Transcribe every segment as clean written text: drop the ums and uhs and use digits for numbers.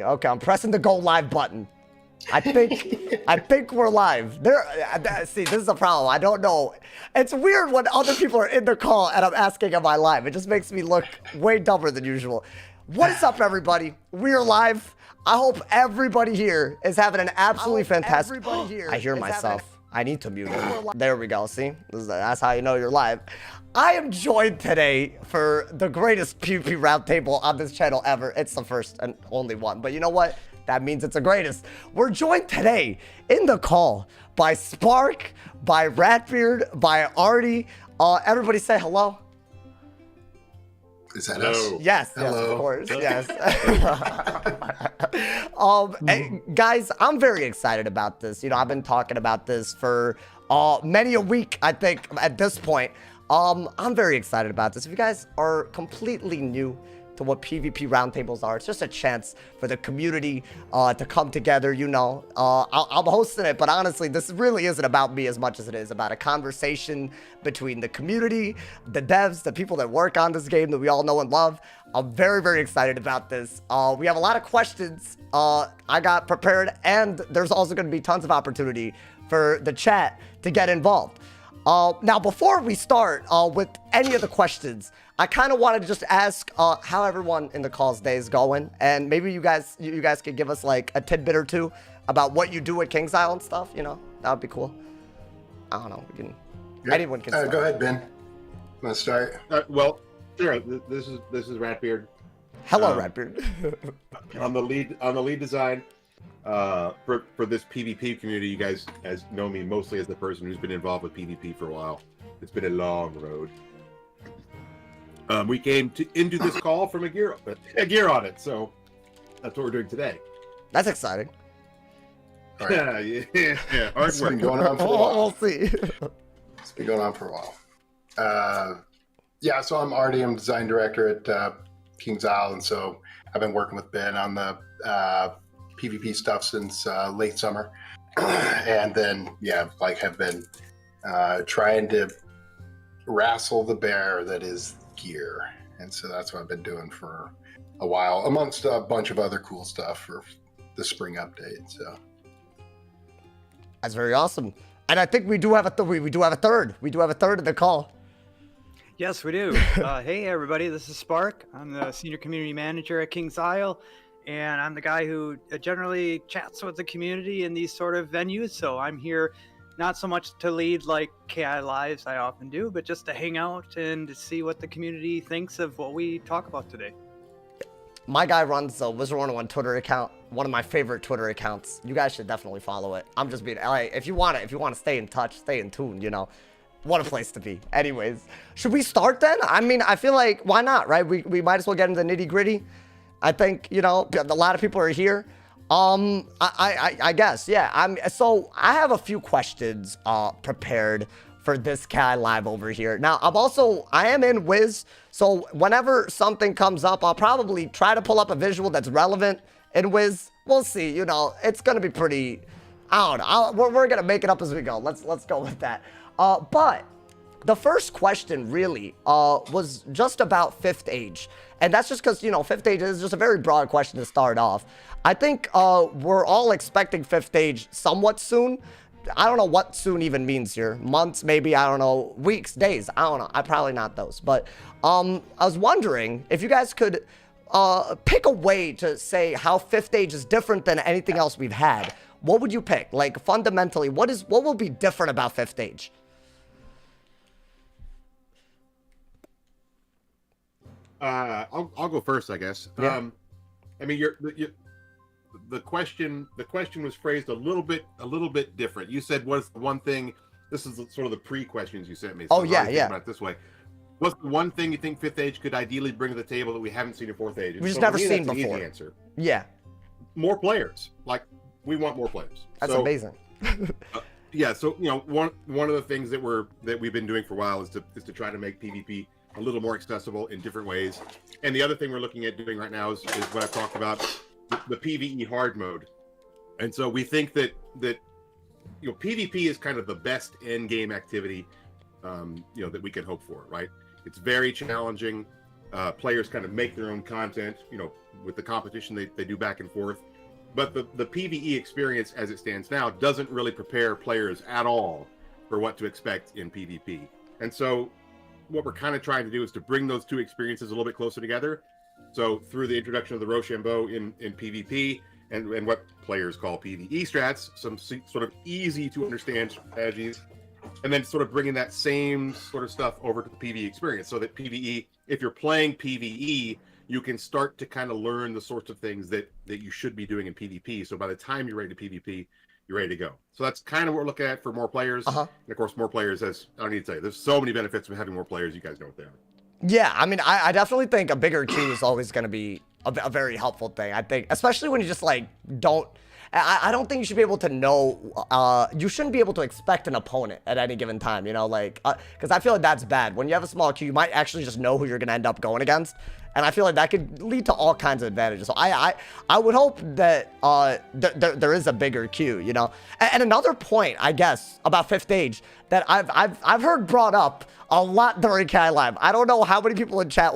Okay, I'm pressing the go live button. I think we're live. See, this is a problem. I don't know. It's weird when other people are in the call and I'm asking, am I live? It just makes me look way dumber than usual. What is up, everybody? We're live. I hope everybody here is having an absolutely fantastic. I hear myself. I need to mute it. There we go. See, that's how you know you're live. I am joined today for the greatest PvP Roundtable on this channel ever. It's the first and only one, but you know what? That means it's the greatest. We're joined today in the call by Spark, by Ratbeard, by Audit. Everybody say hello. Is that us? Yes, hello. Yes, of course, yes. Hey, guys, I'm very excited about this. You know, I've been talking about this for many a week, I think, at this point. I'm very excited about this. If you guys are completely new to what PvP roundtables are, it's just a chance for the community to come together. You know, I'm hosting it, but honestly, this really isn't about me as much as it is about a conversation between the community, the devs, the people that work on this game that we all know and love. I'm very, very excited about this. We have a lot of questions I got prepared, and there's also going to be tons of opportunity for the chat to get involved. Now, before we start with any of the questions, I kind of wanted to just ask how everyone in the call's day is going, and maybe you guys could give us like a tidbit or two about what you do at Kings Isle and stuff. You know, that would be cool. I don't know. We can. Yep. Anyone can. Start. Go ahead, Ben. Want to start? Well, sure. This is Ratbeard. Hello, Ratbeard. on the lead design for this PvP community. You guys know me mostly as the person who's been involved with PvP for a while. It's been a long road. We came into this call from a gear audit, so that's what we're doing today. That's exciting. Right. Yeah. Hard It's work. been going on for a while. We'll see. It's been going on for a while. Yeah, so I'm Audit. I'm design director at Kings Isle, and so I've been working with Ben on the PvP stuff since late summer, and then have been trying to wrestle the bear that is gear, and so that's what I've been doing for a while, amongst a bunch of other cool stuff for the spring update. So that's very awesome, and I think we do have a we do have a third in the call. Yes, we do. Hey everybody, this is Spark. I'm the senior community manager at Kings Isle, and I'm the guy who generally chats with the community in these sort of venues. So I'm here not so much to lead like KI Lives I often do, but just to hang out and to see what the community thinks of what we talk about today. My guy runs the Wizard101 Twitter account, one of my favorite Twitter accounts. You guys should definitely follow it. I'm just being like, if you want to stay in touch, stay in tune, you know. What a place to be. Anyways, should we start then? I mean, I feel like, why not, right? We might as well get into the nitty gritty. I think, you know, a lot of people are here. I guess, yeah. So I have a few questions prepared for this KI Live over here. Now, I am in Wiz, so whenever something comes up, I'll probably try to pull up a visual that's relevant in Wiz. We'll see, you know, it's gonna be pretty, I don't know, we're gonna make it up as we go. Let's go with that. But the first question really was just about 5th age. And that's just because, you know, 5th age is just a very broad question to start off. I think we're all expecting 5th age somewhat soon. I don't know what soon even means here. Months, maybe, I don't know, weeks, days, I don't know. I'm probably not those. But I was wondering if you guys could pick a way to say how 5th age is different than anything else we've had. What would you pick? Like, fundamentally, what will be different about 5th age? I'll go first, I guess. Yeah. I mean, the question was phrased a little bit different. You said, "What's the one thing?" This is sort of the pre-questions you sent me. So oh yeah. About it this way. What's the one thing you think 5th age could ideally bring to the table that we haven't seen in 4th age? We've just never seen before. Easy answer. Yeah. More players. Like, we want more players. That's amazing. Yeah. So, you know, one of the things that we've been doing for a while is to try to make PvP a little more accessible in different ways. And the other thing we're looking at doing right now is what I've talked about, the PvE hard mode. And so we think that you know, PvP is kind of the best end game activity you know, that we can hope for, right? It's very challenging. Players kind of make their own content, with the competition they do back and forth. But the PvE experience as it stands now doesn't really prepare players at all for what to expect in PvP. And so what we're kind of trying to do is to bring those two experiences a little bit closer together. So through the introduction of the Rochambeau in PvP and what players call PvE strats, some sort of easy to understand strategies, and then sort of bringing that same sort of stuff over to the PvE experience, so that PvE, if you're playing PvE, you can start to kind of learn the sorts of things that you should be doing in PvP. So by the time you're ready to PvP, you're ready to go. So that's kind of what we're looking at for more players. And of course, more players, as I don't need to say, there's so many benefits of having more players. You guys know what they are. Yeah, I mean, I definitely think a bigger queue is always going to be a very helpful thing. I think, especially when you just like don't. I don't think you should be able to know, you shouldn't be able to expect an opponent at any given time, because I feel like that's bad. When you have a small queue, you might actually just know who you're going to end up going against, and I feel like that could lead to all kinds of advantages. So I would hope that there is a bigger queue, And another point, I guess, about 5th Age that I've heard brought up a lot during Kai Live. I don't know how many people in chat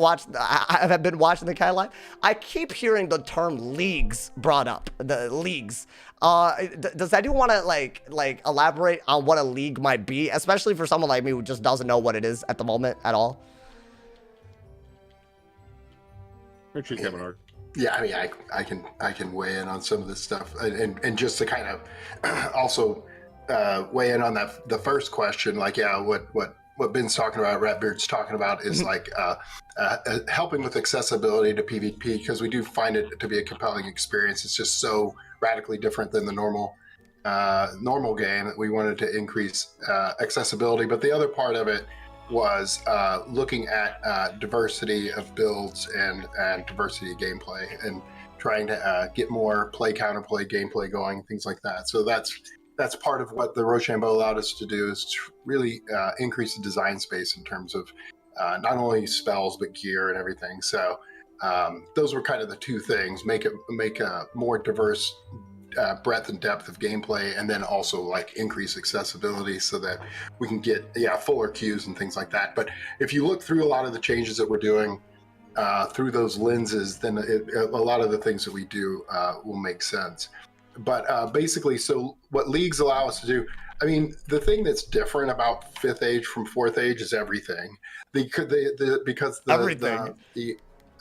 have been watching the Kai Live. I keep hearing the term leagues brought up. The leagues. Does anyone want to like elaborate on what a league might be, especially for someone like me who just doesn't know what it is at the moment at all? Yeah, I mean, I can weigh in on some of this stuff, and just to kind of also weigh in on the first question, like, yeah, what Ben's talking about, Ratbeard's talking about, is like helping with accessibility to PvP, because we do find it to be a compelling experience. It's just so radically different than the normal game that we wanted to increase accessibility. But the other part of it was looking at diversity of builds and diversity of gameplay, and trying to get more play counterplay gameplay going, things like that. So that's part of what the Rochambeau allowed us to do, is to really increase the design space in terms of not only spells but gear and everything. So those were kind of the two things: make a more diverse breadth and depth of gameplay, and then also like increase accessibility so that we can get fuller queues and things like that. But if you look through a lot of the changes that we're doing through those lenses, then a lot of the things that we do will make sense. But basically, so what leagues allow us to do, I mean, the thing that's different about 5th Age from 4th Age is everything. Because everything.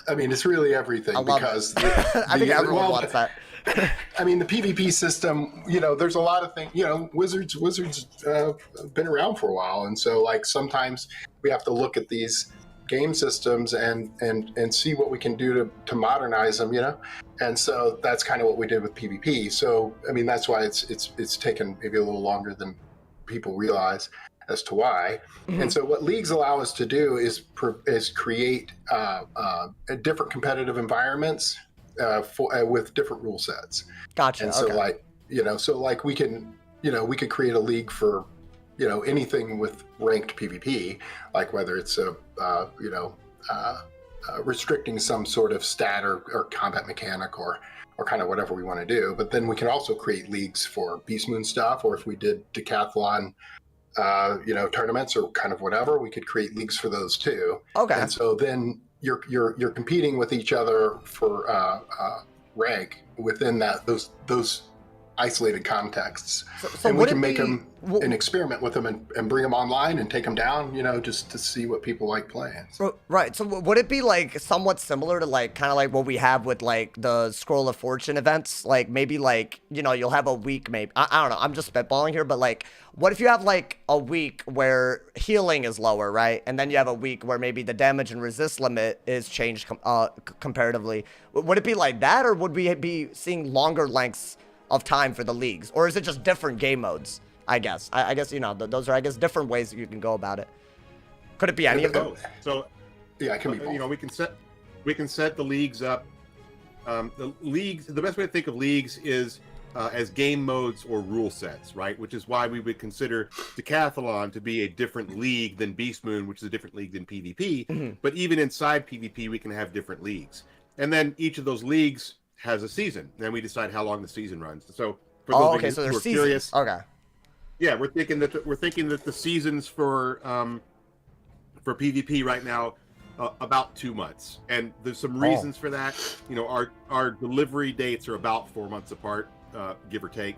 I mean, it's really everything. Because I think everyone wants that. I mean, the PvP system, there's a lot of things. Wizards been around for a while, and so like sometimes we have to look at these game systems and see what we can do to modernize them, and so that's kind of what we did with PvP. So I mean, that's why it's taken maybe a little longer than people realize as to why. And so what leagues allow us to do is create different competitive environments with different rule sets. Gotcha. And so like we could create a league for anything with ranked PvP, like whether it's restricting some sort of stat or combat mechanic or kind of whatever we want to do. But then we can also create leagues for Beast Moon stuff, or if we did decathlon tournaments or kind of whatever, we could create leagues for those too. Okay. And so then you're competing with each other for rank within those isolated contexts. So and we can make them an experiment with them and bring them online and take them down, just to see what people like playing. Right. So would it be like somewhat similar to like kind of like what we have with like the Scroll of Fortune events? Like maybe like, you'll have a week, maybe. I don't know. I'm just spitballing here, but like, what if you have like a week where healing is lower, right? And then you have a week where maybe the damage and resist limit is changed comparatively. Would it be like that, or would we be seeing longer lengths of time for the leagues, or is it just different game modes? I guess those are different ways that you can go about it. Could it be any of those? So yeah, it can be both. we can set the leagues up. The best way to think of leagues is as game modes or rule sets, right? Which is why we would consider Decathlon to be a different league than Beast Moon, which is a different league than PvP. But even inside PvP, we can have different leagues, and then each of those leagues has a season. Then we decide how long the season runs. So for those so who are there's curious, okay, yeah, we're thinking that the seasons for PvP right now about 2 months, and there's some reasons for that. You know, our delivery dates are about 4 months apart, give or take,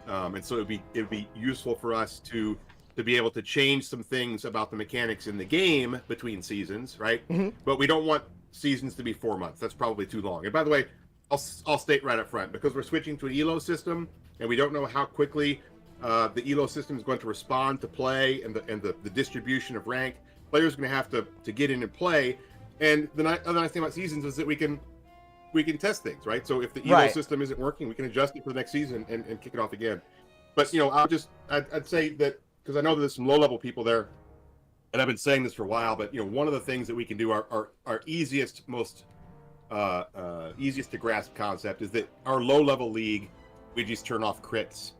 and so it'd be useful for us to be able to change some things about the mechanics in the game between seasons, right? But we don't want seasons to be 4 months. That's probably too long. And by the way, I'll state right up front, because we're switching to an elo system, and we don't know how quickly the elo system is going to respond to play and the distribution of rank. Players are going to have to get in and play. And the other nice thing about seasons is that we can test things, right? So if the elo system isn't working, we can adjust it for the next season and kick it off again. But, you know, I'd say that, because I know there's some low-level people there, and I've been saying this for a while, but, you know, one of the things that we can do, our easiest, most easiest to grasp concept is that our low-level league, we just turn off crits.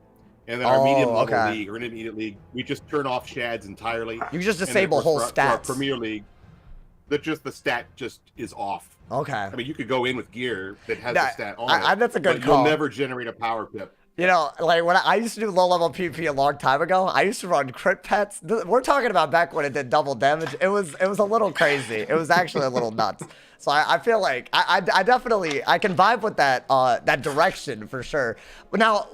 And then our medium-level league or intermediate league, we just turn off shads entirely. You just disable whole stats. For our Premier League, the stat just is off. Okay. I mean, you could go in with gear that has the stat on it. That's a good but call. You'll never generate a power pip. You know, like when I used to do low-level PvP a long time ago, I used to run crit pets. We're talking about back when it did double damage. It was a little crazy. It was actually a little nuts. So I feel like I definitely I can vibe with that that direction for sure. But now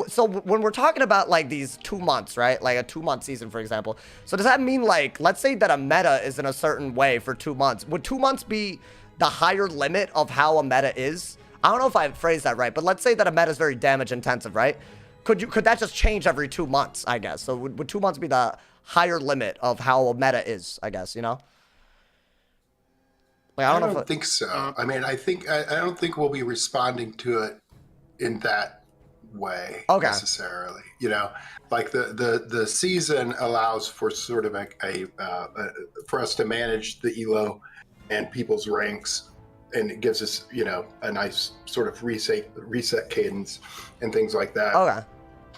so when we're talking about like these 2 months, right? Like a 2-month season, for example. So does that mean, like, let's say that a meta is in a certain way for 2 months? Would 2 months be the higher limit of how a meta is? I don't know if I phrased that right, but let's say that a meta is very damage intensive, right? Could that just change every 2 months, I guess? So would 2 months be the higher limit of how a meta is, I guess, you know? Like, I don't think so. I mean, I don't think we'll be responding to it in that way necessarily. You know, like the season allows for sort of a for us to manage the elo and people's ranks, and it gives us, you know, a nice sort of reset cadence and things like that. Okay.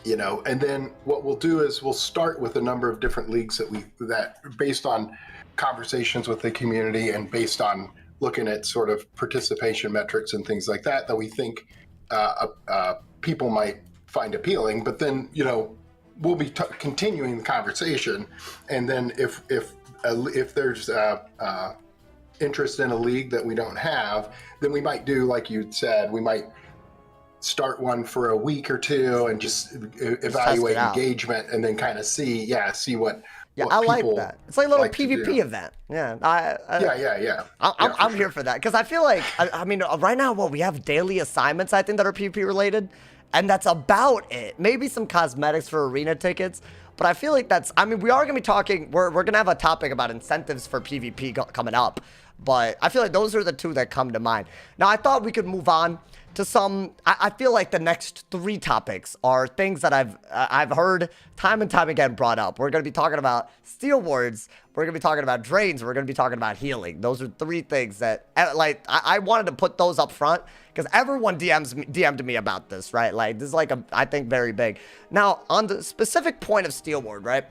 You know, and then what we'll do is we'll start with a number of different leagues that based on conversations with the community and based on looking at sort of participation metrics and things like that we think people might find appealing. But then, you know, we'll be continuing the conversation, and then if there's interest in a league that we don't have, then we might do, like you said, we might start one for a week or two and just evaluate engagement, and then kind of see what. Yeah, I like that. It's like a little PvP event. Yeah, I'm here for that, because I feel like I mean right now we have daily assignments, I think, that are PvP related, and that's about it. Maybe some cosmetics for arena tickets. But I feel like we are going to be talking, we're going to have a topic about incentives for PvP coming up. But I feel like those are the two that come to mind. Now, I thought we could move on to some, I feel like the next 3 topics are things that I've heard time and time again brought up. We're going to be talking about Steel Wards, we're going to be talking about Drains, we're going to be talking about healing. Those are 3 things that, like, I wanted to put those up front, because everyone DM'd me about this, right? Like, this is like I think very big. Now, on the specific point of Steel Ward, right?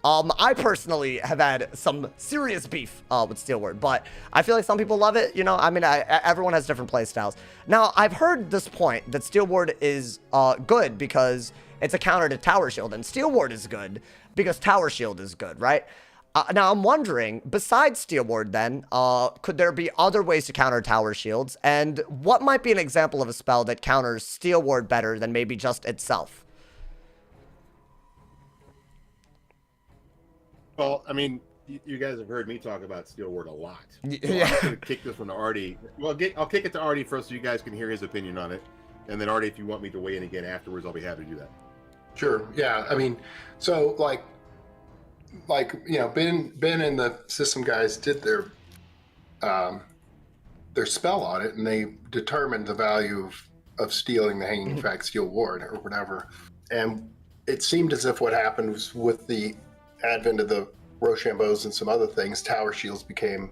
I personally have had some serious beef with Steel Ward, but I feel like some people love it. You know, I mean, everyone has different play styles. Now, I've heard this point that Steel Ward is good because it's a counter to Tower Shield, and Steel Ward is good because Tower Shield is good, right? Now, I'm wondering, besides Steel Ward then, could there be other ways to counter Tower Shields? And what might be an example of a spell that counters Steel Ward better than maybe just itself? Well, I mean, you guys have heard me talk about Steel Ward a lot. So Yeah. I'm going to kick this one to Artie. Well, I'll kick it to Artie first so you guys can hear his opinion on it. And then, Artie, if you want me to weigh in again afterwards, I'll be happy to do that. Sure. Yeah. I mean, so like you know, Ben and the system guys did their spell audit, and they determined the value of stealing the Hanging Fact Steel Ward or whatever. And it seemed as if what happened was, with the advent of the Rochambeaus and some other things, Tower Shields became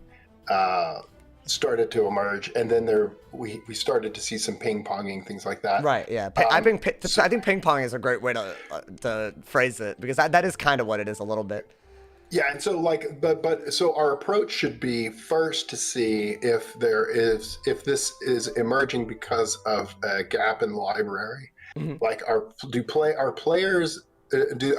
started to emerge, and then we started to see some ping-ponging, things like that. Right, yeah. I think ping-pong is a great way to phrase it, because that is kind of what it is a little bit. Yeah, and so like, but so our approach should be first to see if this is emerging because of a gap in the library. Mm-hmm. Like, are players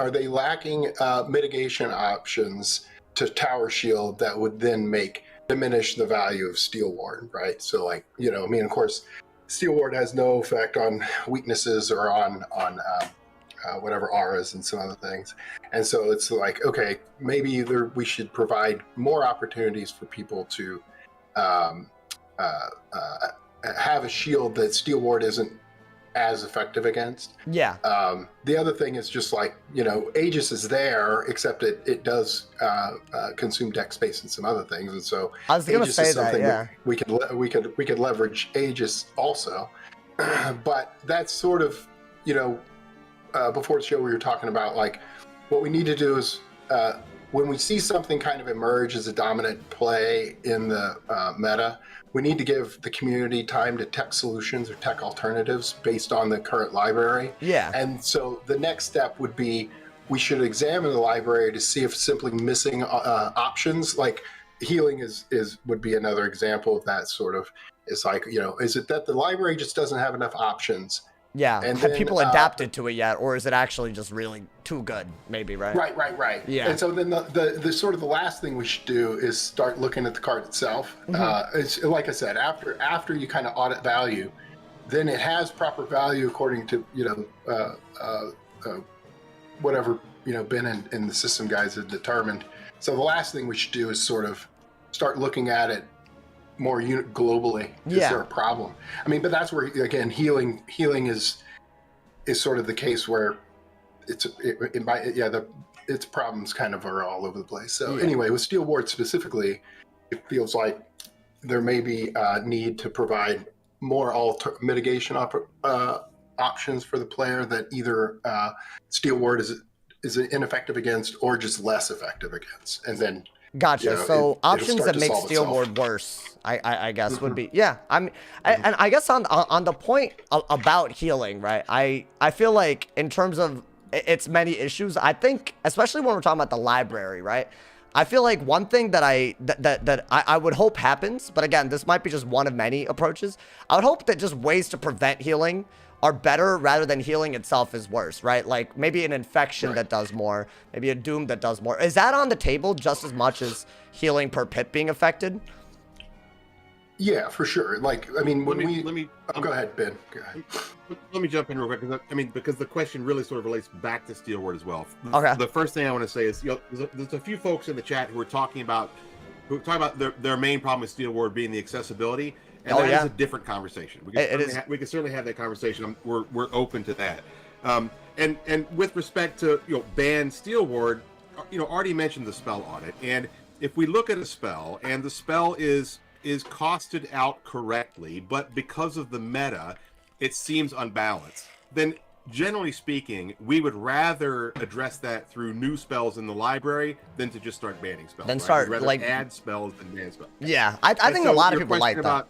are they lacking mitigation options to Tower Shield that would then make diminish the value of Steel Ward, right? So like, you know, I mean, of course, Steel Ward has no effect on weaknesses or on whatever auras and some other things. And so it's like, okay, maybe either we should provide more opportunities for people to have a shield that Steel Ward isn't as effective against. Yeah. The other thing is just like, you know, Aegis is there, except it does consume deck space and some other things. And so I was gonna Aegis say is that, something yeah. we could leverage Aegis also. But that's sort of, you know, before the show we were talking about like what we need to do is when we see something kind of emerge as a dominant play in the meta, we need to give the community time to tech solutions or tech alternatives based on the current library. Yeah. And so the next step would be we should examine the library to see if simply missing options like healing would be another example of that sort of. It's like, you know, is it that the library just doesn't have enough options? Yeah. And Have then, people adapted to it yet, or is it actually just really too good? Maybe, right? Right. Yeah. And so then the sort of the last thing we should do is start looking at the card itself. It's like I said, after you kind of audit value, then it has proper value according to, you know, whatever, you know, Ben and the system guys have determined. So the last thing we should do is sort of start looking at it more globally. Is there a problem? I mean, but that's where again healing is sort of the case where its problems kind of are all over the place. So anyway, with Steel Ward specifically, it feels like there may be a need to provide more mitigation options for the player that either Steel Ward is ineffective against or just less effective against, and then. Gotcha. You know, so options that make Steel itself. Ward worse, I guess would be and I guess on the point about healing, right? I feel like in terms of its many issues, I think especially when we're talking about the library, right? I feel like one thing that I would hope happens, but again, this might be just one of many approaches. I would hope that just ways to prevent healing are better rather than healing itself is worse, right? Like maybe an infection that does more, maybe a doom that does more. Is that on the table just as much as healing per pit being affected? Yeah, for sure. Like, I mean, go ahead, Ben. Go ahead. Let me jump in real quick because the question really sort of relates back to Steel Ward as well. Okay. The first thing I want to say is, you know, there's a few folks in the chat who are talking about their main problem with Steel Ward being the accessibility. And that is a different conversation. We can certainly have that conversation. We're open to that. And with respect to, you know, ban Steel Ward, you know, already mentioned the spell audit. And if we look at a spell and the spell is costed out correctly, but because of the meta, it seems unbalanced, then generally speaking, we would rather address that through new spells in the library than to just start banning spells. Then start like add spells than ban spells. Yeah, I think a lot of people like that.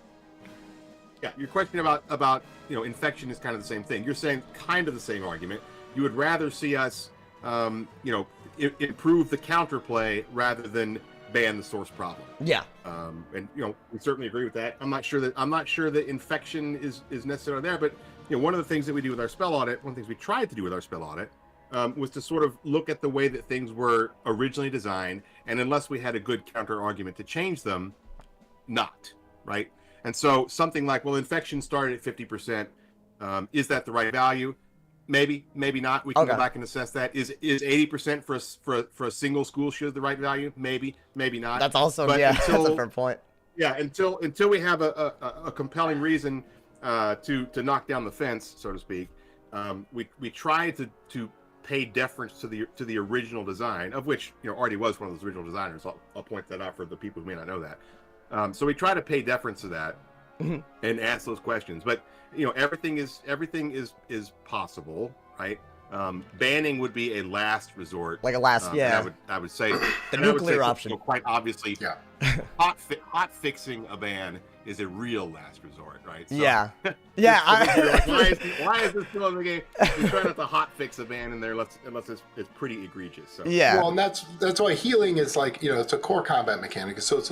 Yeah, your question about you know, infection is kind of the same thing. You're saying kind of the same argument. You would rather see us, you know, improve the counterplay rather than ban the source problem. Yeah. And you know, we certainly agree with that. I'm not sure that infection is necessarily there, but you know, one of the things that we do with our spell audit, one of the things we tried to do with our spell audit, was to sort of look at the way that things were originally designed, and unless we had a good counter argument to change them, not right. And so something like, well, infection started at 50%. Is that the right value? Maybe, maybe not. We can go back and assess that. Is 80% for a single school shield the right value? Maybe, maybe not. That's also that's a fair point. Yeah, until we have a compelling reason to knock down the fence, so to speak, we try to pay deference to the original design, of which, you know, Artie was one of those original designers. I'll point that out for the people who may not know that. So we try to pay deference to that and ask those questions. But you know, everything is possible, right? Banning would be a last resort, like a last, I would say the nuclear option. You know, quite obviously, hot fixing a ban is a real last resort, right? So, yeah. Why is this still in the game? We try not to hot fix a ban in there unless it's pretty egregious. So. Yeah. Well, and that's why healing is like, you know, it's a core combat mechanic. So it's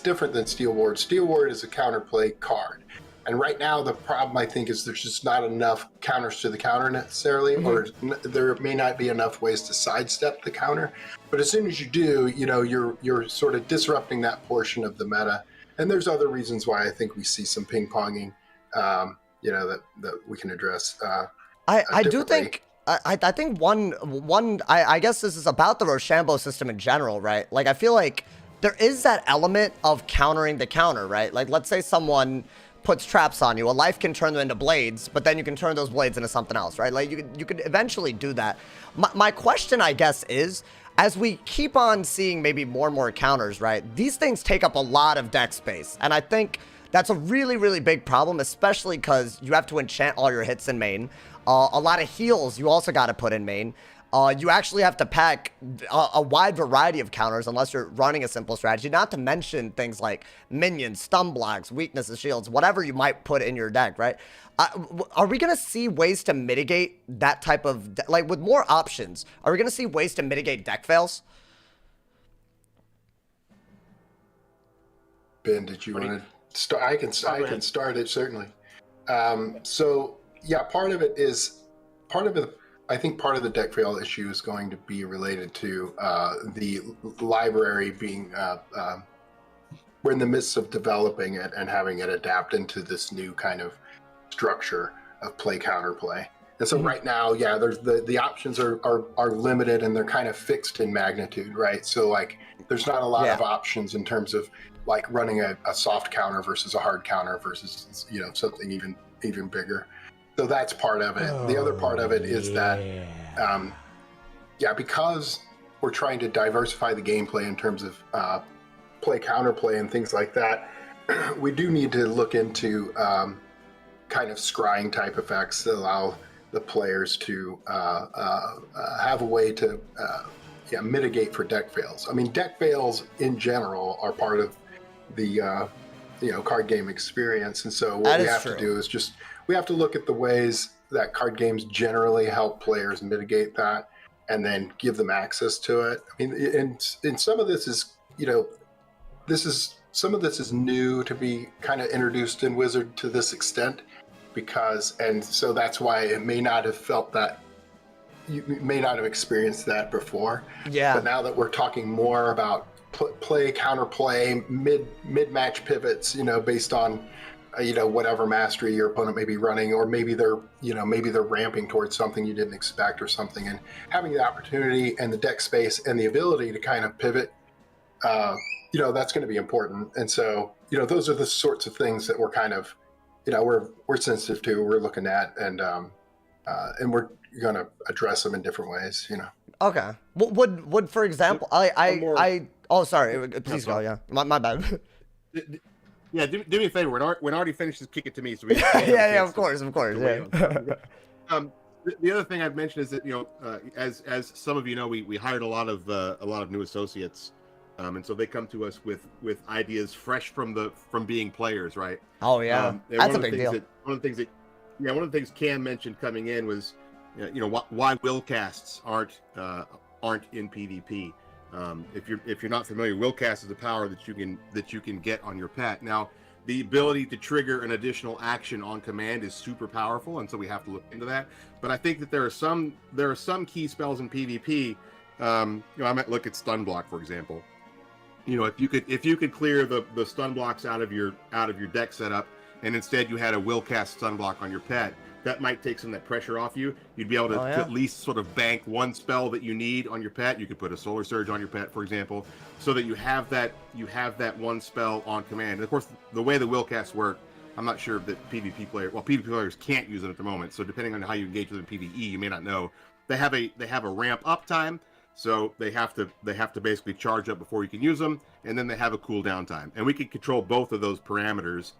different than Steel Ward. Steel Ward is a counterplay card. And right now, the problem I think is there's just not enough counters to the counter necessarily, or there may not be enough ways to sidestep the counter. But as soon as you do, you're sort of disrupting that portion of the meta. And there's other reasons why I think we see some ping ponging, that we can address. I do think. I think I guess this is about the Rochambeau system in general, right? Like, I feel like there is that element of countering the counter, right? Like, let's say someone puts traps on you. A life can turn them into blades, but then you can turn those blades into something else, right? Like, you could eventually do that. My question, I guess, is, as we keep on seeing maybe more and more counters, right? These things take up a lot of deck space, and I think that's a really, really big problem, especially because you have to enchant all your hits in main. A lot of heals you also got to put in main. You actually have to pack a wide variety of counters unless you're running a simple strategy, not to mention things like minions, stun blocks, weaknesses, shields, whatever you might put in your deck, right? Are we going to see ways to mitigate that type of, like, with more options, are we going to see ways to mitigate deck fails? Ben, did you want to start? I can start it, certainly. So, yeah, part of it, I think part of the deck fail issue is going to be related to the library being, we're in the midst of developing it and having it adapt into this new kind of structure of play counterplay. And so right now, yeah, there's the options are limited and they're kind of fixed in magnitude, right? So like there's not a lot of options in terms of like running a soft counter versus a hard counter versus, something even bigger. So that's part of it. The other part of it is that, because we're trying to diversify the gameplay in terms of play counterplay and things like that, we do need to look into kind of scrying type effects that allow the players to have a way to mitigate for deck fails. I mean, deck fails in general are part of the card game experience, and so what we have to do is just we have to look at the ways that card games generally help players mitigate that, and then give them access to it. I mean, and some of this is, some of this is new to be kind of introduced in Wizard to this extent, and so that's why it may not have felt that, you may not have experienced that before. Yeah. But now that we're talking more about play, counterplay, mid-match pivots, based on whatever mastery your opponent may be running, or maybe they're ramping towards something you didn't expect or something, and having the opportunity and the deck space and the ability to kind of pivot, that's going to be important. And so, those are the sorts of things that we're kind of, we're sensitive to, we're looking at, and we're going to address them in different ways, Okay. Would for example, oh, sorry, please go. Yeah, my bad. Yeah, do me a favor. When Artie finishes, kick it to me. So we yeah, of course. Yeah. The other thing I've mentioned is that as some of you know, we hired a lot of new associates, and so they come to us with ideas fresh from being players, right? Oh yeah, that's a big deal. One of the things Cam mentioned coming in was, why will casts aren't in PvP. If you're not familiar, Willcast is a power that you can get on your pet. Now, the ability to trigger an additional action on command is super powerful, and so we have to look into that. But I think that there are some key spells in PvP. I might look at stun block, for example. If you could clear the stun blocks out of your deck setup, and instead you had a Willcast stun block on your pet, that might take some of that pressure off you. You'd be able to at least sort of bank one spell that you need on your pet. You could put a Solar Surge on your pet, for example, so that you have that one spell on command. And of course, the way the Willcasts work, I'm not sure that PvP players can't use it at the moment. So depending on how you engage with them in PvE, you may not know. They have a ramp up time, so they have to basically charge up before you can use them, and then they have a cooldown time. And we can control both of those parameters.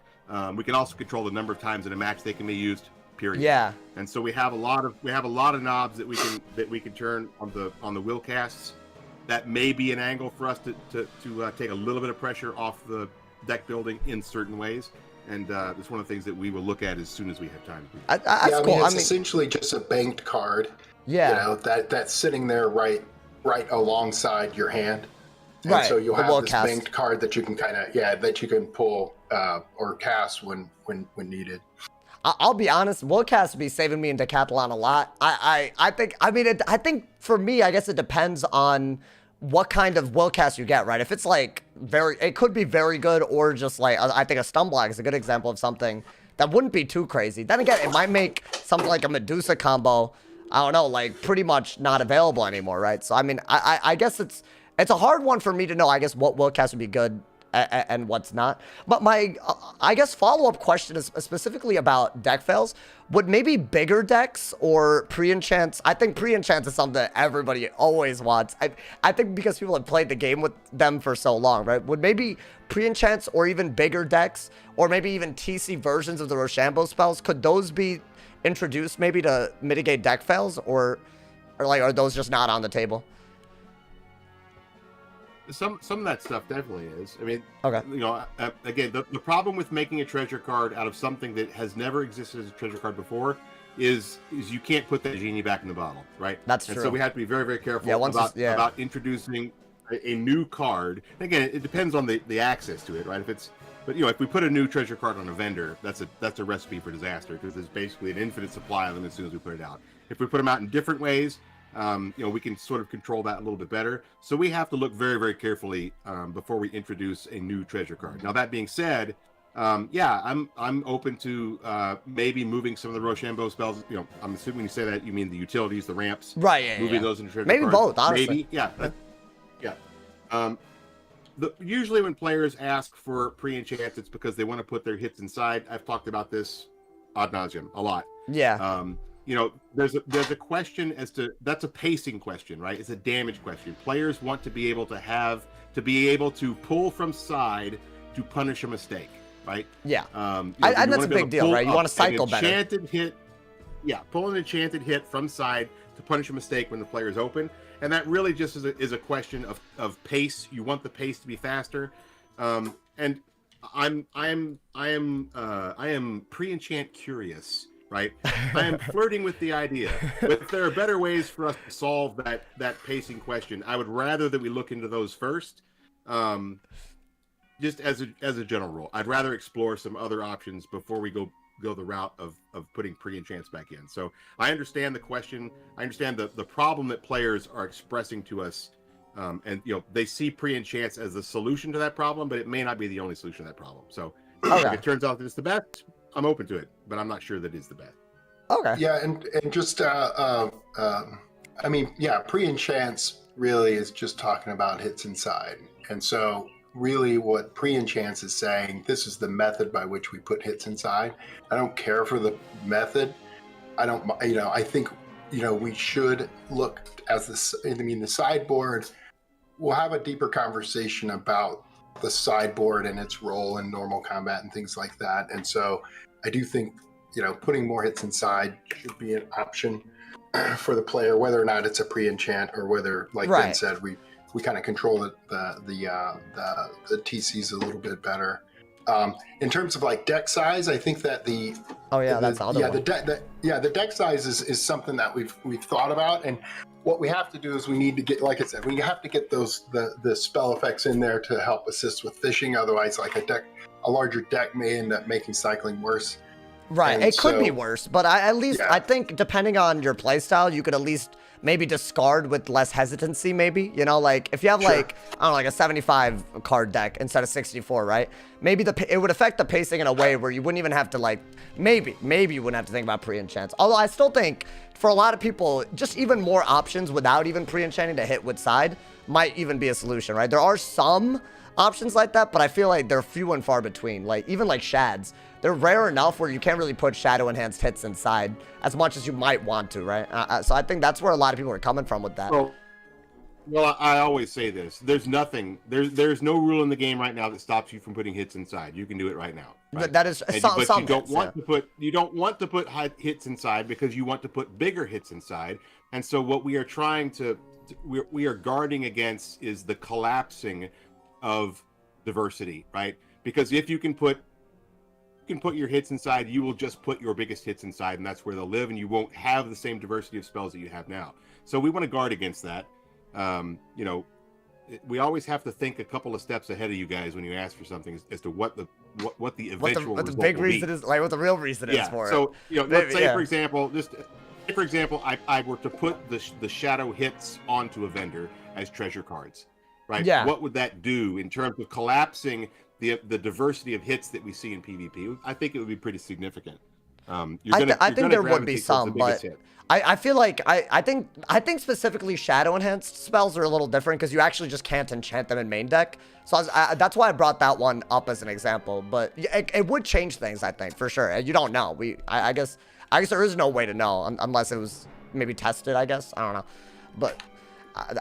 We can also control the number of times in a match they can be used. Period. Yeah. And so we have a lot of knobs that we can turn on the Willcasts. That may be an angle for us to take a little bit of pressure off the deck building in certain ways. And it's one of the things that we will look at as soon as we have time. It's essentially just a banked card. Yeah. That's sitting there right alongside your hand. And so you'll have this banked card that you can that you can pull or cast when needed. I'll be honest, Willcast would be saving me in Decathlon a lot. I think, I mean, I think for me, I guess it depends on what kind of Willcast you get, right? If it's like it could be very good, or just like, I think a Stunblock is a good example of something that wouldn't be too crazy. Then again, it might make something like a Medusa combo, I don't know, like pretty much not available anymore, right? So, I mean, I guess it's a hard one for me to know, I guess, what Willcast would be good and what's not. But my, I guess, follow-up question is specifically about deck fails. Would maybe bigger decks or pre-enchants? I think pre-enchants is something that everybody always wants. I think because people have played the game with them for so long, right? Would maybe pre-enchants or even bigger decks, or maybe even TC versions of the Rochambeau spells, could those be introduced maybe to mitigate deck fails, or like, are those just not on the table? Some of that stuff definitely is. I mean, Okay. you know, again, the problem with making a treasure card out of something that has never existed as a treasure card before is you can't put that genie back in the bottle, right? That's and true. So we have to be very, very careful about introducing a new card. Again, it depends on the access to it, right? But you know, if we put a new treasure card on a vendor, that's a recipe for disaster, because there's basically an infinite supply of them as soon as we put it out. If we put them out in different ways, you know, we can sort of control that a little bit better. So we have to look very, very carefully before we introduce a new treasure card. Now, that being said, yeah, I'm open to maybe moving some of the Rochambeau spells. You know, I'm assuming when you say that, you mean the utilities, the ramps, right? Yeah, moving those into treasure maybe cards. Both, honestly. Maybe, yeah, yeah. Usually when players ask for pre-enchants, it's because they want to put their hits inside. I've talked about this ad nauseum a lot. Yeah. You know, there's a question as to, that's a pacing question, right? It's a damage question. Players want to be able to pull from side to punish a mistake, right? Yeah. You know, and that's a big deal, right? You want to cycle better. Pull an enchanted hit from side to punish a mistake when the player is open, and that really just is a question of pace. You want the pace to be faster, and I am pre-enchant curious. Right, I am flirting with the idea, but if there are better ways for us to solve that pacing question, I would rather that we look into those first. Just as a general rule, I'd rather explore some other options before we go the route of putting pre-enchants back in. So I understand the question. I understand the problem that players are expressing to us, and you know, they see pre-enchants as the solution to that problem, but it may not be the only solution to that problem. So if it turns out that it's the best, I'm open to it, but I'm not sure that it's the best. Okay. Yeah, and just I mean, yeah, pre-enchants really is just talking about hits inside, and so really what pre-enchants is saying, this is the method by which we put hits inside. I don't care for the method. I don't, you know, I think, you know, we should look as the sideboard. We'll have a deeper conversation about the sideboard and its role in normal combat and things like that. And so I do think, you know, putting more hits inside should be an option for the player, whether or not it's a pre-enchant or whether, like Ben said, we kind of control the TCs a little bit better. In terms of like deck size, I think that the deck size is something that we've thought about, and what we have to do is we need to get, like I said, we have to get the spell effects in there to help assist with fishing. Otherwise, like a larger deck may end up making cycling worse. Right, it could be worse, but I think depending on your playstyle, you could at least maybe discard with less hesitancy, maybe, you know, like if you have like, I don't know, like a 75 card deck instead of 64, right? Maybe it would affect the pacing in a way where you wouldn't even have to like, maybe you wouldn't have to think about pre-enchants. Although I still think for a lot of people, just even more options without even pre-enchanting to hit with side might even be a solution, right? There are some options like that, but I feel like they're few and far between. Like even like shads, they're rare enough where you can't really put shadow enhanced hits inside as much as you might want to, right? So I think that's where a lot of people are coming from with that. Well, I always say this: there's no rule in the game right now that stops you from putting hits inside. You can do it right now. Right? But that is but you don't want to put hits inside because you want to put bigger hits inside. And so what we are trying we are guarding against is the collapsing of diversity, right? Because if you can put your hits inside, you will just put your biggest hits inside, and that's where they'll live, and you won't have the same diversity of spells that you have now. So we want to guard against that. You know, we always have to think a couple of steps ahead of you guys when you ask for something as to what what the What eventual the result big will reason be. is, like, what the real reason is Yeah. for it. So let's say Yeah. for example, I were to put the shadow hits onto a vendor as treasure cards, right? Yeah. What would that do in terms of collapsing the diversity of hits that we see in PvP? I think it would be pretty significant. I think there would be some, but hit. I feel like I think specifically shadow enhanced spells are a little different because you actually just can't enchant them in main deck. So that's why I brought that one up as an example. But it would change things, I think, for sure. You don't know. I guess there is no way to know unless it was maybe tested. I guess I don't know, but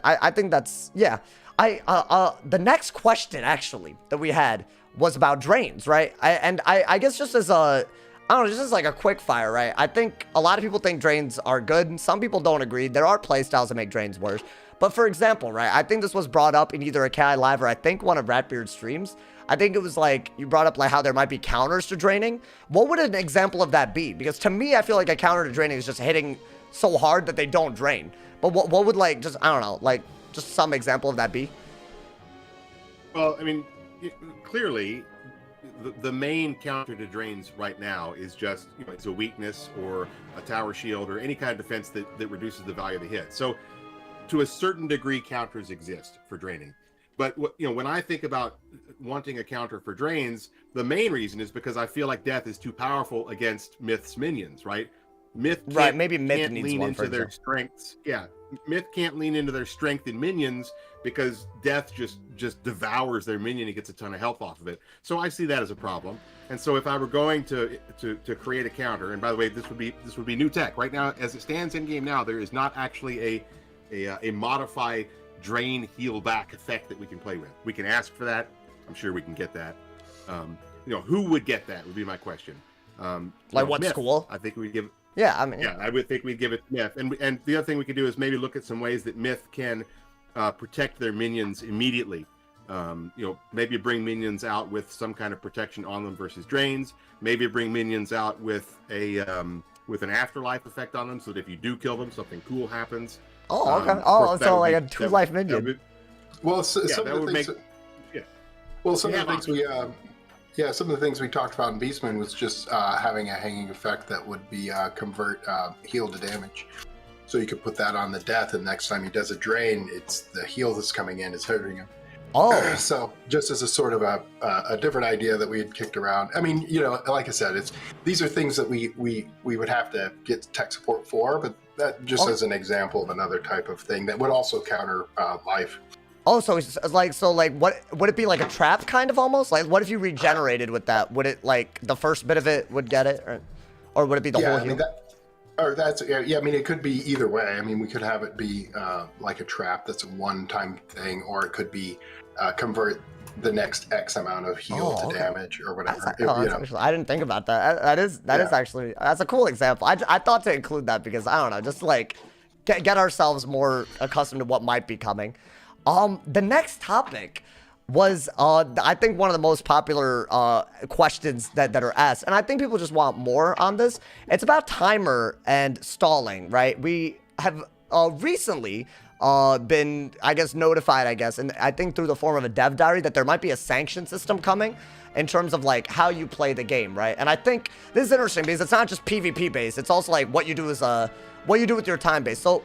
I think that's yeah. The next question actually that we had was about drains, right? I guess just as a I don't know, just as like a quick fire, right? I think a lot of people think drains are good. Some people don't agree. There are playstyles that make drains worse. But for example, right, I think this was brought up in either a KI Live or I think one of Ratbeard's streams. I think it was like, you brought up like how there might be counters to draining. What would an example of that be? Because to me, I feel like a counter to draining is just hitting so hard that they don't drain. But what would like, just, I don't know, like just some example of that be? Well, I mean, clearly, the main counter to drains right now is just, it's a weakness or a tower shield or any kind of defense that reduces the value of the hit. So to a certain degree, counters exist for draining. But when I think about wanting a counter for drains, the main reason is because I feel like death is too powerful against Myth's minions, right? Maybe Myth can't needs lean one into their strengths. Yeah, Myth can't lean into their strength in minions because death just devours their minion and gets a ton of health off of it. So I see that as a problem. And so if I were going to create a counter, and by the way, this would be new tech right now as it stands in game now. There is not actually a modify drain heal back effect that we can play with. We can ask for that. I'm sure we can get that. Who would get that would be my question. Like what Myth, school? I think we give. Yeah, I mean. Yeah, I would think we'd give it to Myth. And the other thing we could do is maybe look at some ways that Myth can protect their minions immediately. Maybe bring minions out with some kind of protection on them versus drains. Maybe bring minions out with an afterlife effect on them, so that if you do kill them, something cool happens. Oh, okay. So like a 2-life minion. Some of the things we talked about in Beastman was just having a hanging effect that would be convert heal to damage. So you could put that on the death, and next time he does a drain, it's the heal that's coming in is hurting him. Oh, so just as a sort of a different idea that we had kicked around. I mean, like I said, these are things that we would have to get tech support for, but that just as an example of another type of thing that would also counter life. Oh, so what would it be, like a trap kind of almost? Like what if you regenerated with that? Would it like the first bit of it would get it, or would it be the whole heal? I mean, it could be either way. I mean, we could have it be like a trap that's a one-time thing, or it could be convert the next X amount of heal to damage or whatever. Actually, I didn't think about that. That is actually, that's a cool example. I thought to include that because I don't know, just like get ourselves more accustomed to what might be coming. The next topic was I think one of the most popular questions that are asked, and I think people just want more on this. It's about timer and stalling, right? We have recently been, I guess, notified, and I think through the form of a dev diary, that there might be a sanction system coming in terms of like how you play the game, right? And I think this is interesting because it's not just PvP based, it's also like what you do what you do with your time base. So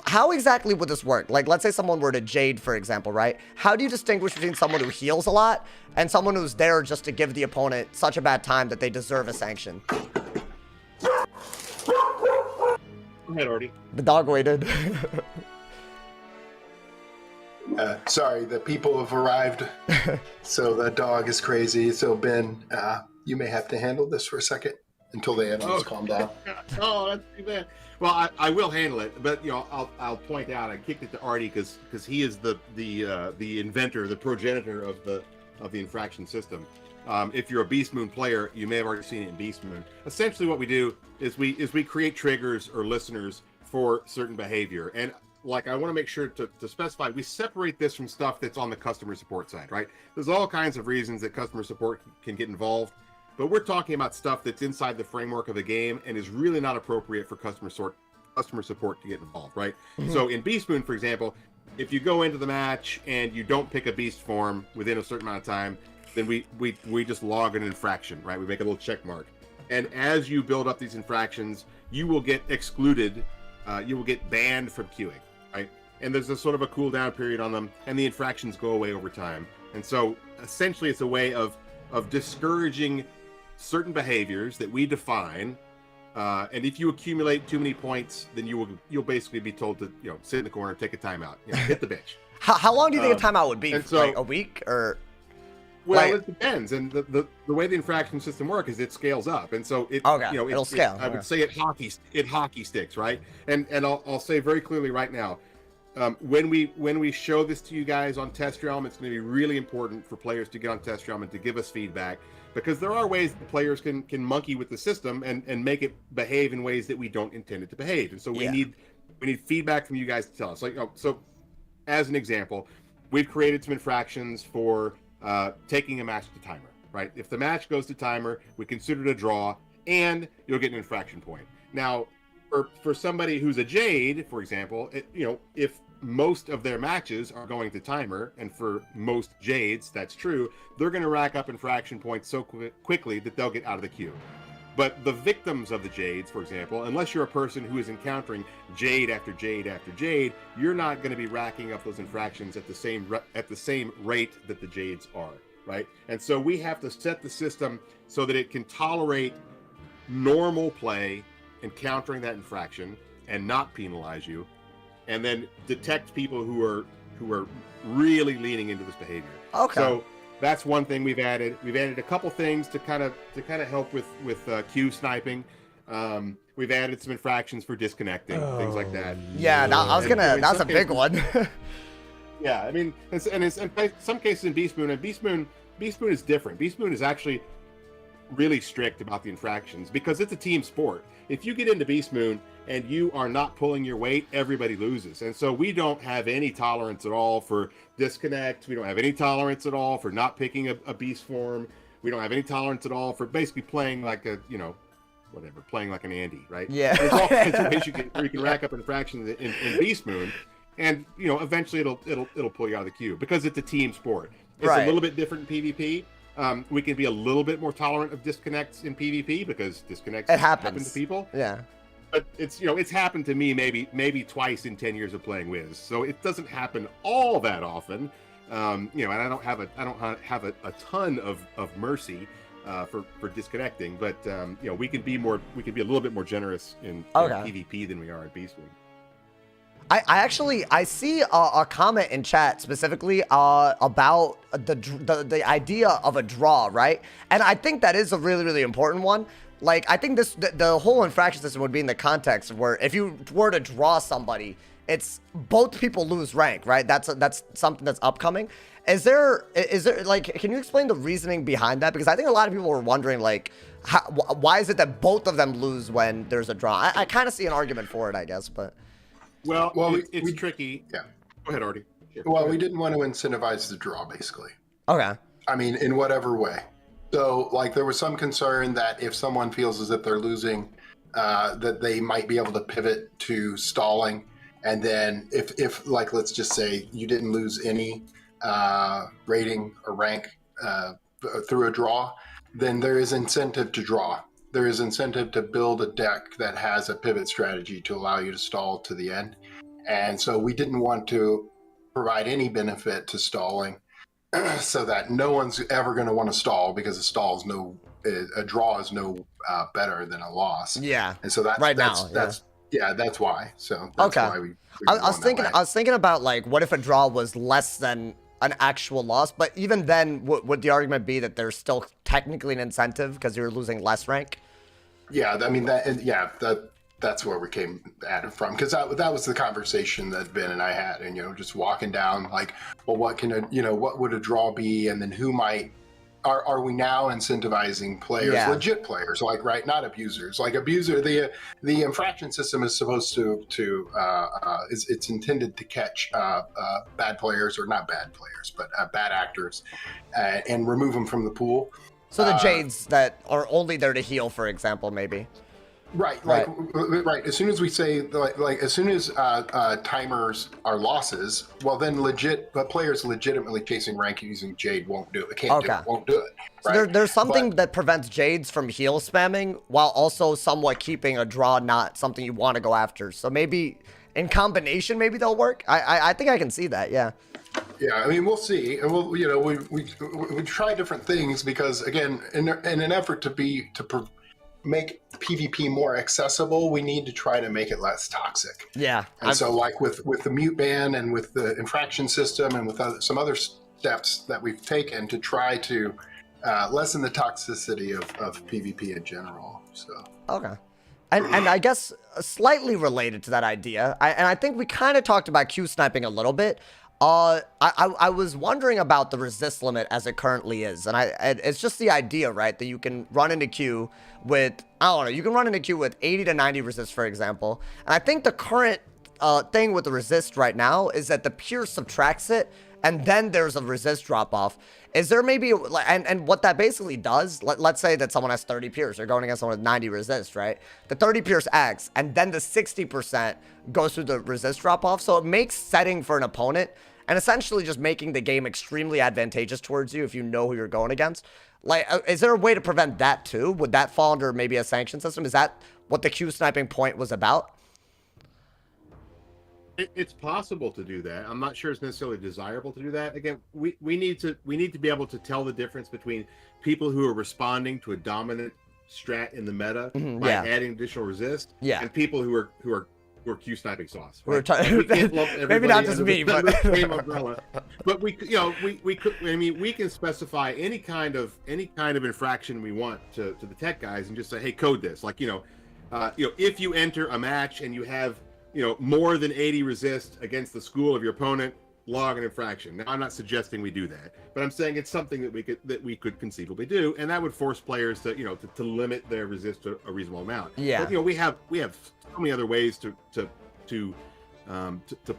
how exactly would this work? Like, let's say someone were to Jade, for example, right? How do you distinguish between someone who heals a lot and someone who's there just to give the opponent such a bad time that they deserve a sanction? Go ahead, Artie. The dog waited. Sorry, the people have arrived. So the dog is crazy. So Ben, you may have to handle this for a second until the animals calm down. Oh, that's too bad. Well, I will handle it, but I'll point out I kicked it to Artie because he is the inventor, the progenitor of the infraction system. If you're a Beast Moon player, you may have already seen it in Beast Moon. Essentially, what we do is we create triggers or listeners for certain behavior, and like I want to make sure to specify, we separate this from stuff that's on the customer support side, right? There's all kinds of reasons that customer support can get involved. But we're talking about stuff that's inside the framework of the game and is really not appropriate for customer support to get involved, right? Mm-hmm. So in Beast Moon, for example, if you go into the match and you don't pick a beast form within a certain amount of time, then we just log an infraction, right? We make a little check mark. And as you build up these infractions, you will get excluded, you will get banned from queuing, right? And there's a sort of a cooldown period on them, and the infractions go away over time. And so essentially it's a way of discouraging certain behaviors that we define. And if you accumulate too many points, then you'll basically be told to, you know, sit in the corner, take a timeout, you know, hit the bench. How long do you think a timeout would be? and so- Like a week or? Well, Like- it depends, and the way the infraction system works is it scales up, and so it Okay, you know it'll scale, I okay. would say it hockey sticks, right? And I'll say very clearly right now, when we show this to you guys on Test Realm, it's going to be really important for players to get on Test Realm and to give us feedback, because there are ways that players can monkey with the system and make it behave in ways that we don't intend it to behave, and so we need feedback from you guys to tell us. Like, so as an example, we've created some infractions for taking a match to timer, right? If the match goes to timer, we consider it a draw, and you'll get an infraction point. Now, for somebody who's a Jade, for example, you know, if most of their matches are going to timer, and for most Jades, that's true, they're going to rack up infraction points so quickly that they'll get out of the queue. But the victims of the Jades, for example, unless you're a person who is encountering Jade after Jade after Jade, you're not going to be racking up those infractions at the same rate that the Jades are, right? And so we have to set the system so that it can tolerate normal play, encountering that infraction, and not penalize you, and then detect people who are really leaning into this behavior. Okay. So that's one thing we've added. We've added a couple things to kind of help with queue sniping. We've added some infractions for disconnecting, things like that. Yeah, I was gonna. That's a big one. Yeah, I mean, and in some cases in Beast Moon, and Beast Moon is different. Beast Moon is actually really strict about the infractions because it's a team sport. If you get into Beast Moon and you are not pulling your weight, everybody loses. And so we don't have any tolerance at all for disconnect. We don't have any tolerance at all for not picking a beast form. We don't have any tolerance at all for basically playing like a, you know, whatever, playing like an Andy, right? Yeah. There's all kinds of ways you can rack up infractions in Beast Moon, and you know, eventually it'll pull you out of the queue because it's a team sport. It's a little bit different in PvP. We can be a little bit more tolerant of disconnects in PvP because disconnects happen to people. Yeah. But it's, you know, it's happened to me maybe twice in 10 years of playing Wiz, so it doesn't happen all that often. You know, and I don't have a ton of mercy for disconnecting, but you know, we can be a little bit more generous in PvP than we are at Beast Moon. I see a comment in chat specifically about the idea of a draw, right? And I think that is a really, really important one. Like, I think the whole infraction system would be in the context where if you were to draw somebody, it's both people lose rank, right? That's something that's upcoming. Is there like, can you explain the reasoning behind that? Because I think a lot of people were wondering, like, why is it that both of them lose when there's a draw? I kind of see an argument for it, I guess, but. Well, it's tricky. Yeah. Go ahead, Artie. Sure. Well, we didn't want to incentivize the draw, basically. Okay. I mean, in whatever way. So, like, there was some concern that if someone feels as if they're losing, that they might be able to pivot to stalling. And then if like, let's just say you didn't lose any rating or rank through a draw, then there is incentive to draw. There is incentive to build a deck that has a pivot strategy to allow you to stall to the end. And so we didn't want to provide any benefit to stalling so that no one's ever going to want to stall, because a draw is no better than a loss. Yeah. And so that's why. So that's why we I was thinking about, like, what if a draw was less than an actual loss, but even then would the argument be that there's still technically an incentive because you're losing less rank? Yeah, I mean that's where we came at it from, because that was the conversation that Ben and I had, and, you know, just walking down, like, well, what would a draw be, and then who might are we now incentivizing players, legit players, like, right, not abusers. Like, abuser, the infraction system is supposed to it's intended to catch bad players, or not bad players, but bad actors, and remove them from the pool. So the Jades that are only there to heal, for example, maybe. Right, right. As soon as we say, like as soon as timers are losses, well, then players legitimately chasing rank using Jade won't do it. Can't do it. Won't do it. So Right? there's something that prevents Jades from heal spamming while also somewhat keeping a draw not something you want to go after. So maybe in combination, maybe they'll work. I think I can see that. Yeah. Yeah, I mean, we'll see, and we try different things because again, in an effort to make PvP more accessible, we need to try to make it less toxic. Yeah. And so like with the mute ban and with the infraction system and with some other steps that we've taken to try to lessen the toxicity of PvP in general. So okay. And I guess slightly related to that idea, I think we kind of talked about Q sniping a little bit. I was wondering about the resist limit as it currently is, and it's just the idea, right, that you can run into Q with, I don't know, you can run into Q with 80 to 90 resist, for example, and I think the current thing with the resist right now is that the Pierce subtracts it, and then there's a resist drop off. Is there maybe, and what that basically does, let's say that someone has 30 Pierce, they're going against someone with 90 resist, right? The 30 Pierce acts, and then the 60% goes through the resist drop off, so it makes setting for an opponent and essentially just making the game extremely advantageous towards you if you know who you're going against. Like, is there a way to prevent that too? Would that fall under maybe a sanction system? Is that what the Q sniping point was about? It's possible to do that. I'm not sure it's necessarily desirable to do that. Again, we need to be able to tell the difference between people who are responding to a dominant strat in the meta by adding additional resist, and people who are Q sniping sauce. Right? Maybe not just me, but same umbrella. But we could. I mean, we can specify any kind of infraction we want to the tech guys and just say, hey, code this. Like if you enter a match and you have more than 80 resist against the school of your opponent, log an infraction. Now, I'm not suggesting we do that, but I'm saying it's something that we could conceivably do, and that would force players to to limit their resist to a reasonable amount. Yeah. But, we have so many other ways to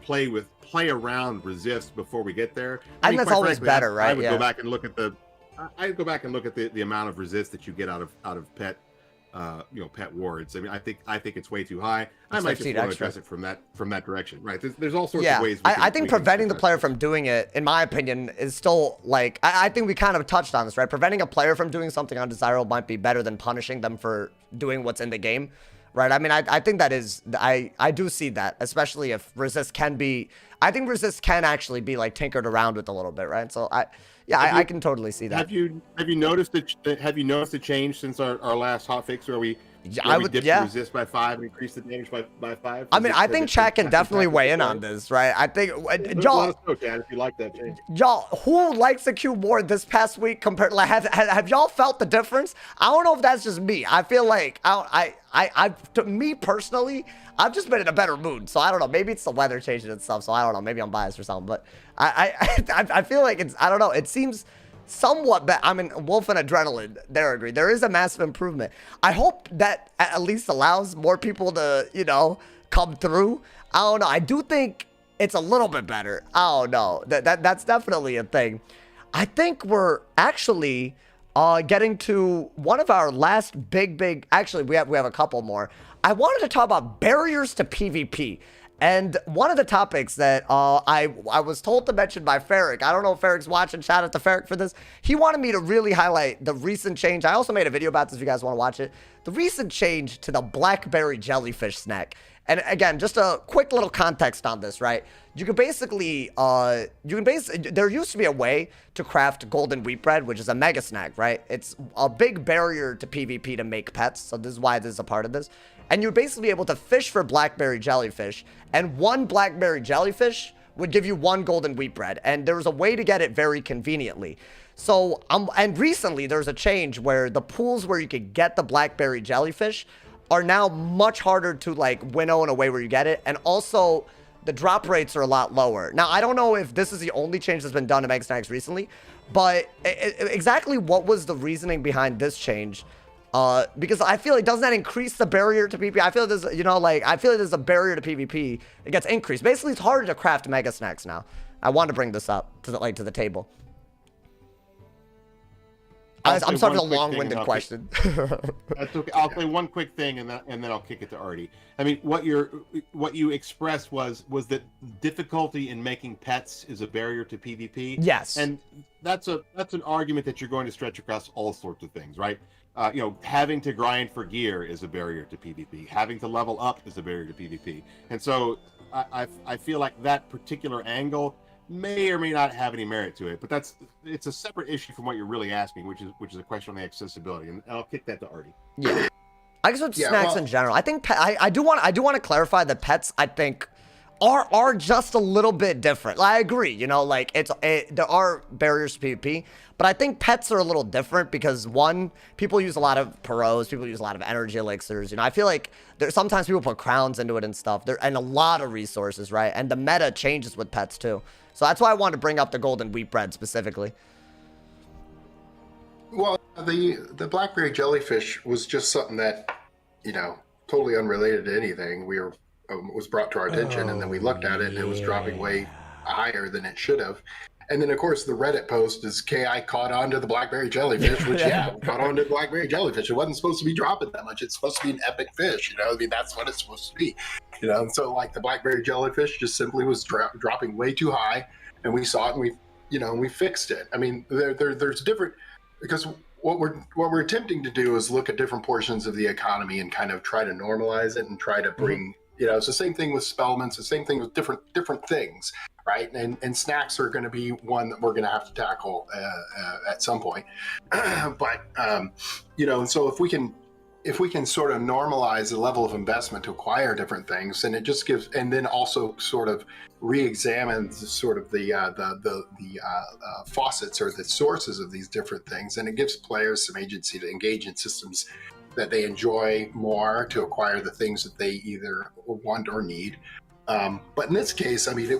play around resist before we get there. I think that's always frankly, better, right? I would go back and look at the amount of resist that you get out of pet. Pet wards. I mean, I think it's way too high. I might just want to address it from that direction, right? There's all sorts of ways. I think preventing the player from doing it, in my opinion, is still like I think we kind of touched on this, right? Preventing a player from doing something undesirable might be better than punishing them for doing what's in the game, right? I mean, I think that is I do see that, especially if resist can be. I think resist can actually be like tinkered around with a little bit, right? So I can totally see that. Have you noticed the change since our last hotfix where we dipped the resist by 5 and increased the damage by 5? I mean, I think chat can definitely weigh in on this, right? I think y'all, let us know, Chad, if you like that change. Y'all, who likes the Q more this past week compared? Like, have y'all felt the difference? I don't know if that's just me. I feel like to me personally, I've just been in a better mood. So I don't know. Maybe it's the weather changing and stuff. So I don't know. Maybe I'm biased or something. But I feel like I don't know. It seems somewhat better. I mean, Wolf and Adrenaline, they're agree. There is a massive improvement. I hope that at least allows more people to, come through. I don't know. I do think it's a little bit better. I don't know. That's definitely a thing. I think we're actually getting to one of our last big. Actually, we have a couple more. I wanted to talk about barriers to PvP. And one of the topics that I was told to mention by Ferric, I don't know if Ferric's watching, shout out to Ferric for this. He wanted me to really highlight the recent change. I also made a video about this if you guys want to watch it. The recent change to the Blackberry Jellyfish snack. And again, just a quick little context on this, right? You can basically, there used to be a way to craft golden wheat bread, which is a mega snack, right? It's a big barrier to PvP to make pets. So this is why this is a part of this. And you'd basically be able to fish for Blackberry Jellyfish, and one Blackberry Jellyfish would give you one golden wheat bread, and there was a way to get it very conveniently. So, and recently there's a change where the pools where you could get the Blackberry Jellyfish are now much harder to like winnow in a way where you get it, and also the drop rates are a lot lower. Now, I don't know if this is the only change that's been done to Mega Snacks recently, but exactly what was the reasoning behind this change? Because I feel like, doesn't that increase the barrier to PvP? I feel like there's, I feel like there's a barrier to PvP. It gets increased. Basically, it's harder to craft Mega Snacks now. I want to bring this up to the table. I'm sorry for the one quick thing, and long-winded I'll question. That's okay. I'll say one quick thing, and then I'll kick it to Artie. I mean, what you expressed was that difficulty in making pets is a barrier to PvP. Yes. And that's an argument that you're going to stretch across all sorts of things, right? Having to grind for gear is a barrier to PvP. Having to level up is a barrier to PvP. And so I feel like that particular angle may or may not have any merit to it, but it's a separate issue from what you're really asking, which is a question on the accessibility, and I'll kick that to Artie. Yeah, I guess with snacks in general, I think I do want to clarify that pets, I think, are just a little bit different. I agree, like there are barriers to PvP, but I think pets are a little different because one, people use a lot of Peros, people use a lot of energy elixirs. I feel like sometimes people put crowns into it and stuff. And a lot of resources, right? And the meta changes with pets too. So that's why I wanted to bring up the golden wheat bread specifically. Well, the Blackberry Jellyfish was just something that, totally unrelated to anything. Was brought to our attention, and then we looked at it, and it was dropping way higher than it should have. And then, of course, the Reddit post is KI caught on to the Blackberry Jellyfish, which, we caught on to the Blackberry Jellyfish. It wasn't supposed to be dropping that much. It's supposed to be an epic fish, I mean, that's what it's supposed to be, And so, like, the Blackberry Jellyfish just simply was dropping way too high, and we saw it, and we fixed it. I mean, there's different, because what we're attempting to do is look at different portions of the economy and kind of try to normalize it and try to bring, it's the same thing with spellments, the same thing with different things. Right, and snacks are going to be one that we're going to have to tackle at some point. But so if we can sort of normalize the level of investment to acquire different things, and it just gives, and then also sort of re-examine sort of the faucets or the sources of these different things, and it gives players some agency to engage in systems that they enjoy more to acquire the things that they either want or need. But in this case, I mean, it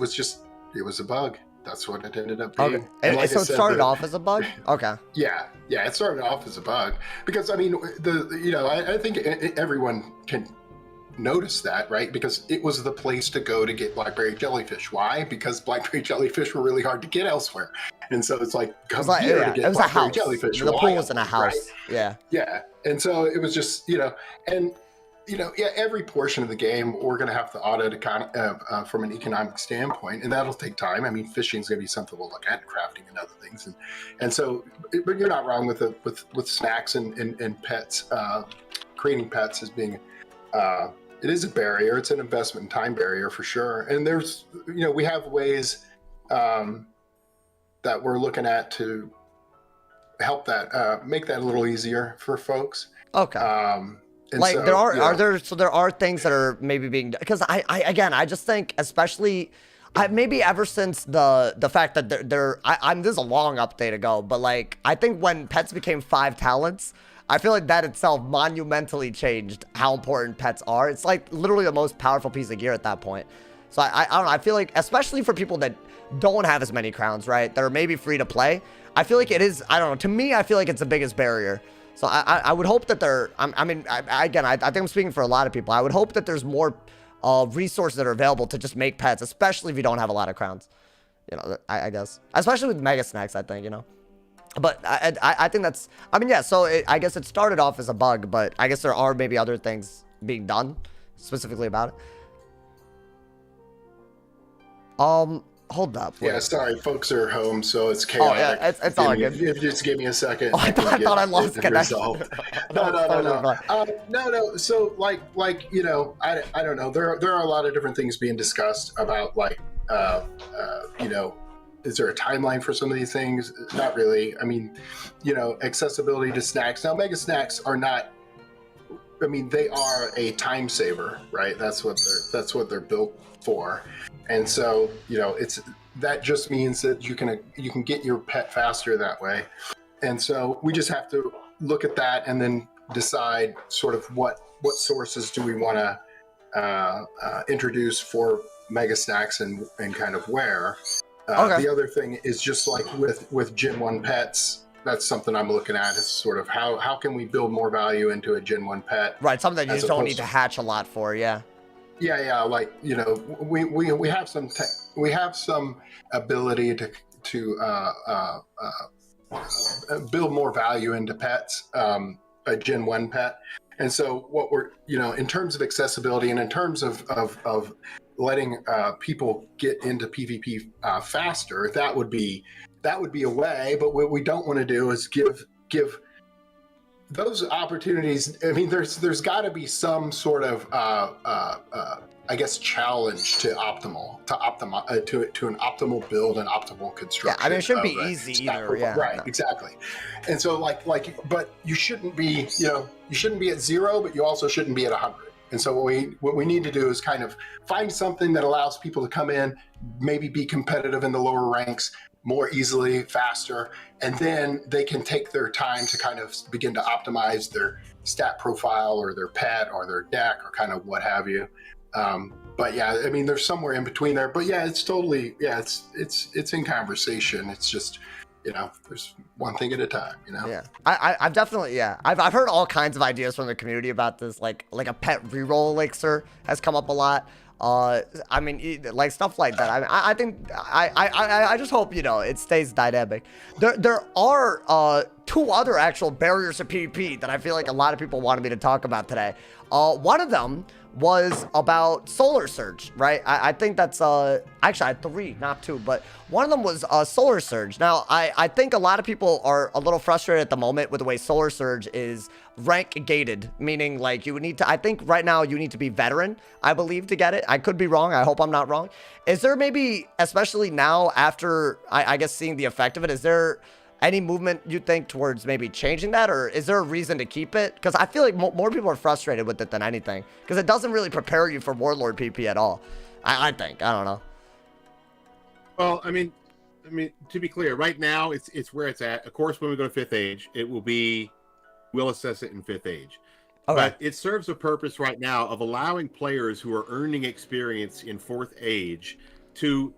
was a bug. That's what it ended up being. Okay. And like so it started off as a bug? Okay. Yeah, it started off as a bug because I mean, I think everyone can notice that, right? Because it was the place to go to get Blackberry Jellyfish. Why? Because Blackberry Jellyfish were really hard to get elsewhere, and so it's like come here to get Blackberry Jellyfish. The pool was in a house. Right? Yeah, and so it was just every portion of the game we're going to have to audit from an economic standpoint, and that'll take time. I mean, fishing is going to be something we'll look at, crafting and other things, and so. But you're not wrong with snacks and pets. Creating pets as being, it is a barrier. It's an investment and time barrier for sure. And there's, we have ways that we're looking at to help that make that a little easier for folks. Okay. Like so, there are things that are maybe being, because I just think, especially maybe ever since the fact that there's a long update ago, but like I think when pets became 5 talents, I feel like that itself monumentally changed how important pets are. It's like literally the most powerful piece of gear at that point. So I don't know, I feel like especially for people that don't have as many crowns, right, that are maybe free to play, I feel like it is, I don't know, to me I feel like it's the biggest barrier. So I would hope that I think I'm speaking for a lot of people. I would hope that there's more resources that are available to just make pets, especially if you don't have a lot of crowns. I guess. Especially with Mega Snacks, I think, But I think that's, so I guess it started off as a bug, but I guess there are maybe other things being done specifically about it. Hold up. Wait. Yeah, sorry, folks are home, so it's chaotic. Oh, yeah, it's all good. If you just give me a second. Oh, I thought I lost connection. No. So, like I don't know. There are a lot of different things being discussed about, like, is there a timeline for some of these things? Not really. I mean, accessibility to snacks. Now, Mega Snacks are not. I mean, they are a time saver, right? That's what they're built for. And so, that just means that you can get your pet faster that way. And so we just have to look at that and then decide sort of what sources do we want to introduce for Mega Snacks and kind of where. Okay. The other thing is just like with Gen 1 pets, that's something I'm looking at is sort of how can we build more value into a Gen 1 pet. Right, something that you just don't need to hatch a lot for, yeah. Yeah, like we have some ability to build more value into pets, a Gen 1 pet. And so what we're, in terms of accessibility and in terms of letting people get into PvP faster, that would be a way. But what we don't want to do is give those opportunities. I mean, there's got to be some sort of I guess challenge to an optimal build and optimal construction. Yeah, I mean, it shouldn't be easy either. Yeah, right, no. exactly. And so but you shouldn't be, you shouldn't be at 0, but you also shouldn't be at 100. And so what we need to do is kind of find something that allows people to come in, maybe be competitive in the lower ranks more easily, faster, and then they can take their time to kind of begin to optimize their stat profile or their pet or their deck or kind of what have you. But yeah, I mean, there's somewhere in between there. But yeah, it's totally, it's in conversation. It's just, there's one thing at a time. Yeah, I've definitely, I've heard all kinds of ideas from the community about this, like a pet reroll elixir has come up a lot. I mean, like stuff like that. I mean, I think I just hope it stays dynamic. There are 2 other actual barriers to PvP that I feel like a lot of people wanted me to talk about today. One of them was about Solar Surge, right? I think that's actually I had 3, not 2, but one of them was Solar Surge. Now I think a lot of people are a little frustrated at the moment with the way Solar Surge is rank gated, meaning like you would need to, I think right now you need to be veteran, I believe, to get it. I could be wrong. I hope I'm not wrong. Is there maybe, especially now after I guess seeing the effect of it, is there any movement you think towards maybe changing that, or is there a reason to keep it? Because I feel like more people are frustrated with it than anything, because it doesn't really prepare you for Warlord PP at all. I think. I don't know. Well, I mean, to be clear, right now it's where it's at. Of course, when we go to 5th age, we'll assess it in 5th age. Okay. But it serves a purpose right now of allowing players who are earning experience in 4th age to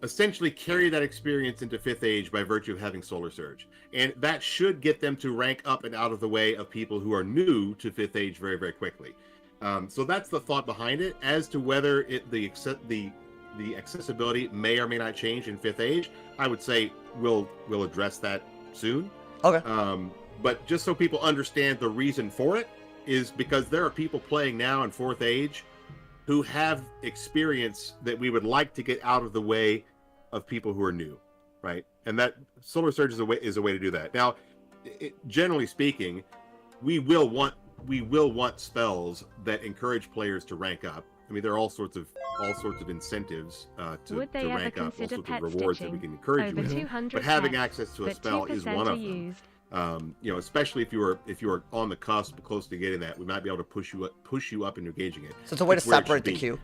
essentially carry that experience into 5th age by virtue of having Solar Surge. And that should get them to rank up and out of the way of people who are new to 5th age very, very quickly. So that's the thought behind it. As to whether the accessibility may or may not change in 5th age, I would say we'll address that soon. Okay. But just so people understand the reason for it is because there are people playing now in 4th age who have experience that we would like to get out of the way of people who are new, right? And that Solar Surge is a way to do that. Now, generally speaking, we will want spells that encourage players to rank up. I mean, there are all sorts of incentives to rank up, all sorts of rewards that we can encourage you with. But having access to a spell is one of them. Especially if you are on the cusp, close to getting that, we might be able to push you up into engaging it. So it's a way to separate the queue.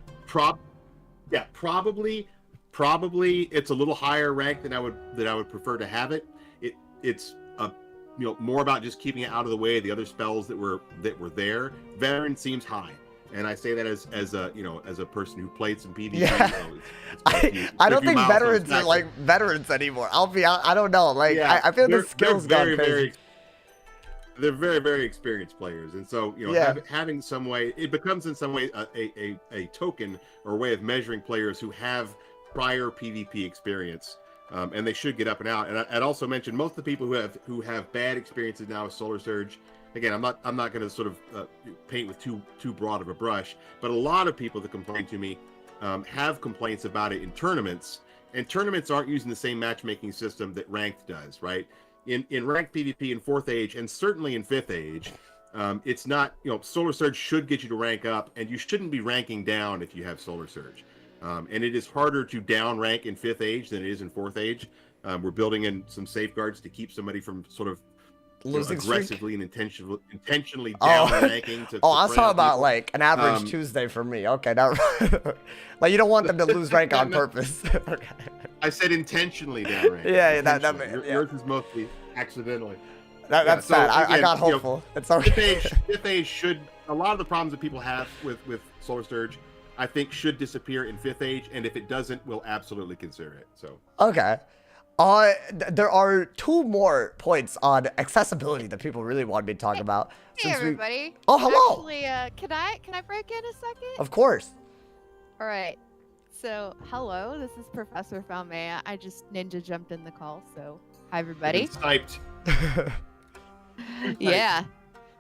Probably it's a little higher rank than I would prefer to have it. It's more about just keeping it out of the way of the other spells that were there. Veteran seems high. And I say that as a person who played some PvP. Yeah. I don't think veterans are like veterans anymore. I don't know. Like, yeah, I feel the skills gone crazy. They're very, very experienced players, and so having some way, it becomes in some way a token or a way of measuring players who have prior PvP experience, and they should get up and out. And I'd also mention most of the people who have bad experiences now with Solar Surge. Again, I'm not going to sort of paint with too broad of a brush, but a lot of people that complain to me have complaints about it in tournaments, and tournaments aren't using the same matchmaking system that ranked does, right? In ranked PvP in 4th age and certainly in 5th age, it's not, Solar Surge should get you to rank up, and you shouldn't be ranking down if you have Solar Surge. And it is harder to down rank in 5th age than it is in 4th age. We're building in some safeguards to keep somebody from sort of aggressively and intentionally down ranking. I was talking about like an average Tuesday for me. Okay, now like you don't want them to lose rank on purpose. Okay. I said intentionally down ranking. Yours is mostly accidentally. That's sad. I got hopeful. It's okay. 5th age should, a lot of the problems that people have with Solar Surge, I think should disappear in 5th age, and if it doesn't, we'll absolutely consider it. So okay. There are 2 more points on accessibility that people really want me to talk about. Hey everybody. Oh, hello. Actually, can I break in a second? Of course. All right. So, hello. This is Professor Falmea. I just ninja jumped in the call, so Hi, everybody. Sniped. Yeah.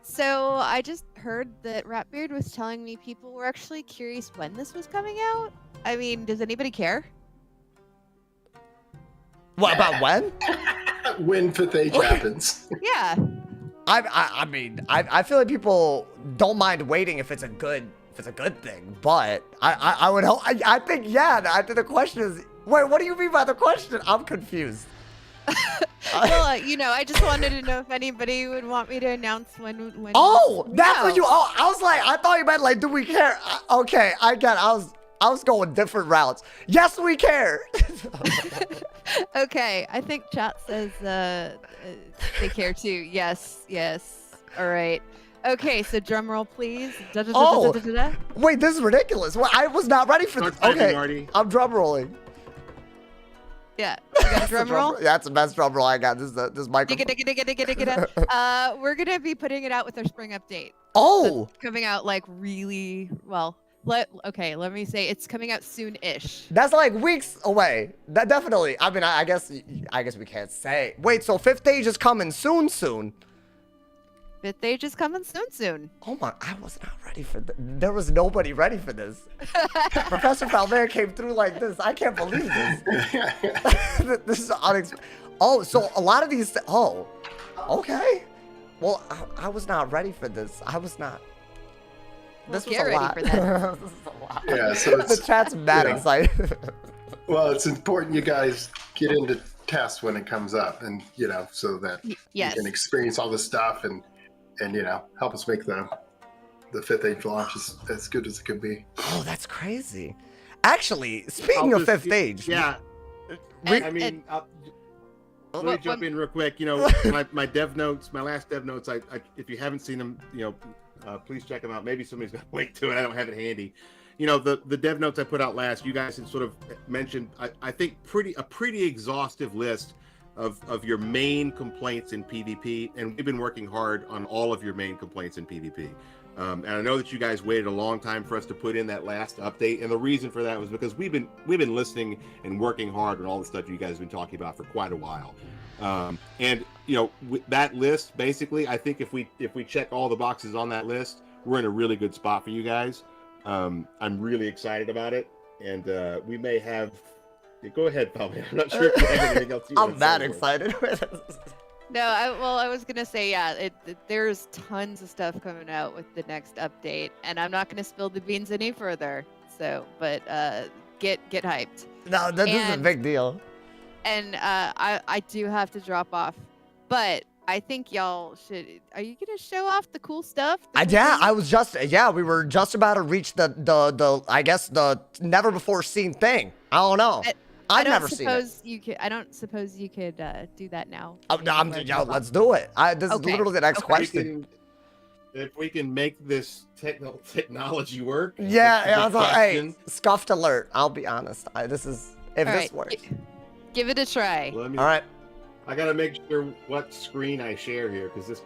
So I just heard that Ratbeard was telling me people were actually curious when this was coming out. I mean, does anybody care? What about when? When 5th age happens. Yeah. I mean, I feel like people don't mind waiting if it's a good thing, but I would hope. I think yeah. I think the question is, wait, what do you mean by the question? I'm confused. Well, I just wanted to know if anybody would want me to announce when. Oh, that's what No. you. Oh, I was like, I thought you meant like, do we care? Okay, I get it. I was going different routes. Yes, we care. Okay, I think chat says they care too. Yes. All right. Okay, so drum roll, please. Oh. Da-da-da-da-da-da-da. Wait, this is ridiculous. Well, I was not ready for Start this. typing, Okay, Marty. I'm drum rolling. Yeah, you got a That's the drum roll. That's the best drum roll I got. This microphone. Digga-digga-digga-digga-digga-digga. We're gonna be putting it out with our spring update. Oh, Coming out like really well. Let me say it's coming out soon-ish. that's like weeks away. That definitely. I mean, I guess we can't say. Wait, so 5th age is coming soon. 5th age is coming soon. Oh my! I was not ready for this. There was nobody ready for this. Professor Falvera came through like this. I can't believe this. This is unexpected. Oh, so a lot of these. Oh, okay. Well, I was not ready for this. I was not. Well, This was get a ready lot. for that. This is a lot. Yeah, so The it's, chat's mad yeah. excited. well, it's important you guys get into test when it comes up, and so that Yes. you can experience all this stuff and help us make the 5th age launch as good as it could be. Oh, that's crazy. Actually, speaking I'll of just- 5th age, Yeah. we- I mean, let me What- jump in real quick. My dev notes, my last dev notes. I if you haven't seen them, please check them out. Maybe somebody's got a link to it. I don't have it handy. The dev notes I put out last, you guys had sort of mentioned, I think a pretty exhaustive list of your main complaints in PvP, and we've been working hard on all of your main complaints in PvP. And I know that you guys waited a long time for us to put in that last update, and the reason for that was because we've been listening and working hard on all the stuff you guys have been talking about for quite a while. And with that list, basically, I think if we check all the boxes on that list, we're in a really good spot for you guys. I'm really excited about it, and we may have. Go ahead, Palmer. I'm not sure if you have anything else. I'm that excited. No, I was gonna say there's tons of stuff coming out with the next update, and I'm not gonna spill the beans any further. So, but get hyped. No, this is a And- big deal. And I do have to drop off, but I think y'all should. Are you gonna show off the cool stuff? We were just about to reach the I guess the never before seen thing. I don't know. I've never seen it. I don't suppose you could do that now. Let's do it. This is Okay, literally the next okay. question. If we can make this technology work. Yeah, that's a I was good like, hey, question. scuffed alert. I'll be honest. If All this right, works. Give it a try. Let me, All right. I gotta make sure what screen I share here, because this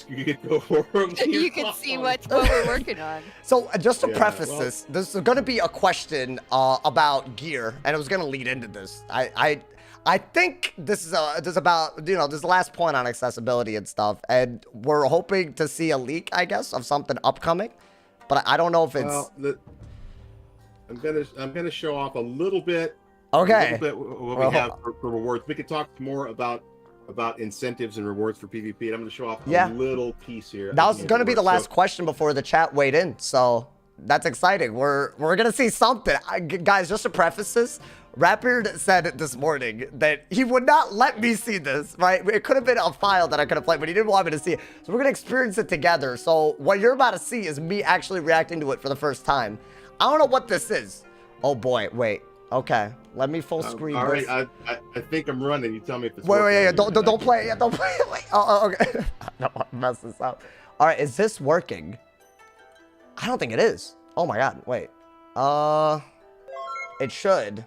could go horribly You can see what we're working on. So just to Yeah, preface well- this is going to be a question about gear, and it was going to lead into this. I think this is about this is the last point on accessibility and stuff, and we're hoping to see a leak, I guess, of something upcoming, but I don't know if it's Well, I'm gonna show off a little bit. okay. A little bit what Well, we have for rewards. We could talk more about incentives and rewards for PvP. And I'm gonna show off Yeah. a little piece here. That was of going to be the rewards. last question before the chat weighed in, so that's exciting. We're gonna see something, guys. Just to preface this, Rapid said this morning that he would not let me see this. Right? It could have been a file that I could have played, but he didn't want me to see it. So we're gonna experience it together. So what you're about to see is me actually reacting to it for the first time. I don't know what this is. Oh boy, wait. Okay, let me full screen All this. right, I think I'm running. You tell me if it's Wait, working yeah, on don't your don't end. play it. Yeah, don't play it. Wait. Oh, okay. I don't want to mess this up. All right, is this working? I don't think it is. Oh my god, wait. It should,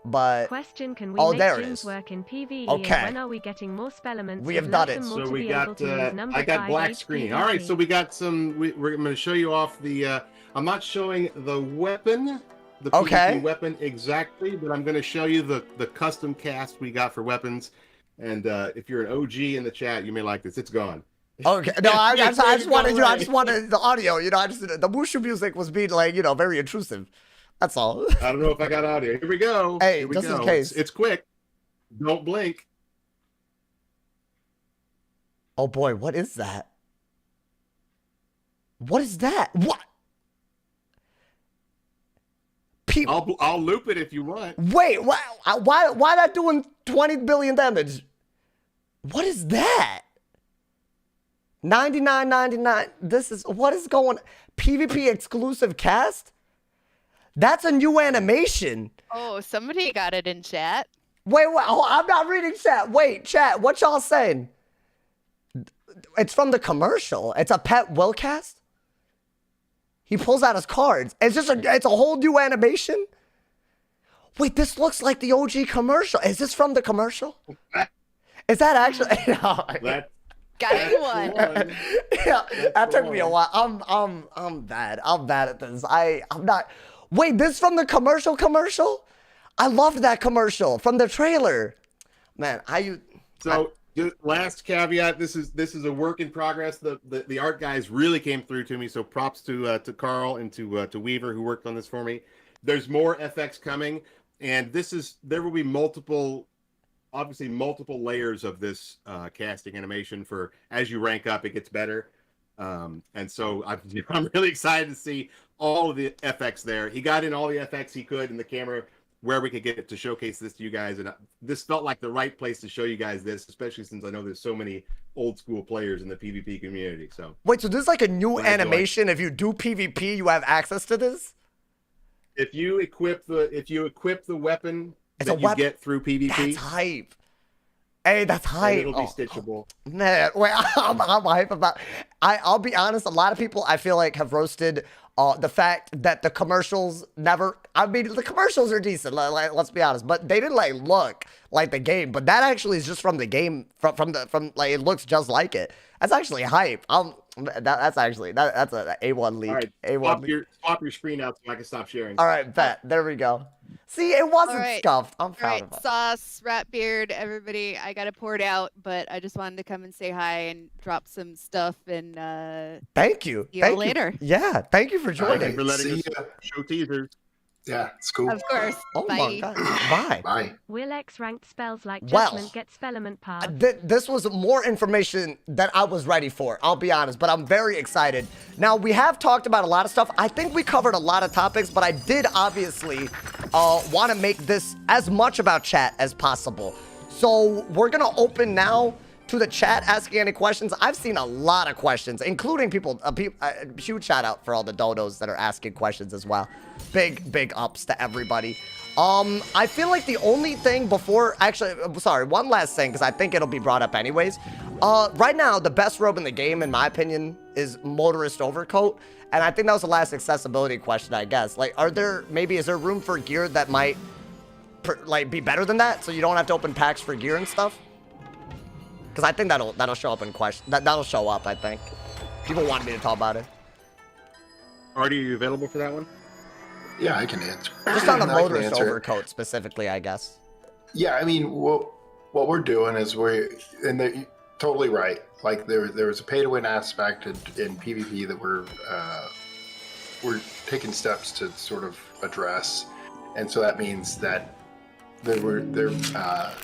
but Question: Can we Oh, make there it gyms is. work in PvE? Okay. And when are we getting more spellements? We have Would done love it. them all So to we be able got, to use number I got 5 black screen. All right, so we got some. I'm going to show you off the. I'm not showing the weapon, the Okay. PvP weapon exactly, but I'm going to show you the custom cast we got for weapons. And if you're an OG in the chat, you may like this. It's gone. Okay, no, I just wanted I just wanted the audio. The Mushu music was being like very intrusive. That's all. I don't know if I got audio. Here we go. Hey, Here we just go. in case. It's quick. Don't blink. Oh boy, what is that? What is that? What? I'll loop it if you want. Wait, why that doing 20 billion damage? What is that? 99.99. This is what is going? PvP exclusive cast? That's a new animation. Oh, somebody got it in chat. Wait, I'm not reading chat. Wait, chat, what y'all saying? It's from the commercial. It's a pet Willcast. He pulls out his cards. It's a whole new animation. Wait, this looks like the OG commercial. Is this from the commercial? Is that actually? No. Got you one. Yeah, that took me a while. I'm bad. I'm bad at this. I'm not. Wait, this from the commercial? I loved that commercial from the trailer. Man, Just last caveat, this is a work in progress. The art guys really came through to me, so props to Carl and to Weaver who worked on this for me. There's more FX coming, and there will be multiple layers of this casting animation for as you rank up, it gets better. And so I'm really excited to see all of the FX there. He got in all the FX he could in the camera where we could get it to showcase this to you guys, and this felt like the right place to show you guys this, especially since I know there's so many old school players in the PvP community. So wait, so this is like a new animation. If you do PvP, you have access to this. If you equip the weapon that you get through PvP, that's hype. Hey, that's hype. It'll be stitchable. Man, wait, I'm hype about. I'll be honest. A lot of people I feel like have roasted the fact that the commercials never. I mean, the commercials are decent. Let's be honest, but they didn't look like the game. But that actually is just from the game. From it looks just like it. That's actually hype. That's an A1 leak. All right, A1 swap your screen out so I can stop sharing. All right, bet. There we go. See, it wasn't scuffed. I'm proud of it. Sauce, Ratbeard, everybody. I got it poured out, but I just wanted to come and say hi and drop some stuff. And thank you. See you later. Yeah, thank you for joining. Thank you for letting us show teasers. Yeah, it's cool. Of course. Oh Bye. my God. Bye. Bye. Will X ranked spells like Well, Judgment get spellement paths? This was more information than I was ready for, I'll be honest, but I'm very excited. Now, we have talked about a lot of stuff. I think we covered a lot of topics, but I did obviously want to make this as much about chat as possible. So we're going to open now to the chat, asking any questions. I've seen a lot of questions, including people, huge shout out for all the dodos that are asking questions as well. Big ups to everybody. I feel like the only thing before, actually, sorry, one last thing, because I think it'll be brought up anyways. Right now, the best robe in the game, in my opinion, is Motorist Overcoat. And I think that was the last accessibility question, I guess. Like, is there room for gear that might, be better than that? So you don't have to open packs for gear and stuff? Because I think that'll show up in question. That'll show up, I think. People want me to talk about it. Artie, are you available for that one? Yeah, I can answer. Just on the I can Motorist answer it. Overcoat specifically, I guess. Yeah, I mean, what we're doing is you're totally right. Like there was a pay-to-win aspect in PvP that we're taking steps to sort of address, and so that means that there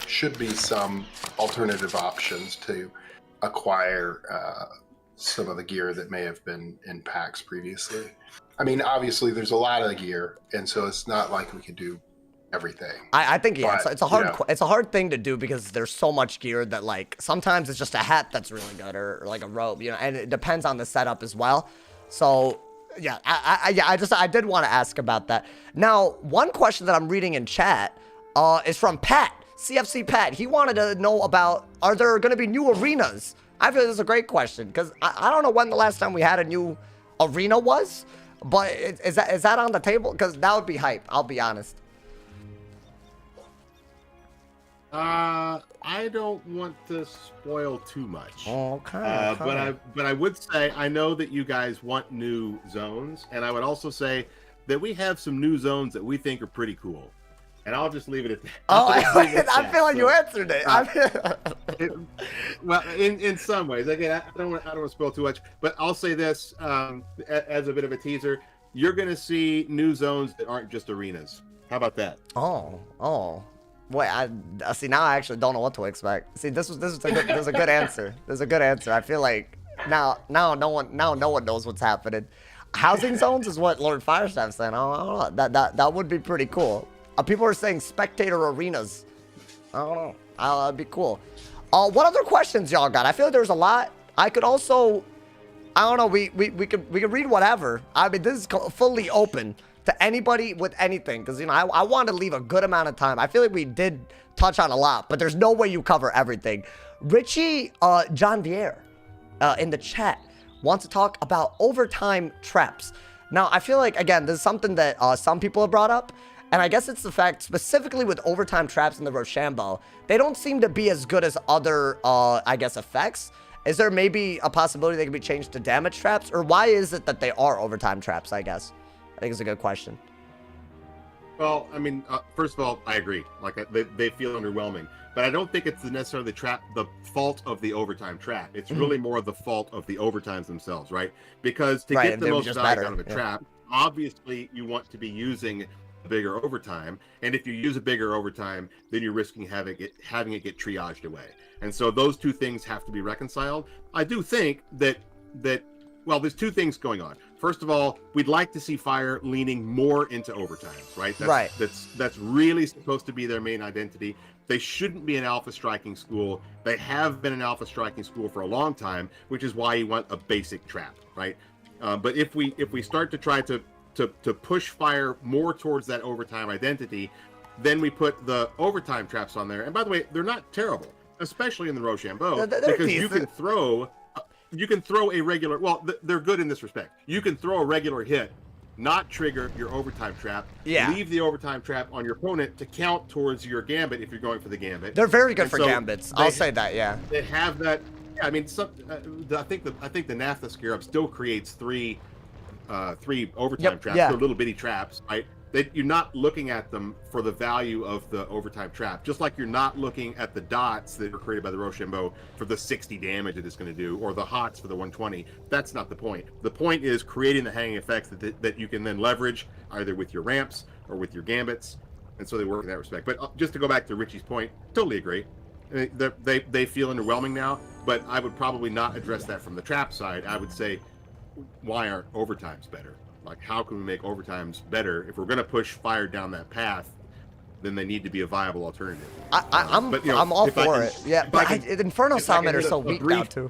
should be some alternative options to acquire some of the gear that may have been in packs previously. I mean, obviously, there's a lot of gear, and so it's not like we could do everything. I think it's a hard you know. it's a hard thing to do because there's so much gear that sometimes it's just a hat that's really good or like a robe, and it depends on the setup as well. So yeah, I did want to ask about that. Now, one question that I'm reading in chat is from Pat, CFC Pat. He wanted to know about, are there going to be new arenas? I feel this is a great question because I don't know when the last time we had a new arena was, but is that on the table? Because that would be hype, I'll be honest. I don't want to spoil too much. Okay. But I would say I know that you guys want new zones, and I would also say that we have some new zones that we think are pretty cool. And I'll just leave it at that. Oh, I I feel like you answered it. Well, in some ways, again, I don't want to spoil too much, but I'll say this as a bit of a teaser: you're going to see new zones that aren't just arenas. How about that? Oh. Wait, I see. Now I actually don't know what to expect. See, this is a good answer. There's a good answer. I feel like now no one knows what's happening. Housing zones is what Lord Firestaff's saying. I don't know. That would be pretty cool. People are saying spectator arenas. I don't know. That'd be cool. What other questions y'all got? I feel like there's a lot. I could also, I don't know. We could read whatever. I mean, this is fully open to anybody with anything, because I want to leave a good amount of time. I feel like we did touch on a lot, but there's no way you cover everything. Richie John Vier in the chat wants to talk about overtime traps. Now, I feel like, again, this is something that some people have brought up, and I guess it's the fact, specifically with overtime traps in the Rochambeau, they don't seem to be as good as other, I guess, effects. Is there maybe a possibility they could be changed to damage traps? Or why is it that they are overtime traps, I guess? I think it's a good question. Well, I mean, first of all, I agree. Like, they feel underwhelming. But I don't think it's necessarily the fault of the overtime trap. It's really more the fault of the overtimes themselves, right? Because to get the most value out of a trap, obviously you want to be using a bigger overtime. And if you use a bigger overtime, then you're risking having it get triaged away. And so those two things have to be reconciled. I do think that well, there's two things going on. First of all, we'd like to see Fire leaning more into overtimes, right? That's really supposed to be their main identity. They shouldn't be an alpha striking school. They have been an alpha striking school for a long time, which is why you want a basic trap, right? But if we start to try to push Fire more towards that overtime identity, then we put the overtime traps on there. And by the way, they're not terrible, especially in the Rochambeau, because you can throw a regular, well, they're good in this respect. You can throw a regular hit, not trigger your overtime trap, leave the overtime trap on your opponent to count towards your gambit if you're going for the gambit. They're very good for gambits. I'll say that, yeah. They have that. Yeah, I mean, I think the Naphtha Scarab still creates three overtime traps. They're little bitty traps, right? You're not looking at them for the value of the overtime trap, just like you're not looking at the dots that were created by the Rochambeau for the 60 damage that it's going to do, or the hots for the 120. That's not the point. The point is creating the hanging effects that you can then leverage either with your ramps or with your gambits, and so they work in that respect. But just to go back to Richie's point, totally agree. They feel underwhelming now, but I would probably not address that from the trap side. I would say, why aren't overtimes better? Like, how can we make overtimes better? If we're going to push Fire down that path, then they need to be a viable alternative. I'm all for it. Yeah, but Inferno Salmon are so weak now too.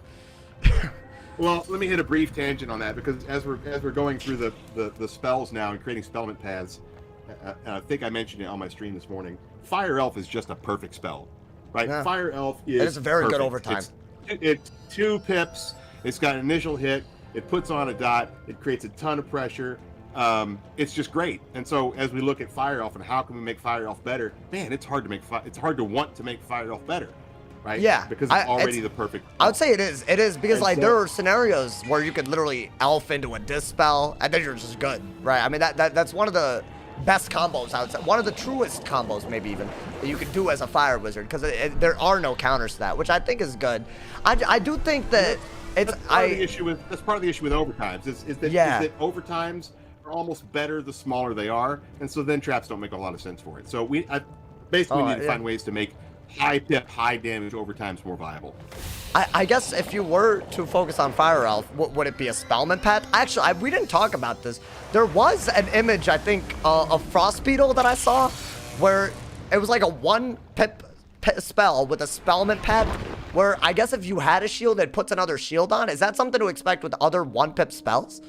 Well, let me hit a brief tangent on that, because as we're going through the spells now and creating spellment paths, I think I mentioned it on my stream this morning. Fire Elf is just a perfect spell, right? Yeah. Fire Elf is a very good overtime. It's 2 pips. It's got an initial hit. It puts on a dot. It creates a ton of pressure. It's just great. And so as we look at Fire Elf and how can we make Fire Elf better, man, it's hard to want to make Fire Elf better, right? Yeah, because it's already the perfect. I would say it is. It is because there are scenarios where you could literally elf into a dispel and then you're just good, right? I mean that's one of the best combos, I would say. One of the truest combos, maybe even, that you could do as a Fire Wizard, because there are no counters to that, which I think is good. I do think that. That's part of the issue with overtimes is that overtimes are almost better the smaller they are, and so then traps don't make a lot of sense for it. So we basically need to find ways to make high pip, high damage overtimes more viable. I guess if you were to focus on Fire Elf, would it be a Spellman path? Actually, we didn't talk about this. There was an image, I think, of Frost Beetle that I saw, where it was like a 1 pip spell with a Spellman pet, where I guess if you had a shield, it puts another shield on. Is that something to expect with other 1-pip spells?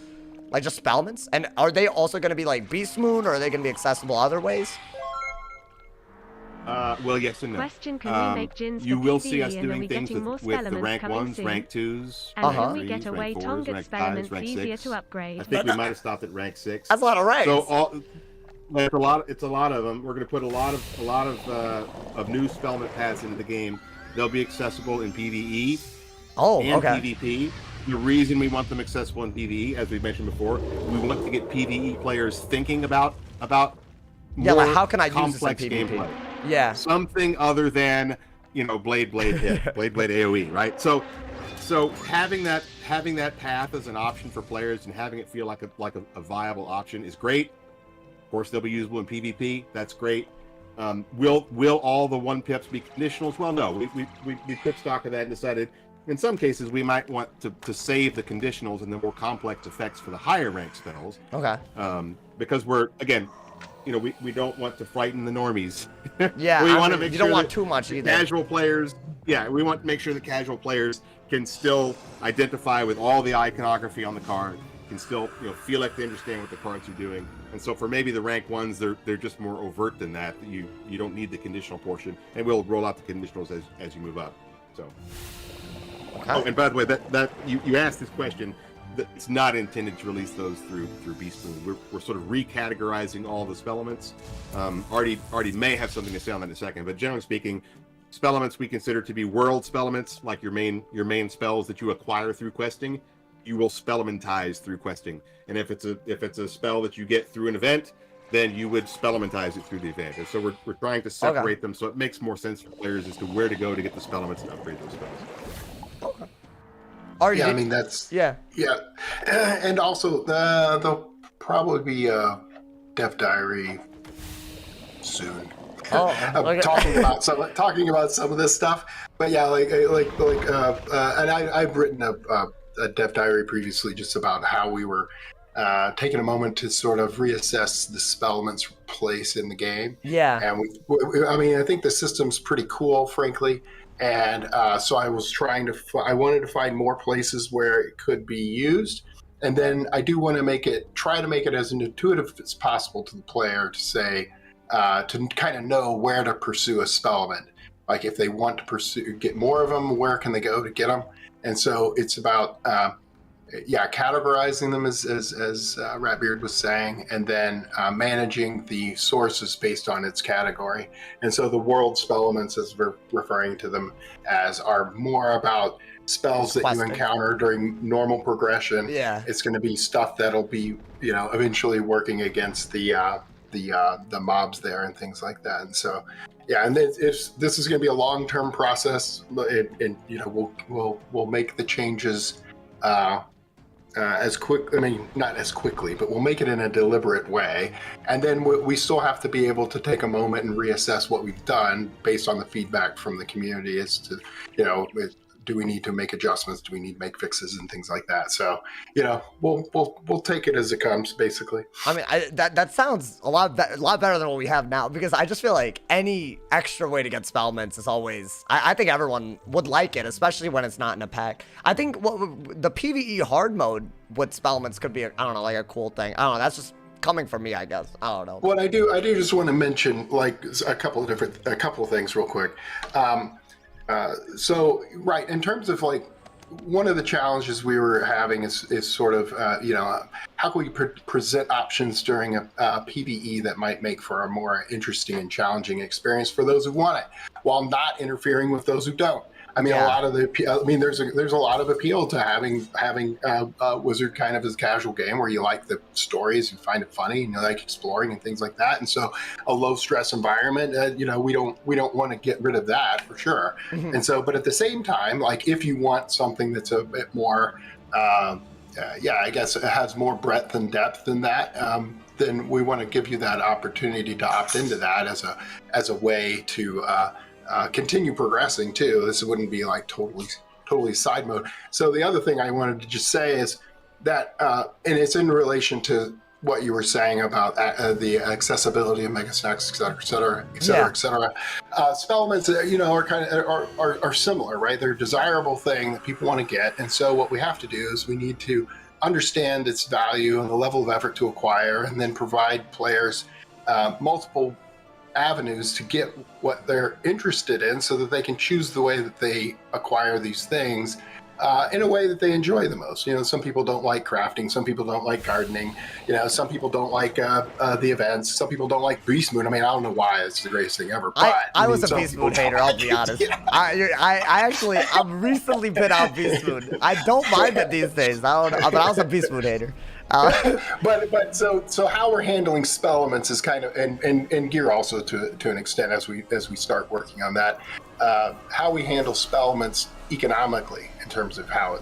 Like just Spellmans? And are they also going to be like Beast Moon, or are they going to be accessible other ways? Well, yes and no. Question, can we make gins you for will PvE see us and are doing we things getting more with the rank coming 1s, soon? rank 2s, And can we rank get 3s, away rank 4s, tongue rank 5s, experiments rank easier 6. to upgrade? I think we might have stopped at rank 6. That's a lot of ranks. So it's a lot of them. We're going to put a lot of new Spellman paths into the game. They'll be accessible in PvE and PvP. The reason we want them accessible in PvE, as we mentioned before, we want to get PvE players thinking about Yeah, like more how can I use this in complex PvP? gameplay. Yeah. Something other than, you know, blade hit, blade AoE, right? So having that path as an option for players and having it feel like a viable option is great. Of course, they'll be usable in PvP. That's great. Will all the 1-pips be conditionals? Well, no. We took stock of that and decided in some cases we might want to save the conditionals and the more complex effects for the higher rank spells. Okay. Because we're, again, you know, we don't want to frighten the normies. Yeah, we want to make you sure don't want too much either. Casual players, yeah, we want to make sure that casual players can still identify with all the iconography on the card, can still, you know, feel like they understand what the cards are doing. And so for maybe the rank ones, they're just more overt than that. You don't need the conditional portion, and we'll roll out the conditionals as you move up. So. Okay. Oh, and by the way, that you asked this question. It's not intended to release those through Beast Moon. We're sort of recategorizing all the spell elements. Artie may have something to say on that in a second, but generally speaking, spell elements we consider to be world spell elements, like your main spells that you acquire through questing. You will spellementize through questing, and if it's a spell that you get through an event, then you would spellementize it through the event. And so we're trying to separate them so it makes more sense for players as to where to go to get the spell elements and upgrade those spells. Okay. Artie, Yeah, I mean that's yeah. And also there'll probably be a Dev Diary soon. Oh, I'm okay. talking about some of this stuff, but yeah, and I've written a Dev Diary previously just about how we were taking a moment to sort of reassess the spellment's place in the game. Yeah. And I think the system's pretty cool, frankly. And so I was I wanted to find more places where it could be used. And then I do want to try to make it as intuitive as possible to the player to say, to kind of know where to pursue a spellment. Like if they want to get more of them, where can they go to get them? And so it's about, categorizing them as Ratbeard was saying, and then managing the sources based on its category. And so the world spell elements, as we're referring to them as, are more about spells that you encounter during normal progression. Yeah. It's going to be stuff that'll be, you know, eventually working against the mobs there and things like that. And so, yeah, and this is going to be a long-term process, and you know, we'll make the changes not as quickly, but we'll make it in a deliberate way. And then we still have to be able to take a moment and reassess what we've done based on the feedback from the community as to, you know, do we need to make adjustments? Do we need to make fixes and things like that? So, you know, we'll take it as it comes, basically. I mean, that sounds a lot better than what we have now, because I just feel like any extra way to get spellments is always, I think everyone would like it, especially when it's not in a pack. I think the PvE hard mode with spellments could be, I don't know, like a cool thing. I don't know, that's just coming from me, I guess. I don't know. What I do just want to mention like a couple of things real quick. So, right, in terms of like, one of the challenges we were having is sort of, how can we present options during a PvE that might make for a more interesting and challenging experience for those who want it, while not interfering with those who don't. I mean, there's a lot of appeal to having Wizard kind of as a casual game where you like the stories, you find it funny, and you like exploring and things like that. And so, a low stress environment, we don't want to get rid of that for sure. Mm-hmm. And so, but at the same time, like if you want something that's a bit more, I guess it has more breadth and depth than that. Then we want to give you that opportunity to opt into that as a way to. Continue progressing too. This wouldn't be like totally side mode. So the other thing I wanted to just say is that, and it's in relation to what you were saying about the accessibility of Mega Snacks, et cetera. Spellments, are similar, right? They're a desirable thing that people want to get, and so what we have to do is we need to understand its value and the level of effort to acquire, and then provide players multiple avenues to get what they're interested in so that they can choose the way that they acquire these things in a way that they enjoy the most. You know, some people don't like crafting, some people don't like gardening, some people don't like the events, some people don't like Beast Moon. I mean, I don't know why it's the greatest thing ever, but I was a Beast Moon hater, I'll be honest. I've recently been out Beast Moon. I don't mind it these days, but I was a Beast Moon hater. But so how we're handling spell elements is kind of and gear also to an extent as we start working on that. How we handle spell elements economically in terms of how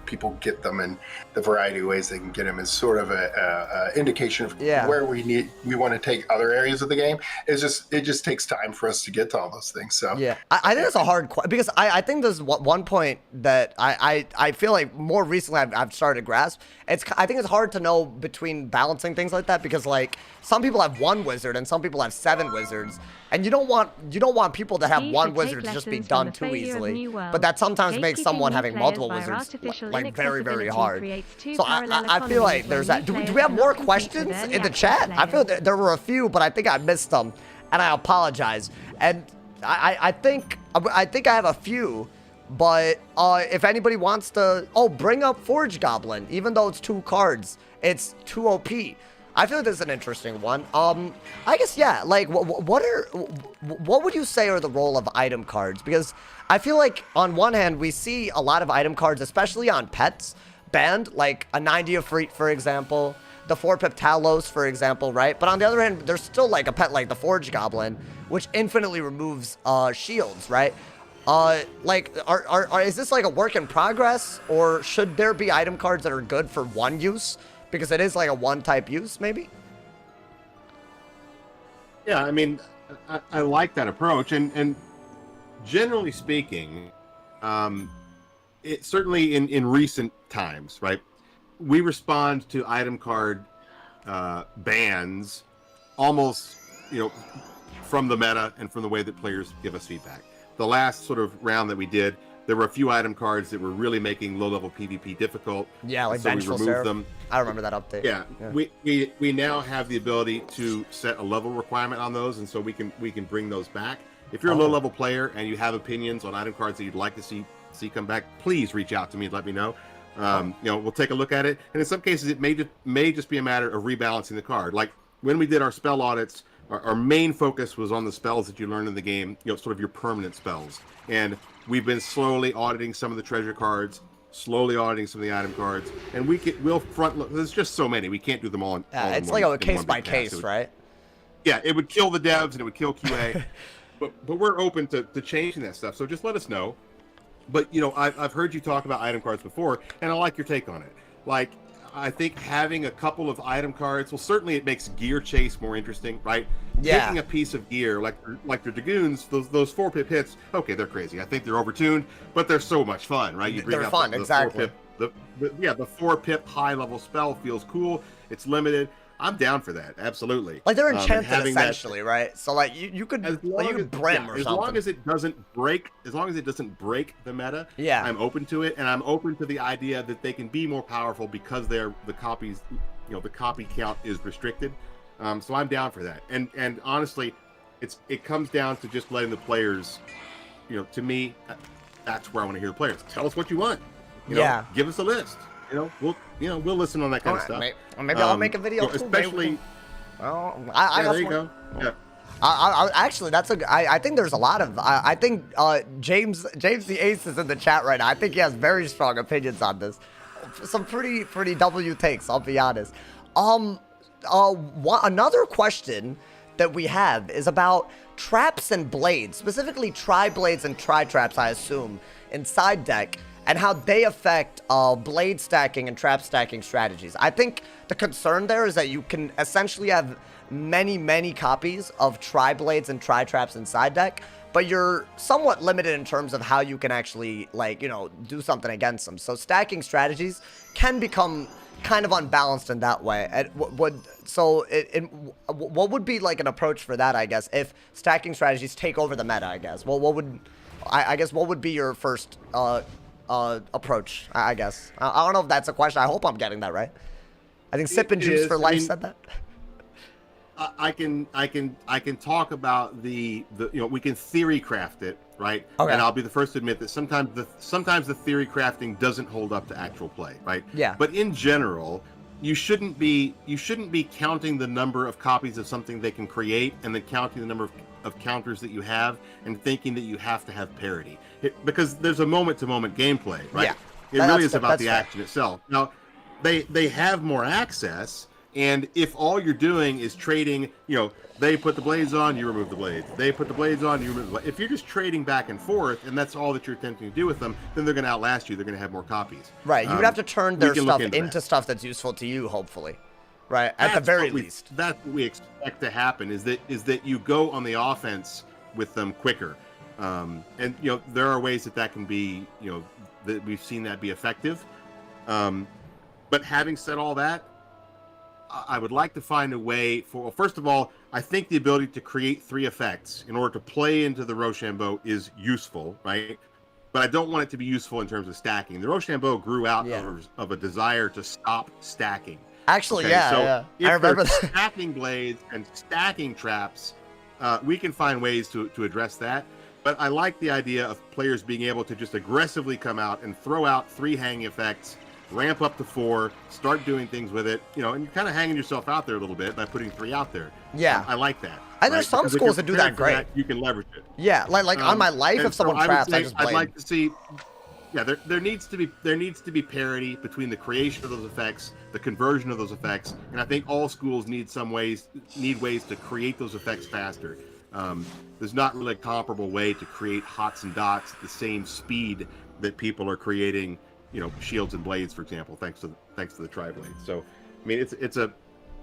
people get them and the variety of ways they can get them is sort of a indication of where we want to take other areas of the game. It just takes time for us to get to all those things. So yeah, I think that's a hard question because I think there's one point that I feel like more recently I've started to grasp. I think it's hard to know between balancing things like that because like some people have one wizard and some people have 7 wizards, and you don't want people that have one wizard to just be done too easily. But that sometimes makes someone having multiple wizards like very, very hard. So I feel like there's that. Do we have more questions in the chat? I feel that there were a few, but I think I missed them, and I apologize. And I think I have a few, but if anybody wants to, bring up Forge Goblin, even though it's 2 cards, it's 2 OP. I feel like this is an interesting one. I guess, yeah, like, what would you say are the role of item cards? Because I feel like, on one hand, we see a lot of item cards, especially on pets, banned, like a 90 Efreet, for example, the 4-pip Talos, for example, right? But on the other hand, there's still, like, a pet like the Forge Goblin, which infinitely removes shields, right? Like, is this, like, a work in progress? Or should there be item cards that are good for one use? Because it is like a one-type use, maybe? Yeah, I mean, I like that approach. And generally speaking, it certainly in recent times, right, we respond to item card bans almost, from the meta and from the way that players give us feedback. The last sort of round that we did, there were a few item cards that were really making low-level PvP difficult. Yeah, like so we removed them. I remember that update. Yeah. We now have the ability to set a level requirement on those, and so we can bring those back. If you're a low-level player and you have opinions on item cards that you'd like to see come back, please reach out to me and let me know. We'll take a look at it. And in some cases, it may just be a matter of rebalancing the card. Like when we did our spell audits, our main focus was on the spells that you learn in the game, sort of your permanent spells. And we've been slowly auditing some of the treasure cards, slowly auditing some of the item cards, and we'll front look. There's just so many, we can't do them all. It's like a case by case, right? Yeah, it would kill the devs and it would kill QA, but we're open to changing that stuff. So just let us know. But I've heard you talk about item cards before, and I like your take on it. Like, I think having a couple of item cards, well, certainly it makes gear chase more interesting, right? Yeah. Taking a piece of gear, like the Dragoons, those 4-pip hits, okay, they're crazy. I think they're overtuned, but they're so much fun, right? They're fun, exactly. 4-pip, the 4-pip high-level spell feels cool. It's limited. I'm down for that, absolutely. Like they're enchanted essentially, right? So like you could brim or something. As long as it doesn't break the meta, yeah, I'm open to it, and I'm open to the idea that they can be more powerful because the copies, the copy count is restricted. So I'm down for that. And honestly, it comes down to just letting the players, to me, that's where I want to hear the players. Tell us what you want. Give us a list. We'll listen on that kind of stuff. Maybe I'll make a video too. Especially. Well, there you go. Yeah. Actually, I think there's a lot of. I think James the Ace is in the chat right now. I think he has very strong opinions on this. Some pretty W takes. I'll be honest. Another question that we have is about traps and blades, specifically tri-blades and tri-traps, I assume, in side deck, and how they affect blade stacking and trap stacking strategies. I think the concern there is that you can essentially have many copies of tri-blades and tri-traps in side deck, but you're somewhat limited in terms of how you can actually, do something against them. So stacking strategies can become kind of unbalanced in that way. And what would be like an approach for that, I guess, if stacking strategies take over the meta, I guess? Well, what would be your first approach, I guess? I don't know if that's a question. I hope I'm getting that right. I think Sip and Juice for Life said that. I can talk about the we can theory craft it, right? Okay. And I'll be the first to admit that sometimes the theory crafting doesn't hold up to actual play, right? Yeah. But in general, you shouldn't be counting the number of copies of something they can create and then counting the number of counters that you have and thinking that you have to have parity, because there's a moment-to-moment gameplay, right? Yeah. It really is about the action itself. Now, they have more access. And if all you're doing is trading, they put the blades on, you remove the blades. They put the blades on, you remove the blades. If you're just trading back and forth, and that's all that you're attempting to do with them, then they're going to outlast you. They're going to have more copies. Right. You would have to turn their stuff into that. stuff that's useful to you, hopefully. Right. At the very least. That's what we expect to happen. Is that you go on the offense with them quicker. And there are ways that can be, that we've seen that be effective. But having said all that, I would like to find a way for, first of all, I think the ability to create 3 effects in order to play into the Rochambeau is useful, right? But I don't want it to be useful in terms of stacking. The Rochambeau grew out of a desire to stop stacking. Actually, okay? yeah. If I remember there's stacking blades and stacking traps, we can find ways to address that. But I like the idea of players being able to just aggressively come out and throw out 3 hanging effects, ramp up to 4, start doing things with it, and you're kind of hanging yourself out there a little bit by putting 3 out there. Yeah. I like that. And there's some schools that do that great. That, you can leverage it. Yeah, like on my life, if someone traps, I just blame. I'd like to see, there needs to be parity between the creation of those effects, the conversion of those effects, and I think all schools need ways to create those effects faster. There's not really a comparable way to create hots and dots at the same speed that people are creating, shields and blades, for example, thanks to the tri-blade. So, I mean, it's a,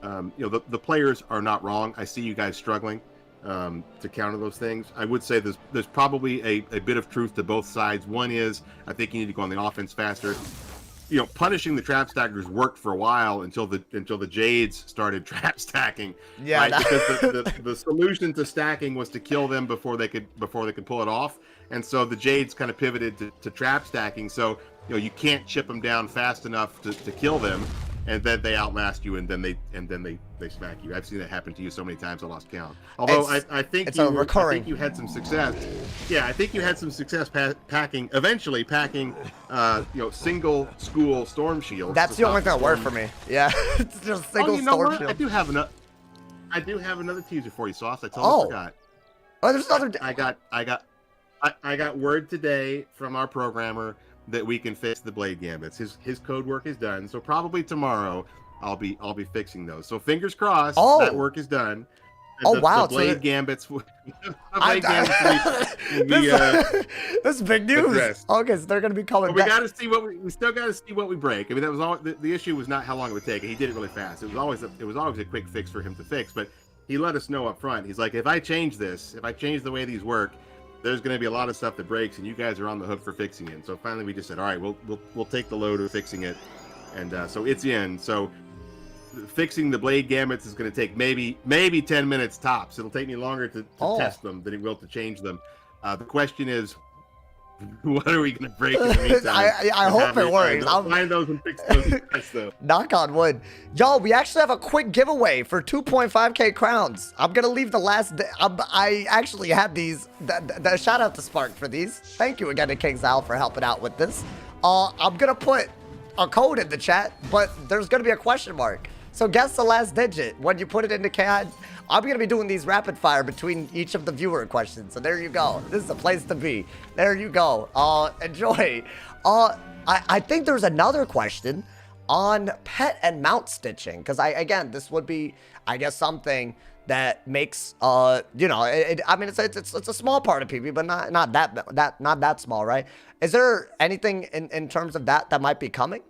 the players are not wrong. I see you guys struggling to counter those things. I would say there's probably a bit of truth to both sides. One is, I think you need to go on the offense faster. Punishing the trap stackers worked for a while until the Jades started trap stacking. Yeah, right? Because the solution to stacking was to kill them before they could pull it off, and so the Jades kind of pivoted to trap stacking. So you can't chip them down fast enough to kill them, and then they outlast you, and then they smack you. I've seen that happen to you so many times I lost count. Although I think you had some success. Yeah, I think you had some success eventually packing single school storm shields. That's the only thing that worked for me. Yeah, it's just single storm shield. I do have another teaser for you, Sauce. I totally forgot. Oh, there's another. I got word today from our programmer that we can fix the blade gambits. His code work is done, so probably tomorrow I'll be fixing those. So fingers crossed that work is done. And wow! The blade gambits. Will be, this is big news. Addressed. Okay, so they're gonna be coming back. We still got to see what we break. I mean, that was all. The issue was not how long it would take. He did it really fast. It was always a quick fix for him to fix. But he let us know up front. He's like, if I change the way these work, there's going to be a lot of stuff that breaks, and you guys are on the hook for fixing it. And so finally, we just said, all right, we'll take the load of fixing it, and so it's in. So fixing the blade gambits is going to take maybe 10 minutes tops. It'll take me longer to test them than it will to change them. The question is, what are we going to break in the meantime? I hope it works. I'll find those and fix those though. Knock on wood. Y'all, we actually have a quick giveaway for 2.5k crowns. I'm going to leave the last... I actually had these... The shout out to Spark for these. Thank you again to King Zal for helping out with this. I'm going to put a code in the chat, but there's going to be a question mark. So guess the last digit. When you put it into CAD, I'm going to be doing these rapid fire between each of the viewer questions. So there you go. This is the place to be. There you go. Enjoy. I think there's another question on pet and mount stitching. Because again, this would be, I guess, something that makes, I mean, it's a small part of PvP, but not that small, right? Is there anything in terms of that might be coming?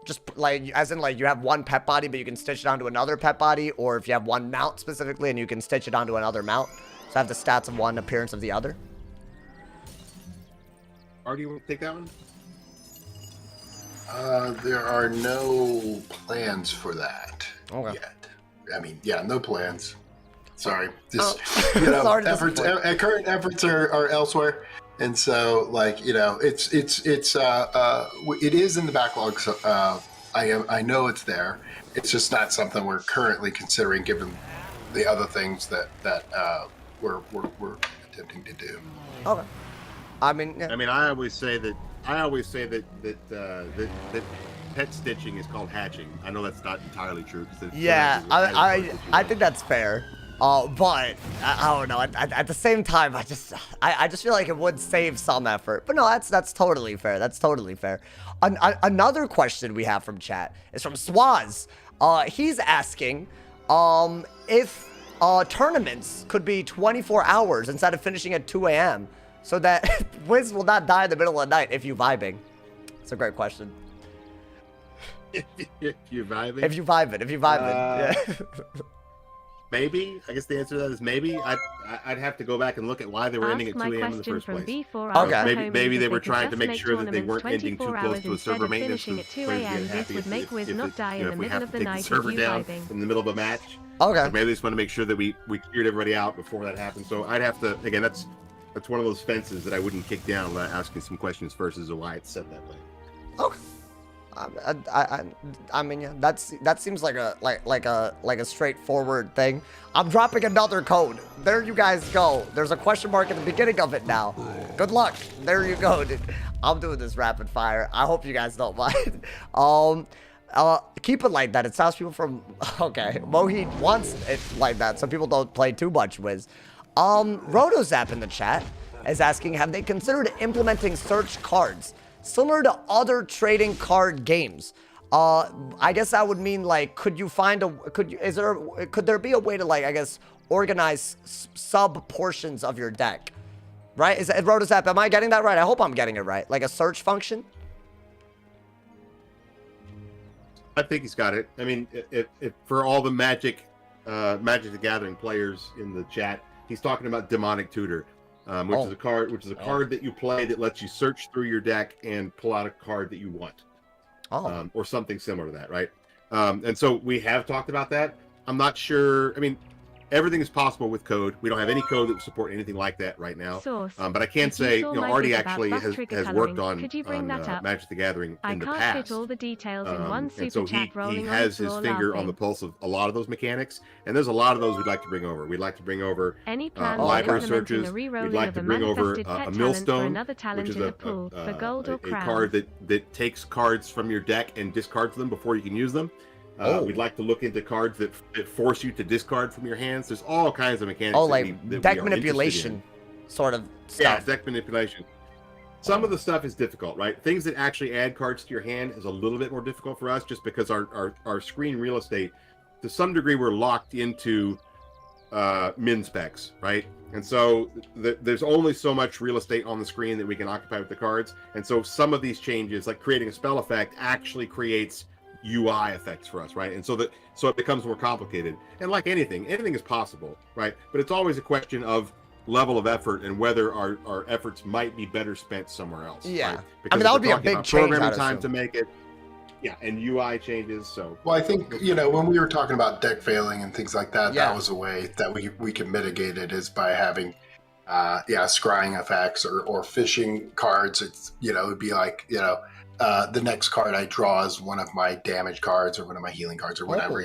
Just like, as in like you have one pet body, but you can stitch it onto another pet body, or if you have one mount specifically and you can stitch it onto another mount. So have the stats of one, appearance of the other. Artie, you want to take that one? There are no plans for that yet. I mean, yeah, no plans. Sorry. Just, current efforts are elsewhere. And so, like, it is in the backlog. So, I know it's there. It's just not something we're currently considering, given the other things that we're attempting to do. Okay. I mean, yeah. I always say that pet stitching is called hatching. I know that's not entirely true. Yeah, I think that's fair. But I don't know. At the same time, I just feel like it would save some effort. But no, that's totally fair. That's totally fair. Another question we have from chat is from Swaz. He's asking if tournaments could be 24 hours instead of finishing at 2 a.m. so that Wiz will not die in the middle of the night if you vibing. It's a great question. If you're vibing. If you vibing. Yeah. Maybe. I guess the answer to that is maybe. I'd have to go back and look at why they were ending at 2 a.m. in the first place. Okay. Maybe they were trying to make sure that they weren't ending too close to a server maintenance. At 2 a.m. This would make Wiz not die in the middle of the night if you vibing. In the middle of a match. Okay. So maybe they just want to make sure that we cleared everybody out before that happened. So I'd have to, again, that's one of those fences that I wouldn't kick down without asking some questions first as to why it's set that way. Okay. I mean, yeah, that seems like a straightforward thing. I'm dropping another code. There you guys go. There's a question mark at the beginning of it now. Good luck. There you go, dude. I'm doing this rapid fire. I hope you guys don't mind. Keep it like that. It stops people from. Okay, Mohit wants it like that, so people don't play too much Wiz. Rotozap in the chat is asking, have they considered implementing search cards similar to other trading card games? I guess that would mean, like, could there be a way to, like, I guess, organize sub portions of your deck, right? Is it Rotozap? Am I getting that right? I hope I'm getting it right. Like a search function. I think he's got it. I mean, if for all the Magic the Gathering players in the chat, he's talking about Demonic Tutor. Which is a card that you play that lets you search through your deck and pull out a card that you want, or something similar to that, right? And so we have talked about that. I'm not sure. I mean, everything is possible with code. We don't have any code that would support anything like that right now. But I can say, Artie actually has worked on Magic the Gathering in the past. I can't fit all the details in one super chat rolling on the floor. He has his finger on the pulse of a lot of those mechanics, and there's a lot of those we'd like to bring over. We'd like to bring over library searches. We'd like to bring over a millstone, which is a card that takes cards from your deck and discards them before you can use them. We'd like to look into cards that force you to discard from your hands. There's all kinds of mechanics. Like deck manipulation sort of stuff. Yeah, deck manipulation. Some of the stuff is difficult, right? Things that actually add cards to your hand is a little bit more difficult for us just because our screen real estate, to some degree, we're locked into min specs, right? And so there's only so much real estate on the screen that we can occupy with the cards. And so some of these changes, like creating a spell effect, actually creates UI effects for us, right? And so it becomes more complicated. And like anything is possible, right? But it's always a question of level of effort and whether our efforts might be better spent somewhere else. Yeah, right? I mean that would be a big change. Programming time to make it, yeah, and UI changes. So well, I think when we were talking about deck failing and things like that, that was a way that we can mitigate it is by having scrying effects or fishing cards. It's it would be like the next card I draw is one of my damage cards or one of my healing cards or whatever,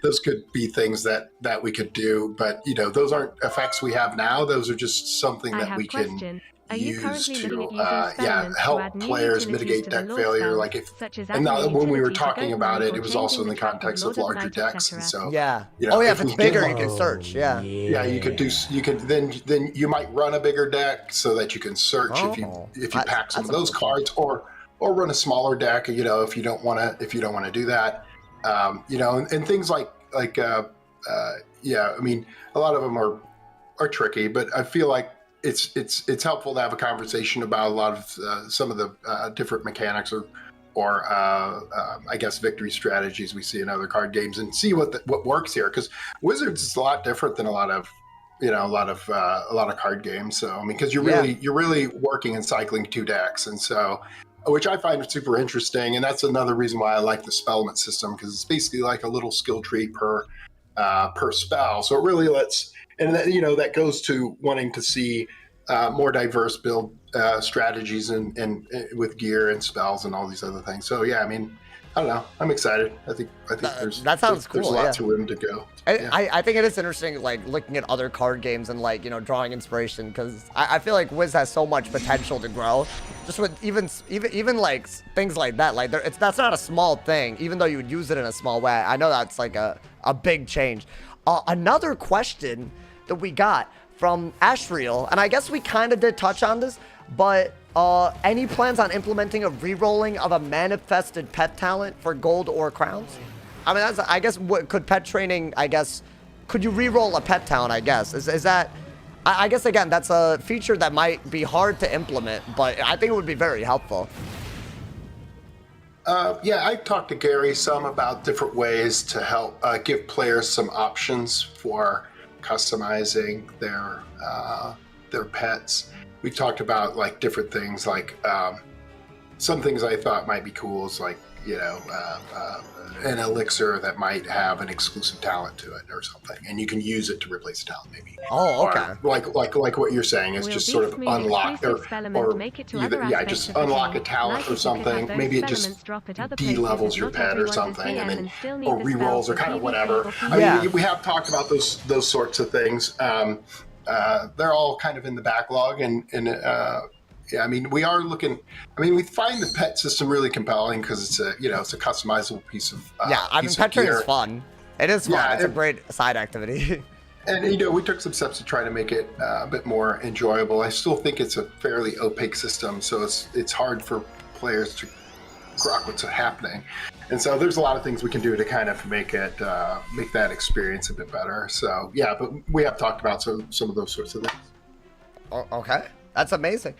those could be things that we could do, but those aren't effects we have now. Those are just something that we can use to help players mitigate deck failure. Like when we were talking about it, it was also in the context of larger decks, and so if it's bigger, you can search. Then you might run a bigger deck so that you can search if you pack some of those cards, or run a smaller deck, if you don't want to do that, and things like I mean, a lot of them are tricky, but I feel like it's helpful to have a conversation about a lot of some of the different mechanics or I guess victory strategies we see in other card games and see what works here, because Wizards is a lot different than a lot of card games. So I mean, because you're really working and cycling two decks, and so, which I find super interesting, and that's another reason why I like the spellment system, because it's basically like a little skill tree per spell. So it really lets, and that goes to wanting to see more diverse build strategies and with gear and spells and all these other things. So I mean, I don't know. I'm excited. I think that sounds cool. There's lots of room to go. I think it is interesting, like looking at other card games and like drawing inspiration, because I feel like Wiz has so much potential to grow. Just with even like things like that, like that's not a small thing. Even though you would use it in a small way, I know that's like a big change. Another question that we got from Ashriel, and I guess we kind of did touch on this, but any plans on implementing a re-rolling of a manifested pet talent for gold or crowns? I mean, that's, I guess, could pet training, I guess, could you re-roll a pet talent, I guess? Is that, I guess, again, that's a feature that might be hard to implement, but I think it would be very helpful. Yeah, I talked to Gary some about different ways to help give players some options for customizing their pets. We talked about like different things, like some things I thought might be cool is like, you know, an elixir that might have an exclusive talent to it or something, and you can use it to replace a talent maybe. Oh, okay. Or like what you're saying is just sort of unlock or either, just unlock a talent or something. Maybe it just de-levels your pet or something, and then or re-rolls or kind of whatever. I mean, we have talked about those sorts of things. They're all kind of in the backlog, and yeah, I mean, we are looking. I mean, we find the pet system really compelling because it's a, you know, it's a customizable piece of yeah. I mean, pet training is fun. It is fun. Yeah, it's a great side activity. And you know, we took some steps to try to make it a bit more enjoyable. I still think it's a fairly opaque system, so it's hard for players to grok what's happening. And so there's a lot of things we can do to kind of make it make that experience a bit better. So yeah, but we have talked about some of those sorts of things. Okay, that's amazing.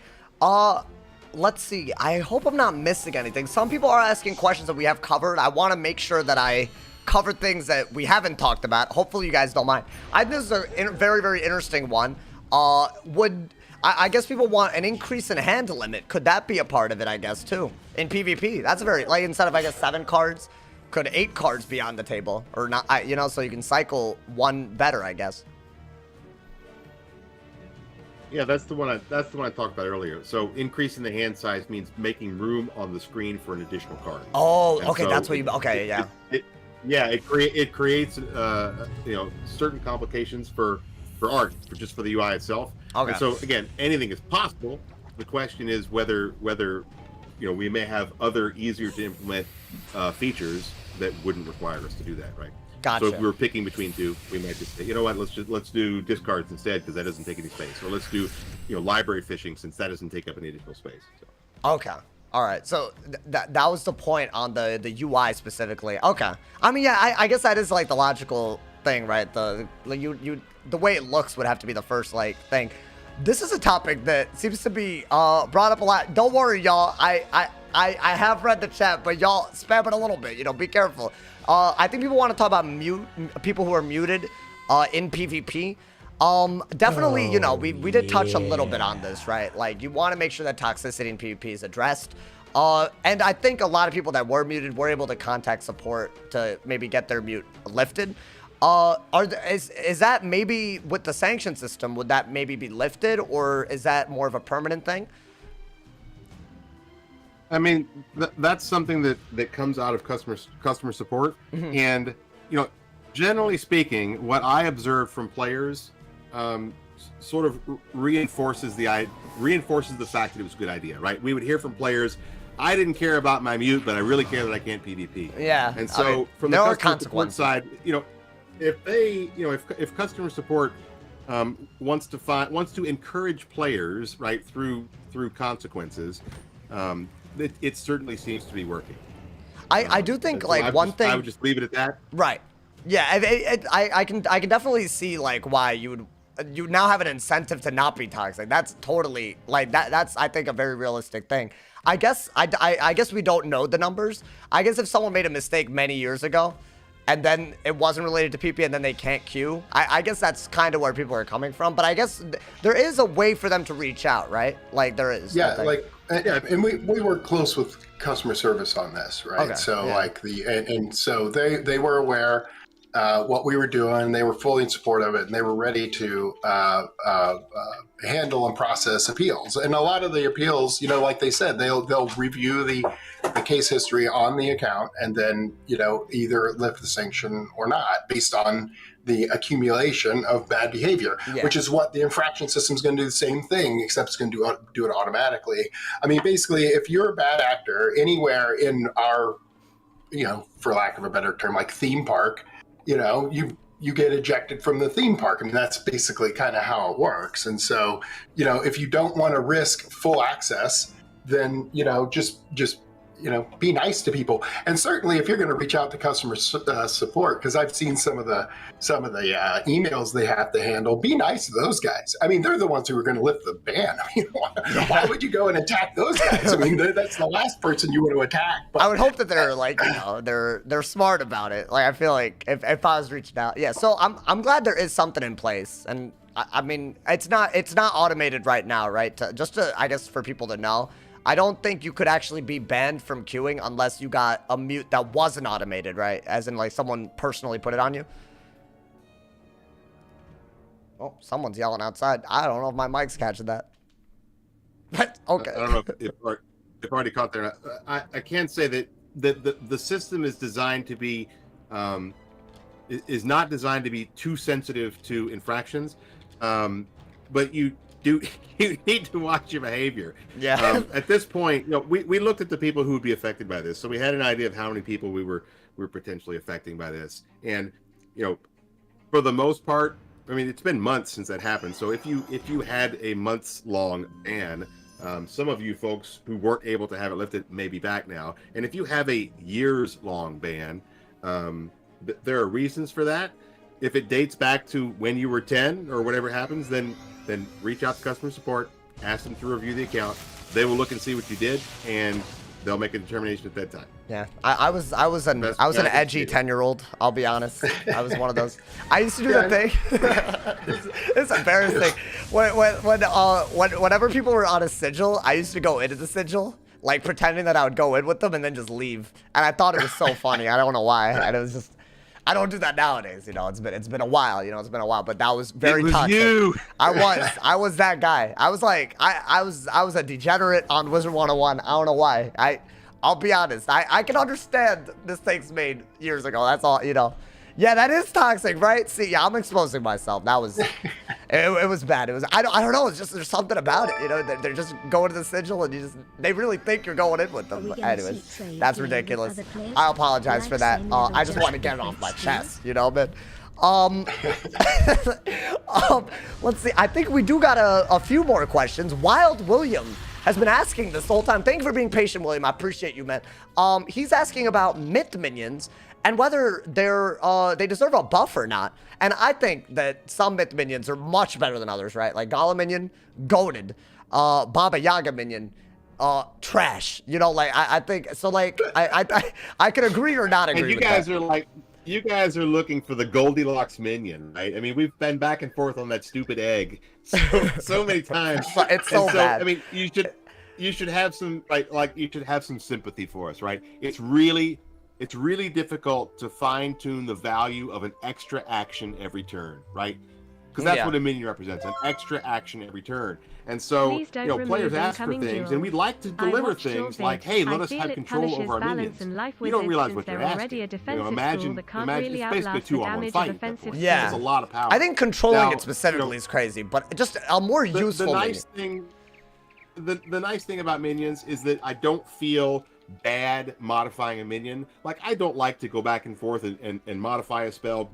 Let's see. I hope I'm not missing anything. Some people are asking questions that we have covered. I want to make sure that I cover things that we haven't talked about. Hopefully you guys don't mind. I think this is a very, very interesting one. I guess people want an increase in hand limit. Could that be a part of it, I guess, too? In PvP. That's a very, like, instead of, I guess, 7 cards, could 8 cards be on the table? Or not, you know, so you can cycle one better, I guess. Yeah, that's the one I talked about earlier. So increasing the hand size means making room on the screen for an additional card. Oh, and okay, so that's what you, okay, yeah. It creates you know, certain complications for art, just for the UI itself. Okay. And so again, anything is possible. The question is whether you know, we may have other easier to implement features that wouldn't require us to do that, right? Gotcha. So if we were picking between two, we might just say, you know what, let's do discards instead because that doesn't take any space, or let's do, you know, library fishing since that doesn't take up any additional space. So. Okay. All right. So that was the point on the UI specifically. Okay. I mean, yeah, I guess that is like the logical thing, right? The way it looks would have to be the first like thing. This is a topic that seems to be brought up a lot. Don't worry, y'all. I have read the chat, but y'all spam it a little bit. You know, be careful. I think people want to talk about people who are muted in PvP. Definitely, you know, we did touch a little bit on this, right? Like, you want to make sure that toxicity in PvP is addressed. And I think a lot of people that were muted were able to contact support to maybe get their mute lifted. Is that maybe with the sanction system, would that maybe be lifted, or is that more of a permanent thing? I mean, that's something that comes out of customer support. Mm-hmm. And, you know, generally speaking, what I observe from players sort of reinforces the fact that it was a good idea, right? We would hear from players, I didn't care about my mute, but I really care that I can't PvP. Yeah. And so, I mean, from the customer support side, you know, if customer support wants to encourage players, right, through consequences, it certainly seems to be working. I do think, like, one thing... I would just leave it at that. Right. Yeah, I can definitely see, like, why you now have an incentive to not be toxic. That's totally, like, that's, I think, a very realistic thing. I guess we don't know the numbers. I guess if someone made a mistake many years ago, and then it wasn't related to PP, and then they can't queue, I guess that's kind of where people are coming from. But I guess there is a way for them to reach out, right? Like, there is. Yeah, like, and we work close with customer service on this, right? Okay, so, yeah. Like, and so they were aware what we were doing. They were fully in support of it, and they were ready to handle and process appeals. And a lot of the appeals, you know, like they said, they'll review the case history on the account, and then, you know, either lift the sanction or not based on the accumulation of bad behavior, yeah. Which is what the infraction system is going to do the same thing, except it's going to do it automatically. I mean, basically, if you're a bad actor anywhere in our, you know, for lack of a better term, like theme park, you know, you get ejected from the theme park. I mean, that's basically kind of how it works. And so, if you don't want to risk full access, then, just be nice to people. And certainly if you're going to reach out to customer support, because I've seen some of the emails they have to handle, be nice to those guys. I mean, they're the ones who are going to lift the ban. I mean, why would you go and attack those guys? I mean, that's the last person you want to attack. But I would hope that they're like, they're smart about it. Like, I feel like if I was reaching out, yeah. So I'm glad there is something in place. And I mean, it's not automated right now, right? Just to, I guess, for people to know, I don't think you could actually be banned from queuing unless you got a mute that wasn't automated, right? As in, like, someone personally put it on you. Oh, someone's yelling outside. I don't know if my mic's catching that. But, okay. I don't know if already caught there. I can say that the system is designed to be, is not designed to be too sensitive to infractions, but you need to watch your behavior. Yeah. At this point, we looked at the people who would be affected by this, so we had an idea of how many people we were potentially affecting by this, and for the most part, I mean, it's been months since that happened. So if you had a months-long ban, some of you folks who weren't able to have it lifted may be back now, and if you have a years-long ban, there are reasons for that. If it dates back to when you were 10 or whatever happens, then reach out to customer support, ask them to review the account. They will look and see what you did, and they'll make a determination at that time. Yeah, I was an edgy 10-year-old. I'll be honest. I was one of those. I used to do that thing. It's embarrassing. Whenever people were on a sigil, I used to go into the sigil, like pretending that I would go in with them and then just leave. And I thought it was so funny. I don't know why. And it was just. I don't do that nowadays, it's been a while, it's been a while, but that was very toxic. You. I was that guy. I was like, I was a degenerate on Wizard101. I don't know why. I'll be honest. I can understand mistakes made years ago. That's all, Yeah, that is toxic, right? See, yeah, I'm exposing myself. That was, it was bad. It was, I don't know. It's just, there's something about it, They're just going to the sigil and they really think you're going in with them. But anyways, that's ridiculous. I apologize for that. I just want to get it off my chest, man. Let's see. I think we do got a few more questions. Wild William has been asking this whole time. Thank you for being patient, William. I appreciate you, man. He's asking about myth minions and whether they deserve a buff or not. And I think that some myth minions are much better than others, right? Like Gala minion, goated. Baba Yaga minion, trash. I think so. Like I could agree or not agree. And you guys are looking for the Goldilocks minion, right? I mean, we've been back and forth on that stupid egg so many times. It's so bad. I mean, you should have some you should have some sympathy for us, right? It's really difficult to fine tune the value of an extra action every turn, right? Because that's what a minion represents, an extra action every turn. And so, players ask for things, and we'd like to deliver things like, hey, let us have control over our minions. You don't realize what you're asking. Imagine it's basically a 2-on-1 fight. Yeah. There's a lot of power. I think controlling it specifically is crazy, but just a more useful minion. The nice thing about minions is that I don't feel bad modifying a minion. Like, I don't like to go back and forth and modify a spell,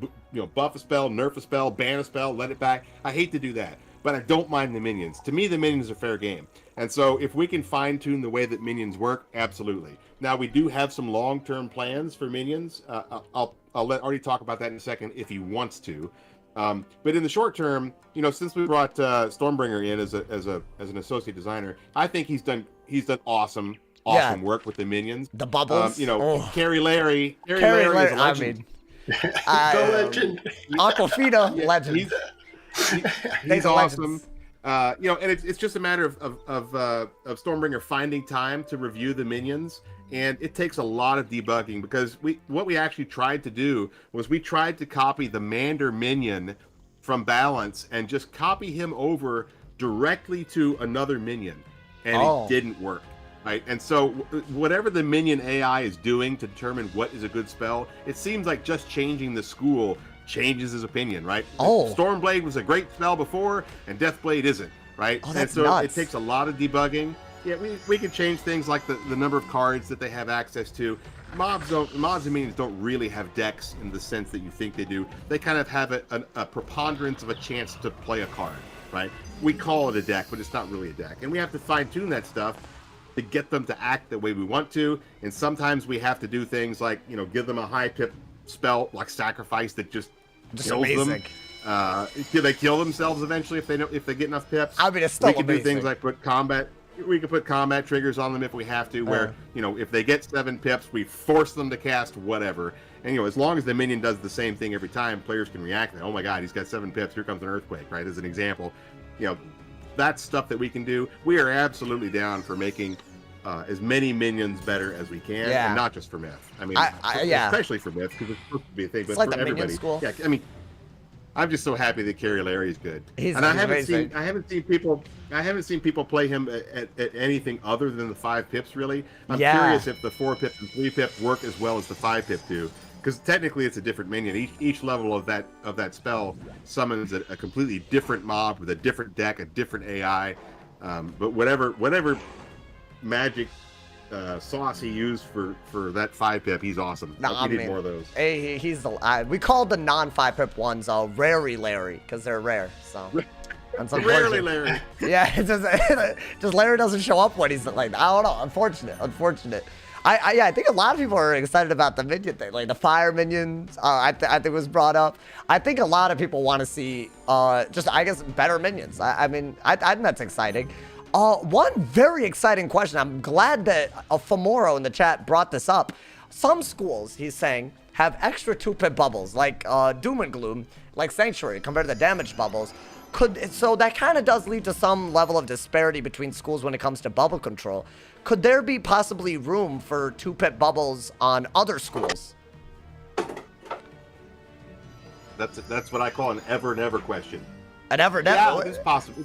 buff a spell, nerf a spell, ban a spell, let it back. I hate to do that, but I don't mind the minions. To me, the minions are fair game. And so if we can fine tune the way that minions work, absolutely. Now, we do have some long-term plans for minions. I'll let Artie talk about that in a second if he wants to. But in the short term, since we brought Stormbringer in as an associate designer, I think he's done awesome work with the minions. The bubbles. Carrie Larry is a legend. I mean, the legend. Aquafina, legend. He's awesome. And it's just a matter of Stormbringer finding time to review the minions, and it takes a lot of debugging because what we actually tried to do was we tried to copy the Mander minion from Balance and just copy him over directly to another minion, and it didn't work. Right, and so whatever the minion AI is doing to determine what is a good spell, it seems like just changing the school changes his opinion, right? Stormblade was a great spell before, and Deathblade isn't, right? That's and so nuts. It takes a lot of debugging. Yeah, we can change things like the number of cards that they have access to. mobs and minions don't really have decks in the sense that you think they do. They kind of have a preponderance of a chance to play a card, right? We call it a deck, but it's not really a deck, and we have to fine tune that stuff to get them to act the way we want to. And sometimes we have to do things like, you know, give them a high pip spell like sacrifice that just kills amazing. them. Do they kill themselves eventually if they get enough pips? I mean, it's still we can amazing. do things like we can put combat triggers on them if we have to, where, you know, if they get 7 pips, we force them to cast whatever. And, you know, as long as the minion does the same thing every time, players can react. Oh my God, he's got 7 pips. Here comes an earthquake, right? As an example, you know, that's stuff that we can do. We are absolutely down for making as many minions better as we can, and not just for Myth. I mean, especially for Myth, because it's supposed to be a thing, but like for the minion everybody. school. Yeah, I mean, I'm just so happy that Carrie Larry's good. I haven't seen people play him at anything other than the 5 pips. Really, I'm curious if the 4 pip and 3 pip work as well as the 5 pip do, because technically it's a different minion. Each level of that spell summons a completely different mob with a different deck, a different AI. But whatever magic sauce he used for that 5 pip, he's awesome. We need more of those. He's we call the non-5 pip ones Rarey Larry because they're rare. So rarely Larry. Yeah, it's just Larry doesn't show up when he's like, I don't know. Unfortunate. I think a lot of people are excited about the minion thing, like the fire minions. I think was brought up. I think a lot of people want to see just, I guess, better minions. I mean, I think that's exciting. One very exciting question. I'm glad that Famoro in the chat brought this up. Some schools, he's saying, have extra 2-pip bubbles, like Doom and Gloom, like Sanctuary, compared to the damage bubbles. So that kind of does lead to some level of disparity between schools when it comes to bubble control. Could there be possibly room for 2-pip bubbles on other schools? That's what I call an ever-never question. An ever-never? Yeah, it's possible.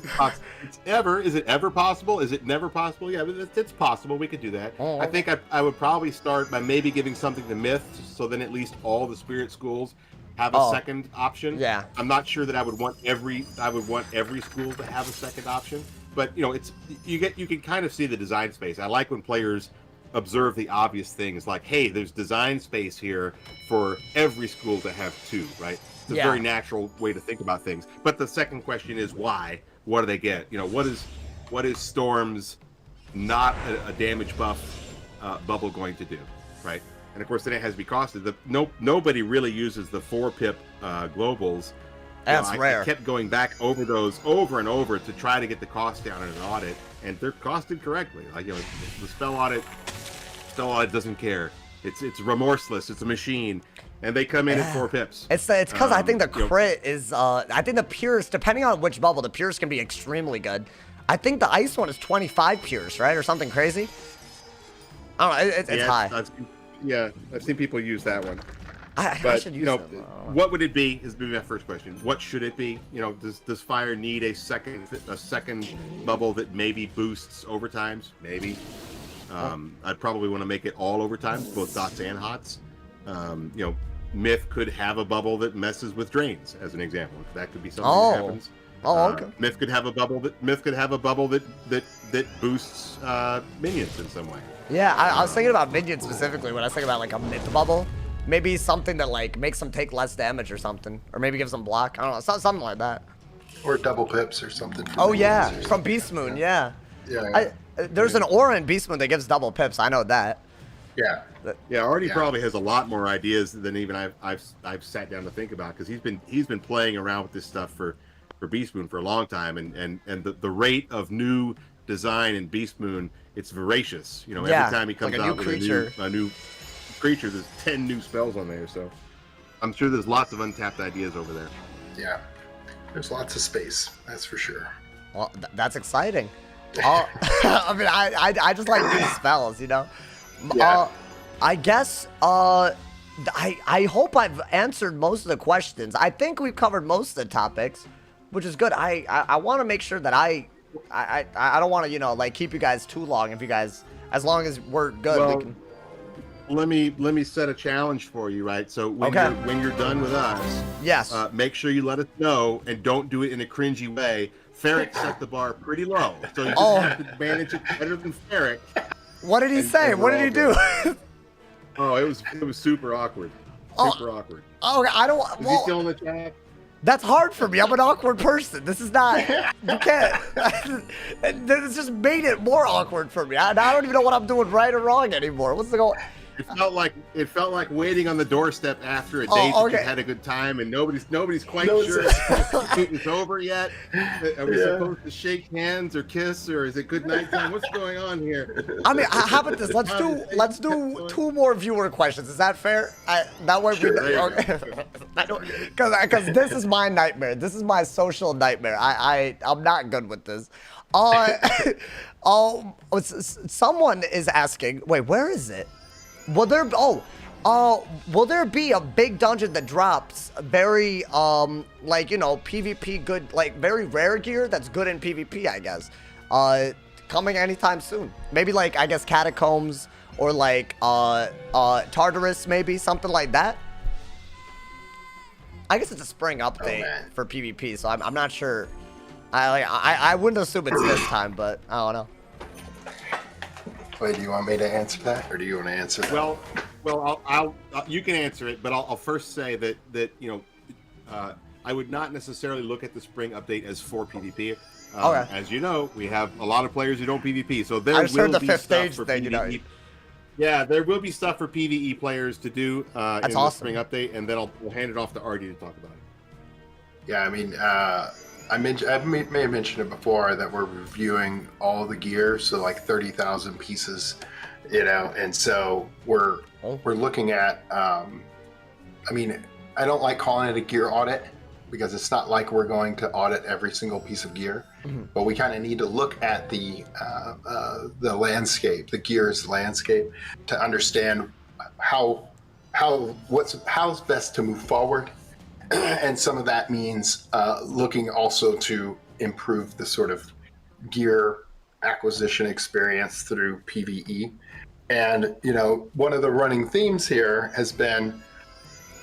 Is it ever possible? Is it never possible? Yeah, it's possible. We could do that. Oh. I think I would probably start by maybe giving something to Myth, so then at least all the spirit schools have a second option. Yeah. I'm not sure that I would want every school to have a second option, but you know, you can kind of see the design space. I like when players observe the obvious things, like, hey, there's design space here for every school to have 2, right? It's a very natural way to think about things. But the second question is why? What do they get? You know, what is Storm's not a damage buff bubble going to do, right? And of course, then it has to be costed. Nobody really uses the 4 pip globals. That's rare. I kept going back over those over and over to try to get the cost down in an audit, and they're costed correctly. Like, you know, the spell audit doesn't care. It's remorseless. It's a machine. And they come in at 4 pips. It's because I think the crit is, I think the Pures, depending on which bubble, the Pures can be extremely good. I think the Ice one is 25 Pures, right? Or something crazy. I don't know, it's high. I've seen people use that one. I should use them. What would it be is my first question. What should it be? You know, does Fire need a second bubble that maybe boosts overtimes? Maybe. I'd probably want to make it all overtimes, both dots and hots. You know, Myth could have a bubble that messes with drains, as an example. That could be something that happens. Okay. Myth could have a bubble that boosts minions in some way. Yeah, I was thinking about minions specifically when I was thinking about like a Myth bubble. Maybe something that like makes them take less damage or something, or maybe gives them block. I don't know, something like that. Or double pips or something. From Beast Moon, yeah. There's an aura in Beast Moon that gives double pips. I know that. Yeah. Artie probably has a lot more ideas than even I've sat down to think about, because he's been playing around with this stuff for Beast Moon for a long time, and the rate of new design in Beast Moon, it's voracious. You know, every time he comes out with a new creature, there's 10 new spells on there. So I'm sure there's lots of untapped ideas over there. Yeah, there's lots of space, that's for sure. Well, that's exciting. I mean, I just like these spells, you know. I guess I hope I've answered most of the questions. I think we've covered most of the topics, which is good. I want to make sure that I don't want to, you know, like keep you guys too long. If you guys, as long as we're good, well, we can. Let me set a challenge for you, right? So when you're done with us, yes, make sure you let us know, and don't do it in a cringy way. Ferric set the bar pretty low, so you just have to manage it better than Ferric. What did he say? What did he do? Oh, it was super awkward. Super awkward. Oh, I don't. Is he Well, still in the chat? that's hard for me. I'm an awkward person. This is not. You can't. This just made it more awkward for me. I don't even know what I'm doing right or wrong anymore. What's the goal? It felt like waiting on the doorstep after a date that you had a good time, and nobody's quite sure if it's over yet. Are we supposed to shake hands or kiss, or is it good night time? What's going on here? I mean, how about this? Let's do 2 more viewer questions. Is that fair? That way because this is my nightmare. This is my social nightmare. I'm not good with this. Someone is asking. Wait, where is it? Will there be a big dungeon that drops very like, you know, PvP good, like very rare gear that's good in PvP, I guess, coming anytime soon? Maybe like, I guess, Catacombs or like Tartarus, maybe something like that. I guess it's a spring update for PvP, so I'm not sure. I wouldn't assume it's this time, but I don't know. Wait, do you want me to answer that, or do you want to answer that? Well, I'll you can answer it, but I'll first say that you know, I would not necessarily look at the spring update as for PvP. Okay. As you know, we have a lot of players who don't PvP, so there I just will heard the be 5th stuff stage for thing, PvE. you know. Yeah, there will be stuff for PvE players to do in the awesome. spring update, and then we'll hand it off to Artie to talk about it. Yeah, I mean, I may have mentioned it before that we're reviewing all the gear, so like 30,000 pieces, you know, and so we're looking at. I mean, I don't like calling it a gear audit because it's not like we're going to audit every single piece of gear, but we kind of need to look at the landscape, the gear's landscape, to understand how's best to move forward. And some of that means looking also to improve the sort of gear acquisition experience through PvE. And, you know, one of the running themes here has been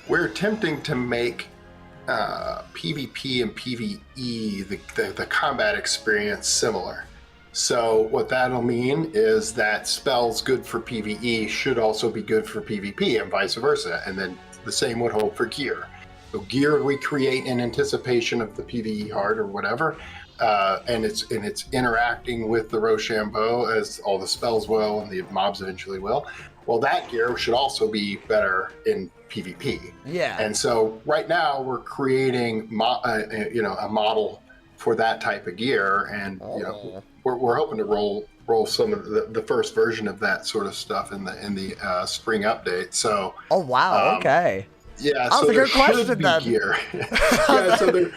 we're attempting to make PvP and PvE, the combat experience, similar. So what that'll mean is that spells good for PvE should also be good for PvP and vice versa. And then the same would hold for gear. So gear we create in anticipation of the PvE heart or whatever, and it's interacting with the Rochambeau as all the spells will and the mobs eventually will. Well, that gear should also be better in PvP. Yeah. And so right now we're creating a model for that type of gear, and you know we're hoping to roll some of the first version of that sort of stuff in the spring update. So. Oh wow! Okay. Yeah, that was a good question then. Gear. Yeah,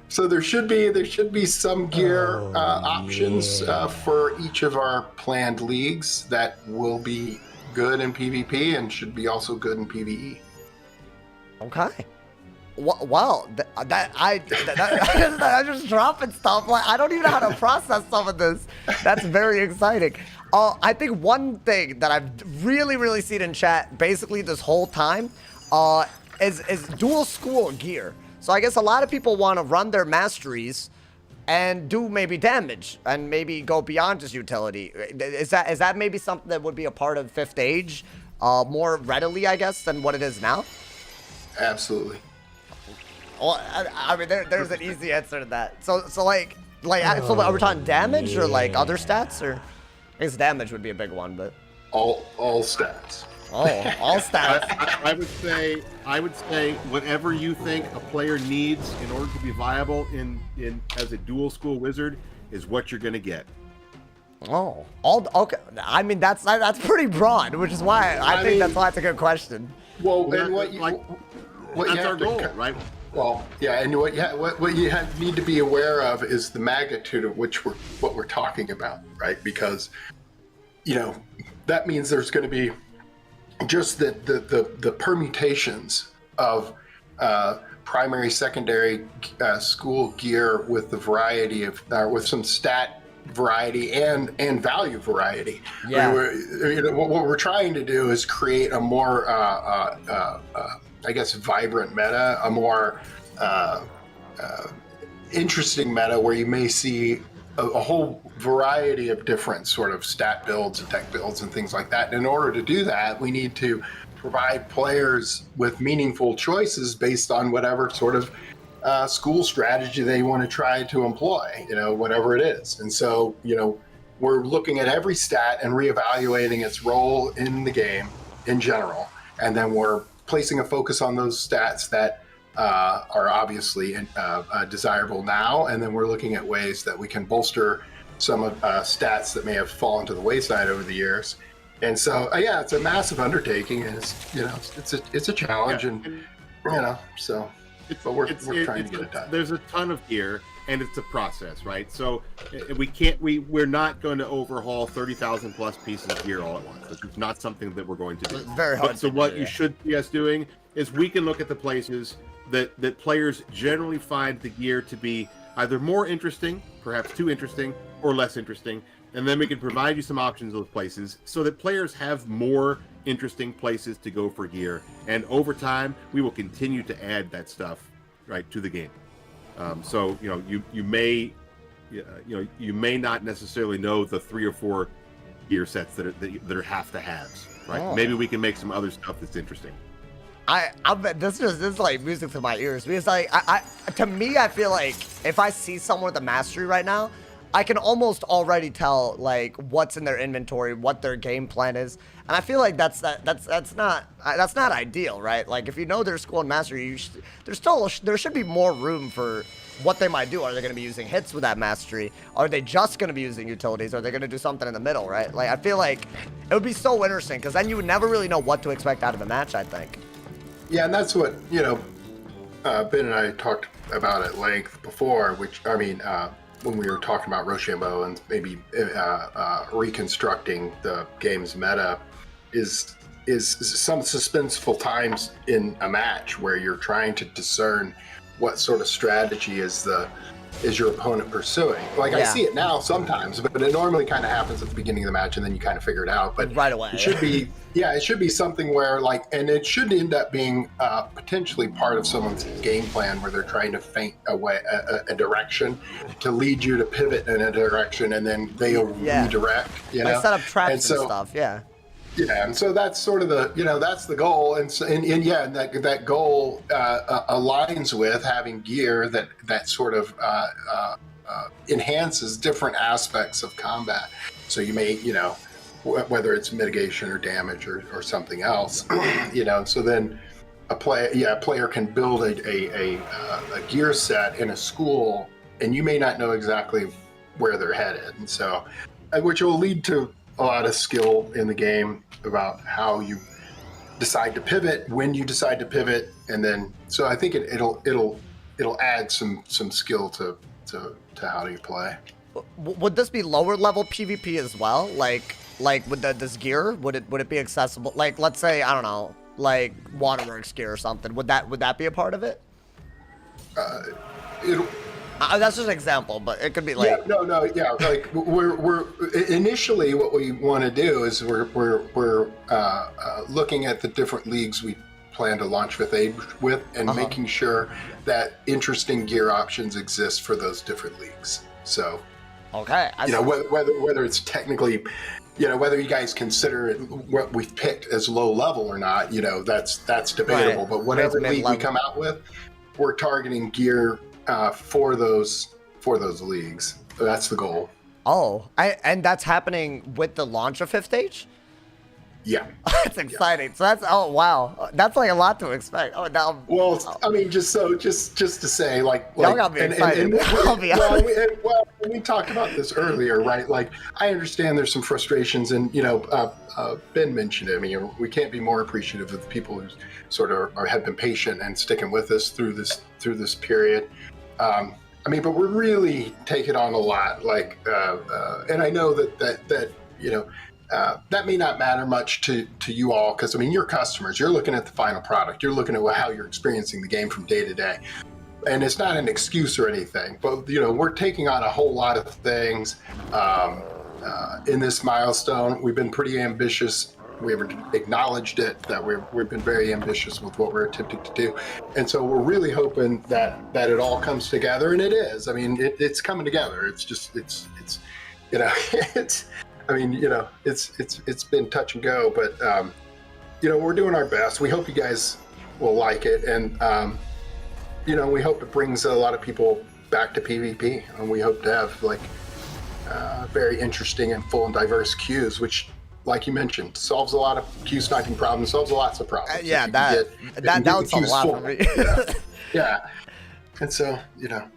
so there should be some gear options for each of our planned leagues that will be good in PvP and should be also good in PvE. Okay. Wow, I'm just dropping stuff. Like I don't even know how to process some of this. That's very exciting. I think one thing that I've really seen in chat basically this whole time is dual school gear. So I guess a lot of people want to run their masteries and do maybe damage and maybe go beyond just utility. Is that maybe something that would be a part of 5th Age more readily, I guess, than what it is now? Absolutely. Well, I mean, there's an easy answer to that. So are we talking damage or like other stats, or I guess damage would be a big one, but all stats. Oh, all stats. I would say whatever you think a player needs in order to be viable in as a dual school wizard is what you're gonna get. Oh, okay. I mean, that's pretty broad, which is why I think that's why it's a good question. Well, and that's our goal, right? Well, yeah, and what you need to be aware of is the magnitude of what we're talking about, right? Because, you know, that means there's going to be just the permutations of primary, secondary school gear with the variety of with some stat variety and value variety. Yeah. What we're trying to do is create a more I guess vibrant meta, a more interesting meta where you may see a whole variety of different sort of stat builds and tech builds and things like that. And in order to do that, we need to provide players with meaningful choices based on whatever sort of school strategy they want to try to employ, whatever it is. And so, we're looking at every stat and reevaluating its role in the game in general. And then we're placing a focus on those stats that are obviously desirable now. And then we're looking at ways that we can bolster some of stats that may have fallen to the wayside over the years. And so, it's a massive undertaking, and it's a challenge, and so. But we're trying to get it done. There's a ton of gear, and it's a process, right? So we're not going to overhaul 30,000 plus pieces of gear all at once. It's not something that we're going to do. It's very hard. So what you should see us doing is we can look at the places that players generally find the gear to be either more interesting, perhaps too interesting, or less interesting. And then we can provide you some options of those places so that players have more interesting places to go for gear. And over time, we will continue to add that stuff right to the game. So you may not necessarily know the 3 or 4 gear sets that are have to haves. Right? Oh. Maybe we can make some other stuff that's interesting. I bet this is like music to my ears, because like to me, I feel like if I see someone with a mastery right now, I can almost already tell like what's in their inventory, what their game plan is, and I feel like that's not ideal, right? Like if you know their skill and mastery, there should be more room for what they might do. Are they going to be using hits with that mastery? Are they just going to be using utilities? Are they going to do something in the middle, right? Like I feel like it would be so interesting, because then you would never really know what to expect out of a match, I think. Yeah, and that's what Ben and I talked about at length before, which when we were talking about Rochambeau and maybe reconstructing the game's meta, is some suspenseful times in a match where you're trying to discern what sort of strategy is your opponent pursuing. Like I see it now sometimes, but it normally kind of happens at the beginning of the match and then you kind of figure it out. But right away, it should be something where and it should end up being potentially part of someone's game plan where they're trying to feint a direction to lead you to pivot in a direction, and then they'll redirect. They set up traps and stuff. Yeah. Yeah, and so that's sort of that's the goal, and that goal aligns with having gear that sort of enhances different aspects of combat. So you may, whether it's mitigation or damage or something else, so then a player can build a gear set in a school, and you may not know exactly where they're headed, and so which will lead to a lot of skill in the game about how you decide to pivot, when you decide to pivot, and then so I think it'll add some skill to how do you play. Would this be lower level PvP as well? Like with this gear, would it be accessible? Like let's say, I don't know, like Waterworks gear or something. Would that be a part of it? That's just an example, but it could be like like we're initially what we want to do is we're looking at the different leagues we plan to launch with and making sure that interesting gear options exist for those different leagues. So okay, whether it's technically, whether you guys consider it what we've picked as low level or not, that's debatable. Right. But whatever league we come out with, we're targeting gear for those leagues. That's the goal. Oh, and that's happening with the launch of 5th stage? Yeah. That's exciting. So wow. That's like a lot to expect. Oh, now. Well, just to say, y'all got me excited. We talked about this earlier, right? Like, I understand there's some frustrations, and Ben mentioned it. I mean, we can't be more appreciative of the people who sort of have been patient and sticking with us through this period. But we're really taking on a lot. And I know that that may not matter much to you all, because you're customers. You're looking at the final product. You're looking at how you're experiencing the game from day to day. And it's not an excuse or anything, but we're taking on a whole lot of things in this milestone. We've been pretty ambitious acknowledged it, that we've been very ambitious with what we're attempting to do, and so we're really hoping that it all comes together, and it is. I mean, it's coming together. It's just it's you know it's I mean, you know, it's been touch and go, but you know, we're doing our best. We hope you guys will like it, and you know, we hope it brings a lot of people back to PvP, and we hope to have like very interesting and full and diverse queues, which, like you mentioned, solves a lot of queue sniping problems, solves lots of problems. Yeah, that would solve a lot for me. Yeah. And so, you know.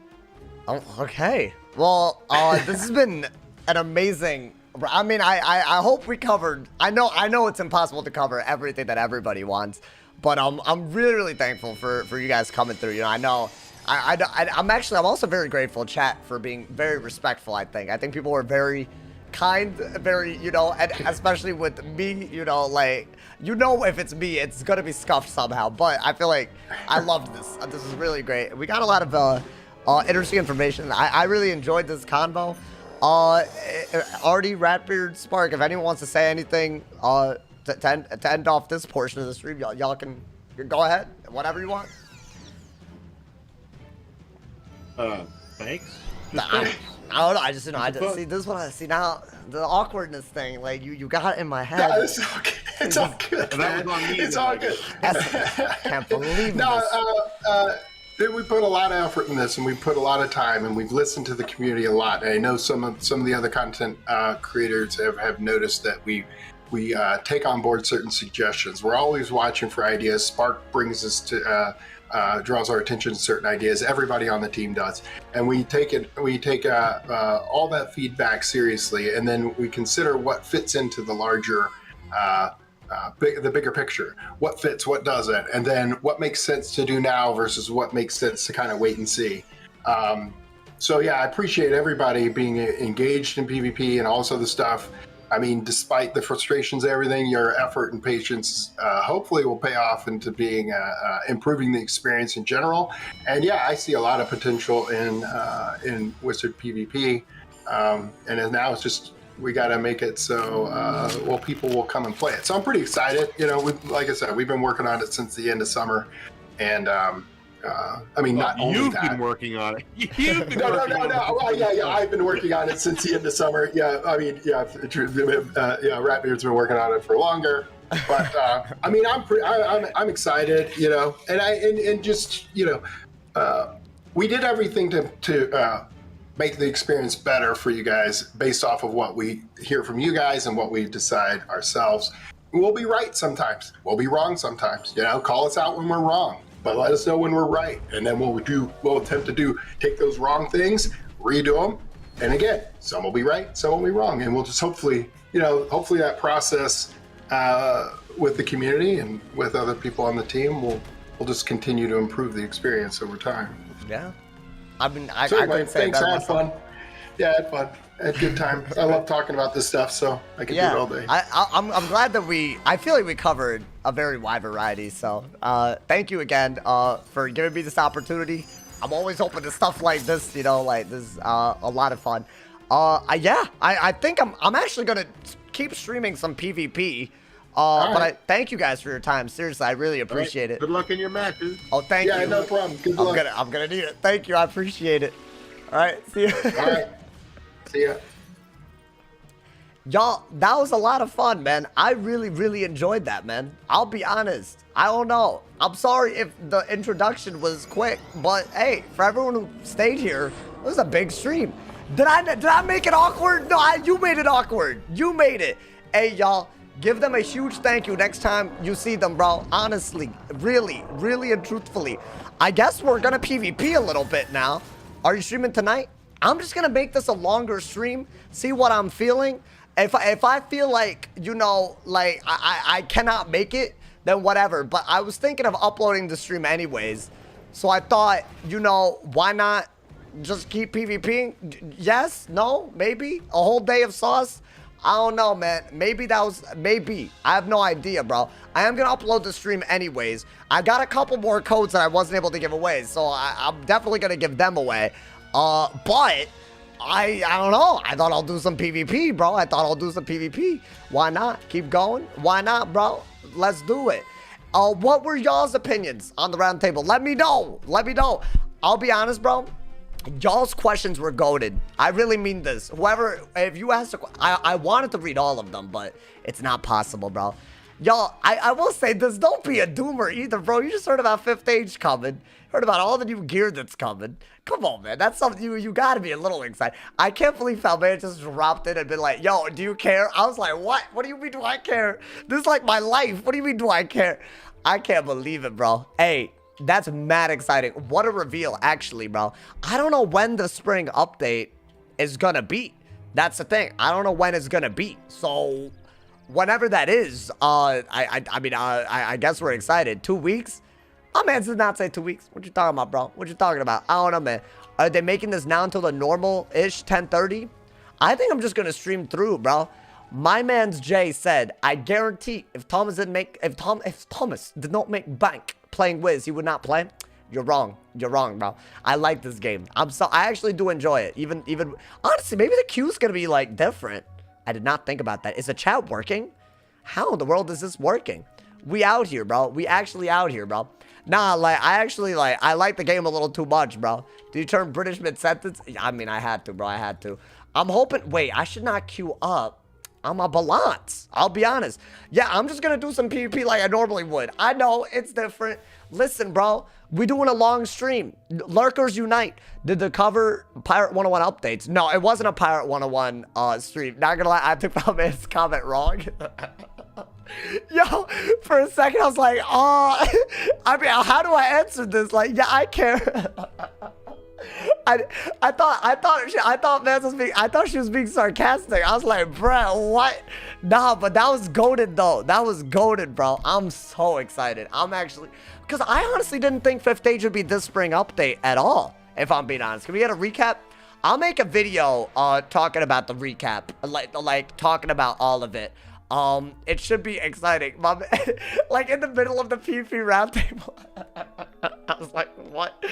Oh, okay. Well, this has been an amazing. I mean, I hope we covered. I know it's impossible to cover everything that everybody wants, but I'm really thankful for you guys coming through. You know, I know. I'm also very grateful, chat, for being very respectful. I think people were very kind, very, you know, and especially with me, you know, like, you know, if it's me, it's gonna be scuffed somehow. But I feel like I loved this. This is really great. We got a lot of interesting information. I really enjoyed this convo. Artie, Ratbeard, Spark, if anyone wants to say anything to end off this portion of the stream, y'all can go ahead, whatever you want. Thanks. I don't know. I just, you know, I just see this one. I see now the awkwardness thing. Like you got it in my head. No, it's all good. It's all good. That was on me. It's all good. Can't believe No, this. we put a lot of effort in this, and we put a lot of time, and we've listened to the community a lot. And I know some of the other content creators have noticed that we take on board certain suggestions. We're always watching for ideas. Spark brings us to. Draws our attention to certain ideas. Everybody on the team does, and we take all that feedback seriously, and then we consider what fits into the larger, the bigger picture. What fits, what doesn't, and then what makes sense to do now versus what makes sense to kind of wait and see. So yeah, I appreciate everybody being engaged in PvP and all this other stuff. I mean, despite the frustrations, everything, your effort and patience hopefully will pay off into being improving the experience in general. And yeah, I see a lot of potential in Wizard PvP. And now it's just we got to make it so people will come and play it. So I'm pretty excited. You know, like I said, we've been working on it since the end of summer, and I mean, not only you've that. been working on it. No. Well, yeah. I've been working on it since the end of summer. Yeah, I mean, yeah, Ratbeard's been working on it for longer. But I mean, I'm excited, you know, and just, you know, we did everything to make the experience better for you guys based off of what we hear from you guys and what we decide ourselves. We'll be right sometimes. We'll be wrong sometimes. You know, call us out when we're wrong. But let us know when we're right, and then we'll attempt to take those wrong things, redo them, and again, some will be right, some will be wrong, and we'll just hopefully that process with the community and with other people on the team will just continue to improve the experience over time. Yeah, I couldn't say thanks. that I had fun. Yeah, I had fun. I had a good time. I love talking about this stuff, so I can do it all day. I'm glad that I feel like we covered a very wide variety. So thank you again for giving me this opportunity. I'm always hoping to stuff like this, you know, like this is a lot of fun. I think I'm actually gonna keep streaming some PvP. But I thank you guys for your time. Seriously, I really appreciate it. Good luck in your matches. Oh, thank you. Yeah, no problem. Good luck. I'm gonna need it. Thank you. I appreciate it. All right, see you. All right. See ya. Y'all, that was a lot of fun, man. I really enjoyed that, man. I'll be honest. I don't know. I'm sorry if the introduction was quick, but hey, for everyone who stayed here, it was a big stream. Did I make it awkward? No, you made it awkward. You made it. Hey, y'all, give them a huge thank you next time you see them, bro. Honestly, really and truthfully. I guess we're gonna PvP a little bit now. Are you streaming tonight? I'm just gonna make this a longer stream, see what I'm feeling. If I feel like, you know, like I cannot make it, then whatever. But I was thinking of uploading the stream anyways. So I thought, you know, why not just keep PvPing? Yes? No? Maybe? A whole day of sauce? I don't know, man. Maybe. I have no idea, bro. I am gonna upload the stream anyways. I got a couple more codes that I wasn't able to give away, so I'm definitely gonna give them away. But I don't know. I thought I'll do some PvP, bro. I thought I'll do some PvP. Why not? Keep going. Why not, bro? Let's do it. What were y'all's opinions on the roundtable? Let me know. Let me know. I'll be honest, bro. Y'all's questions were goated. I really mean this. Whoever, if you asked, I wanted to read all of them, but it's not possible, bro. Y'all, I will say this. Don't be a doomer either, bro. You just heard about 5th Age coming. Heard about all the new gear that's coming. Come on, man. That's something you gotta be a little excited. I can't believe how man just dropped in and been like, yo, do you care? I was like, what? What do you mean do I care? This is like my life. What do you mean do I care? I can't believe it, bro. Hey, that's mad exciting. What a reveal, actually, bro. I don't know when the spring update is gonna be. That's the thing. I don't know when it's gonna be. So, whenever that is, I guess we're excited. 2 weeks? Oh, man, did not say 2 weeks. What you talking about, bro? What you talking about? I don't know, man. Are they making this now until the normal-ish 10:30? I think I'm just gonna stream through, bro. My man's Jay said, I guarantee if Thomas did not make bank playing Wiz, he would not play. You're wrong. You're wrong, bro. I like this game. I actually do enjoy it. Even honestly, maybe the queue's gonna be like different. I did not think about that. Is the chat working? How in the world is this working? We out here, bro. We actually out here, bro. Nah, like, I like the game a little too much, bro. Do you turn British mid-sentence? I mean, I had to, bro. I had to. I'm hoping, wait, I should not queue up. I'm a balance. I'll be honest. Yeah, I'm just gonna do some PvP like I normally would. I know, it's different. Listen, bro, we doing a long stream. Lurkers Unite. Did the cover Pirate 101 updates? No, it wasn't a Pirate 101 stream. Not gonna lie, I took my man's comment wrong. Yo, for a second I was like, oh, I mean, how do I answer this? Like, yeah, I care. I thought she was being sarcastic. I was like, bruh, what? Nah, but that was goated though. That was goated, bro. I'm so excited. I'm actually, because I honestly didn't think 5th Age would be this spring update at all, if I'm being honest. Can we get a recap? I'll make a video talking about the recap, like talking about all of it. It should be exciting. Like in the middle of the PvP roundtable. I was like, what?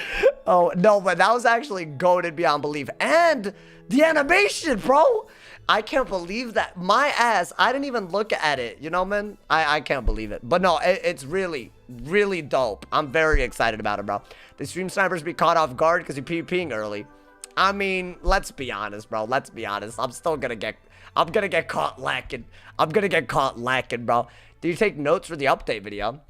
Oh, no, but that was actually goated beyond belief. And the animation, bro. I can't believe that. My ass, I didn't even look at it. You know, man? I can't believe it. But no, it's really, really dope. I'm very excited about it, bro. The stream snipers be caught off guard because you're PvPing early. I mean, let's be honest, bro. Let's be honest. I'm gonna get caught lacking. I'm gonna get caught lacking, bro. Do you take notes for the update video?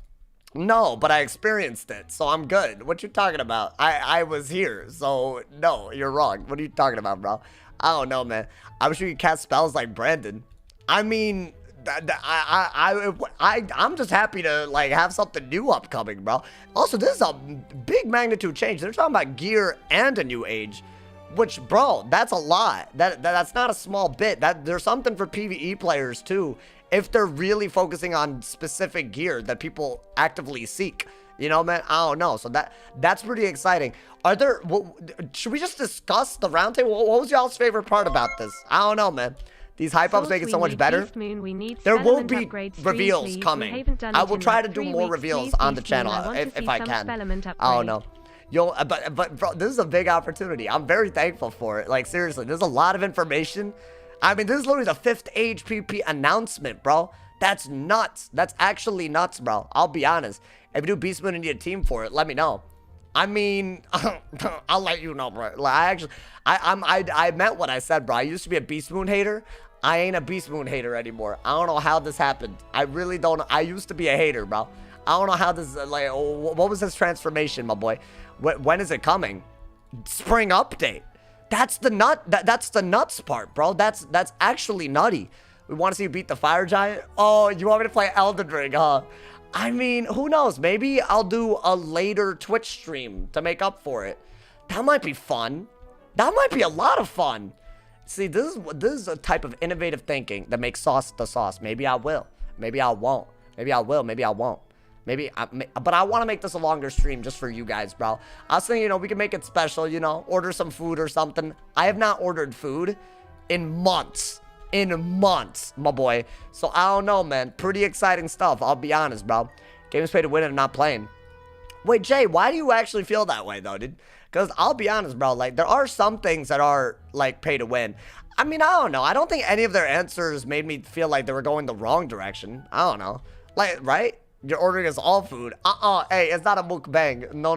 No, but I experienced it, so I'm good. What you talking about? I was here, so no, you're wrong. What are you talking about, bro? I don't know, man. I wish we could cast spells like Brandon. I mean, I'm just happy to like have something new upcoming, bro. Also, this is a big magnitude change. They're talking about gear and a new age. Which, bro, that's a lot. That's not a small bit. There's something for PvE players, too, if they're really focusing on specific gear that people actively seek. You know, man? I don't know. So that's pretty exciting. Should we just discuss the roundtable? What was y'all's favorite part about this? I don't know, man. These hype-ups make it so much better. There will be reveals coming. I will try to do more reveals on the channel if I can. I don't know. Yo, but bro, this is a big opportunity. I'm very thankful for it. Like, seriously, there's a lot of information. I mean, this is literally the 5th Age PvP announcement, bro. That's nuts. That's actually nuts, bro. I'll be honest. If you do Beast Moon and need a team for it, let me know. I mean, I'll let you know, bro. Like, I meant what I said, bro. I used to be a Beast Moon hater. I ain't a Beast Moon hater anymore. I don't know how this happened. I really don't. I used to be a hater, bro. I don't know how this, like, what was this transformation, my boy? When is it coming? Spring update. That's the that's the nuts part, bro. That's actually nutty. We want to see you beat the fire giant. Oh, you want me to play Elden Ring, huh? I mean, who knows? Maybe I'll do a later Twitch stream to make up for it. That might be fun. That might be a lot of fun. See, this is a type of innovative thinking that makes sauce the sauce. Maybe I will. Maybe I won't. Maybe I will. Maybe I won't. But I want to make this a longer stream just for you guys, bro. I was thinking, you know, we can make it special, you know, order some food or something. I have not ordered food in months. My boy. So I don't know, man. Pretty exciting stuff. I'll be honest, bro. Games pay to win and not playing. Wait, Jay, why do you actually feel that way, though, dude? Because I'll be honest, bro, like, there are some things that are, like, pay to win. I mean, I don't know. I don't think any of their answers made me feel like they were going the wrong direction. I don't know. Like, right? You're ordering us all food. Hey, it's not a mukbang. No,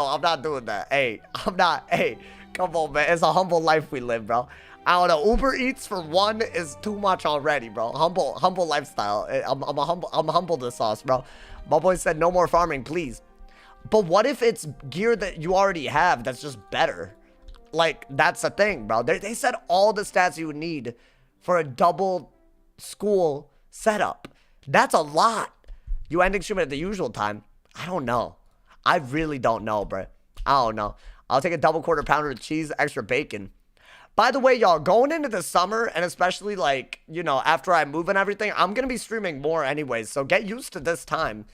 I'm not doing that. Hey, I'm not. Hey, come on, man. It's a humble life we live, bro. I don't know. Uber Eats for one is too much already, bro. Humble lifestyle. I'm humble to sauce, bro. My boy said no more farming, please. But what if it's gear that you already have that's just better? Like, that's the thing, bro. They said all the stats you would need for a double school setup. That's a lot. You ending stream at the usual time? I don't know. I really don't know, bro. I don't know. I'll take a double quarter pounder with cheese, extra bacon. By the way, y'all, going into the summer, and especially, like, you know, after I move and everything, I'm going to be streaming more anyways, so get used to this time.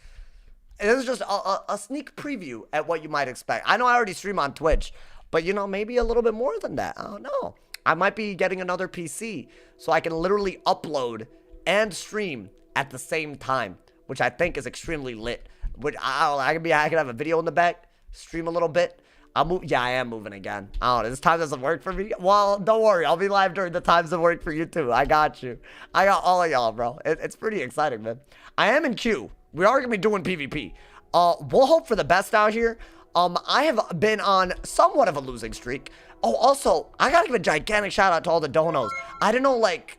This is just a sneak preview at what you might expect. I know I already stream on Twitch, but, you know, maybe a little bit more than that. I don't know. I might be getting another PC, so I can literally upload and stream at the same time, which I think is extremely lit. Which I can have a video in the back, stream a little bit. I'll move. Yeah, I am moving again. I don't know. This time doesn't work for me. Well, don't worry. I'll be live during the times that work for you too. I got you. I got all of y'all, bro. It's pretty exciting, man. I am in queue. We are gonna be doing PvP. We'll hope for the best out here. I have been on somewhat of a losing streak. Oh, also, I gotta give a gigantic shout out to all the donos. I didn't want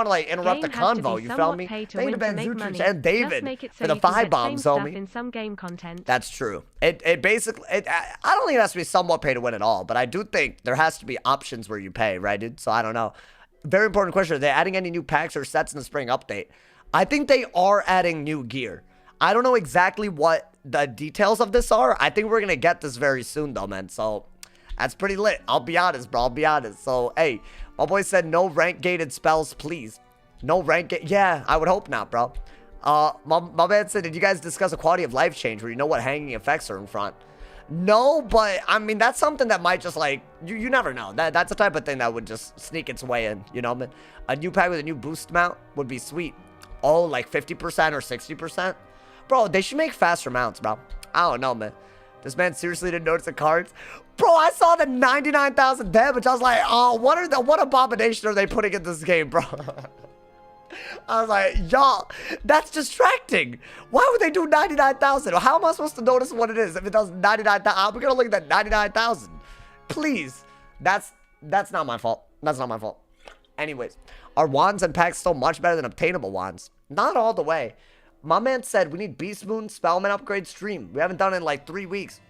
to like interrupt the convo. You feel me? Thank you to Ben Zutrich and David for the 5 bombs, homie. In some game content. That's true. It basically, I don't think it has to be somewhat pay to win at all, but I do think there has to be options where you pay, right, dude? So I don't know. Very important question. Are they adding any new packs or sets in the spring update? I think they are adding new gear. I don't know exactly what the details of this are. I think we're gonna get this very soon though, man. So that's pretty lit. I'll be honest, bro. I'll be honest. So, hey, my boy said no rank gated spells, please. No rank gate. Yeah, I would hope not, bro. My man said, did you guys discuss a quality of life change where you know what hanging effects are in front? No, but I mean, that's something that might just like, you never know. That's the type of thing that would just sneak its way in, you know what I mean? A new pack with a new boost mount would be sweet. Oh, like 50% or 60%? Bro, they should make faster mounts, bro. I don't know, man. This man seriously didn't notice the cards. Bro, I saw the 99,000 damage. I was like, oh, what abomination are they putting in this game, bro? I was like, y'all, that's distracting. Why would they do 99,000? How am I supposed to notice what it is if it does 99,000? I'm gonna look at that 99,000. Please. That's not my fault. That's not my fault. Anyways, are wands and packs still much better than obtainable wands? Not all the way. My man said we need Beast Moon Spellman upgrade stream. We haven't done it in like 3 weeks.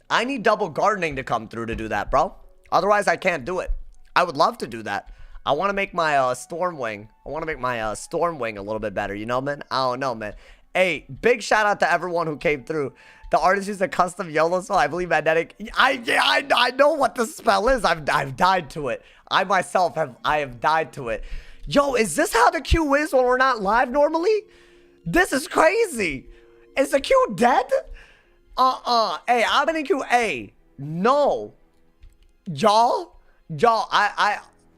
I need double gardening to come through to do that, bro. Otherwise, I can't do it. I would love to do that. I want to make my Stormwing. I want to make my Stormwing a little bit better. You know, man? I don't know, man. Hey, big shout out to everyone who came through. The artist used a custom YOLO spell. I believe magnetic. I know what the spell is. I've died to it. I myself have died to it. Yo, is this how the queue is when we're not live normally? This is crazy. Is the queue dead? Hey, I'm in queue. Hey, no. Y'all,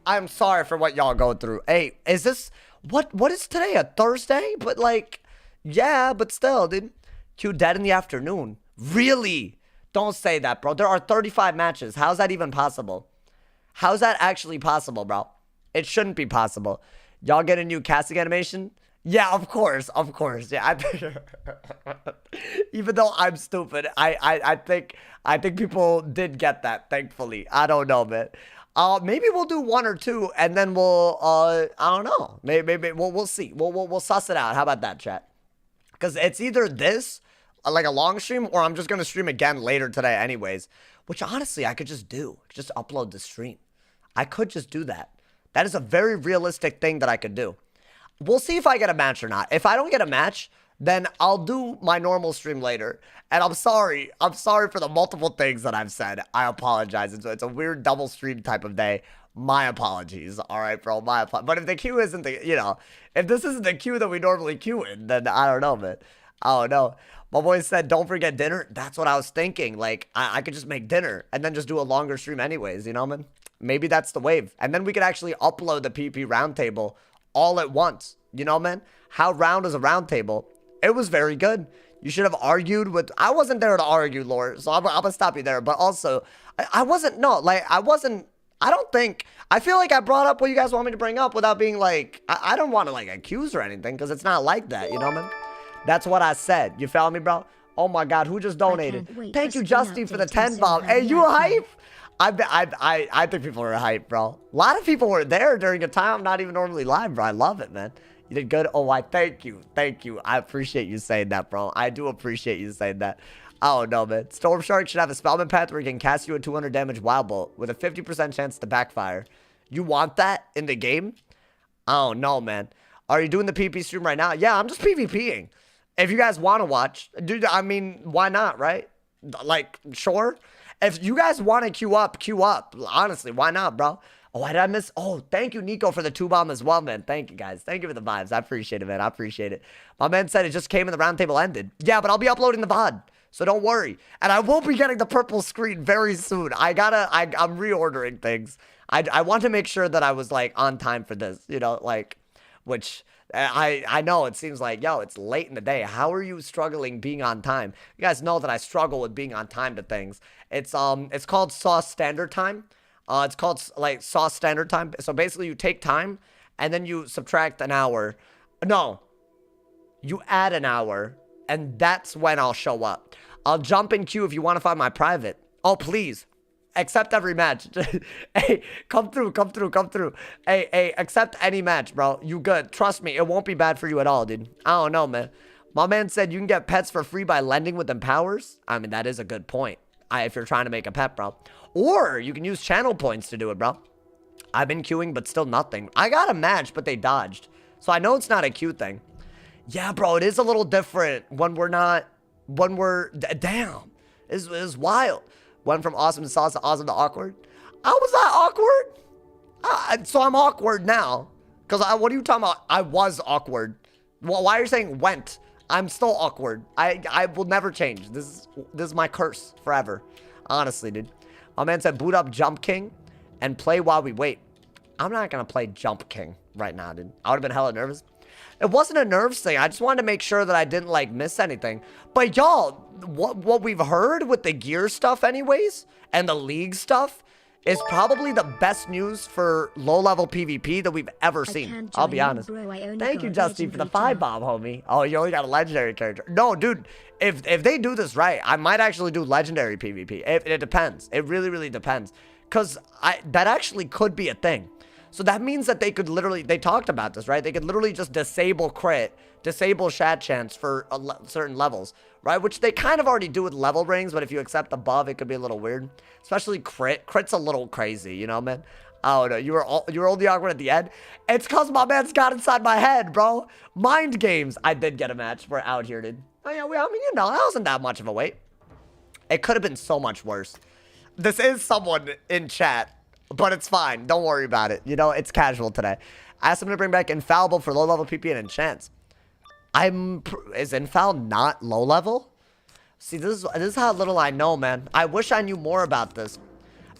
I'm sorry for what y'all go through. Hey, is this, what is today, a Thursday? But like, yeah, but still, dude. Queue dead in the afternoon. Really? Don't say that, bro. There are 35 matches. How's that even possible? How's that actually possible, bro? It shouldn't be possible. Y'all get a new casting animation? Yeah, of course. Yeah, even though I'm stupid, I think people did get that, thankfully. I don't know, man. Maybe we'll do 1 or 2, and then we'll, I don't know. Maybe we'll see. We'll suss it out. How about that, chat? Because it's either this, like a long stream, or I'm just going to stream again later today anyways. Which, honestly, I could just do. Just upload the stream. I could just do that. That is a very realistic thing that I could do. We'll see if I get a match or not. If I don't get a match, then I'll do my normal stream later. And I'm sorry. I'm sorry for the multiple things that I've said. I apologize. It's a weird double stream type of day. My apologies. All right, bro. My apologies. But if the queue isn't the, you know, if this isn't the queue that we normally queue in, then I don't know, man. I don't know. My boy said, don't forget dinner. That's what I was thinking. Like, I could just make dinner and then just do a longer stream anyways, you know, man? Maybe that's the wave. And then we could actually upload the PvP Roundtable all at once. You know, man? How round is a roundtable? It was very good. You should have argued with... I wasn't there to argue, Lord, so I'm gonna stop you there. But also, I wasn't... No, like, I wasn't... I don't think... I feel like I brought up what you guys want me to bring up without being like... I don't want to, like, accuse or anything, because it's not like that, you know, man? That's what I said. You feel me, bro? Oh, my God, who just donated? Thank you, Justy, for the 10 bomb. Hey, you hype? I think people are hype, bro. A lot of people were there during a time I'm not even normally live, bro. I love it, man. You did good. Oh, thank you. Thank you. I appreciate you saying that, bro. I do appreciate you saying that. Oh, no, man. Storm Shark should have a Spellman path where he can cast you a 200 damage Wild Bolt with a 50% chance to backfire. You want that in the game? Oh, no, man. Are you doing the PvP stream right now? Yeah, I'm just PvPing. If you guys want to watch, dude, I mean, why not, right? Like, sure. If you guys want to queue up, queue up. Honestly, why not, bro? Oh, why did I miss? Oh, thank you, Nico, for the 2-bomb as well, man. Thank you, guys. Thank you for the vibes. I appreciate it, man. I appreciate it. My man said it just came and the roundtable ended. Yeah, but I'll be uploading the VOD, so don't worry. And I will be getting the purple screen very soon. I'm reordering things. I want to make sure that I was, like, on time for this, you know, like, which... I know it seems like, yo, it's late in the day. How are you struggling being on time? You guys know that I struggle with being on time to things. It's called Sauce Standard Time. It's called like Sauce Standard Time. So basically you take time and then you subtract an hour. No, you add an hour and that's when I'll show up. I'll jump in queue if you want to find my private. Oh, please. Accept every match. Hey, come through. Hey, accept any match, bro. You good. Trust me, it won't be bad for you at all, dude. I don't know, man. My man said you can get pets for free by lending with them powers. I mean, that is a good point. If you're trying to make a pet, bro. Or you can use channel points to do it, bro. I've been queuing, but still nothing. I got a match, but they dodged. So I know it's not a queue thing. Yeah, bro, it is a little different when we're... Damn. It's wild. Went from awesome to sauce to awesome to awkward. How was that awkward? So I'm awkward now. Because what are you talking about? I was awkward. Well, why are you saying went? I'm still awkward. I will never change. This is my curse forever. Honestly, dude. My man said boot up Jump King and play while we wait. I'm not going to play Jump King right now, dude. I would have been hella nervous. It wasn't a nerves thing. I just wanted to make sure that I didn't, like, miss anything. But, y'all, what we've heard with the gear stuff anyways, and the league stuff, is probably the best news for low-level PvP that we've ever seen. I'll be honest. Thank you, Justin, for the 5-bomb, homie. Oh, you only got a legendary character. No, dude, if they do this right, I might actually do legendary PvP. It depends. It really, really depends. Because that actually could be a thing. So that means that they could literally, they talked about this, right? They could literally just disable crit, disable shat chance for certain levels, right? Which they kind of already do with level rings, but if you accept above, it could be a little weird. Especially crit. Crit's a little crazy, you know, man? Oh, no, you were only awkward at the end? It's because my man's got inside my head, bro. Mind games. I did get a match. We're out here, dude. Oh, yeah, I mean, you know, that wasn't that much of a wait. It could have been so much worse. This is someone in chat. But it's fine. Don't worry about it. You know, it's casual today. I asked him to bring back Infallible for low-level PP and enchants. Is Infal not low-level? See, this is how little I know, man. I wish I knew more about this.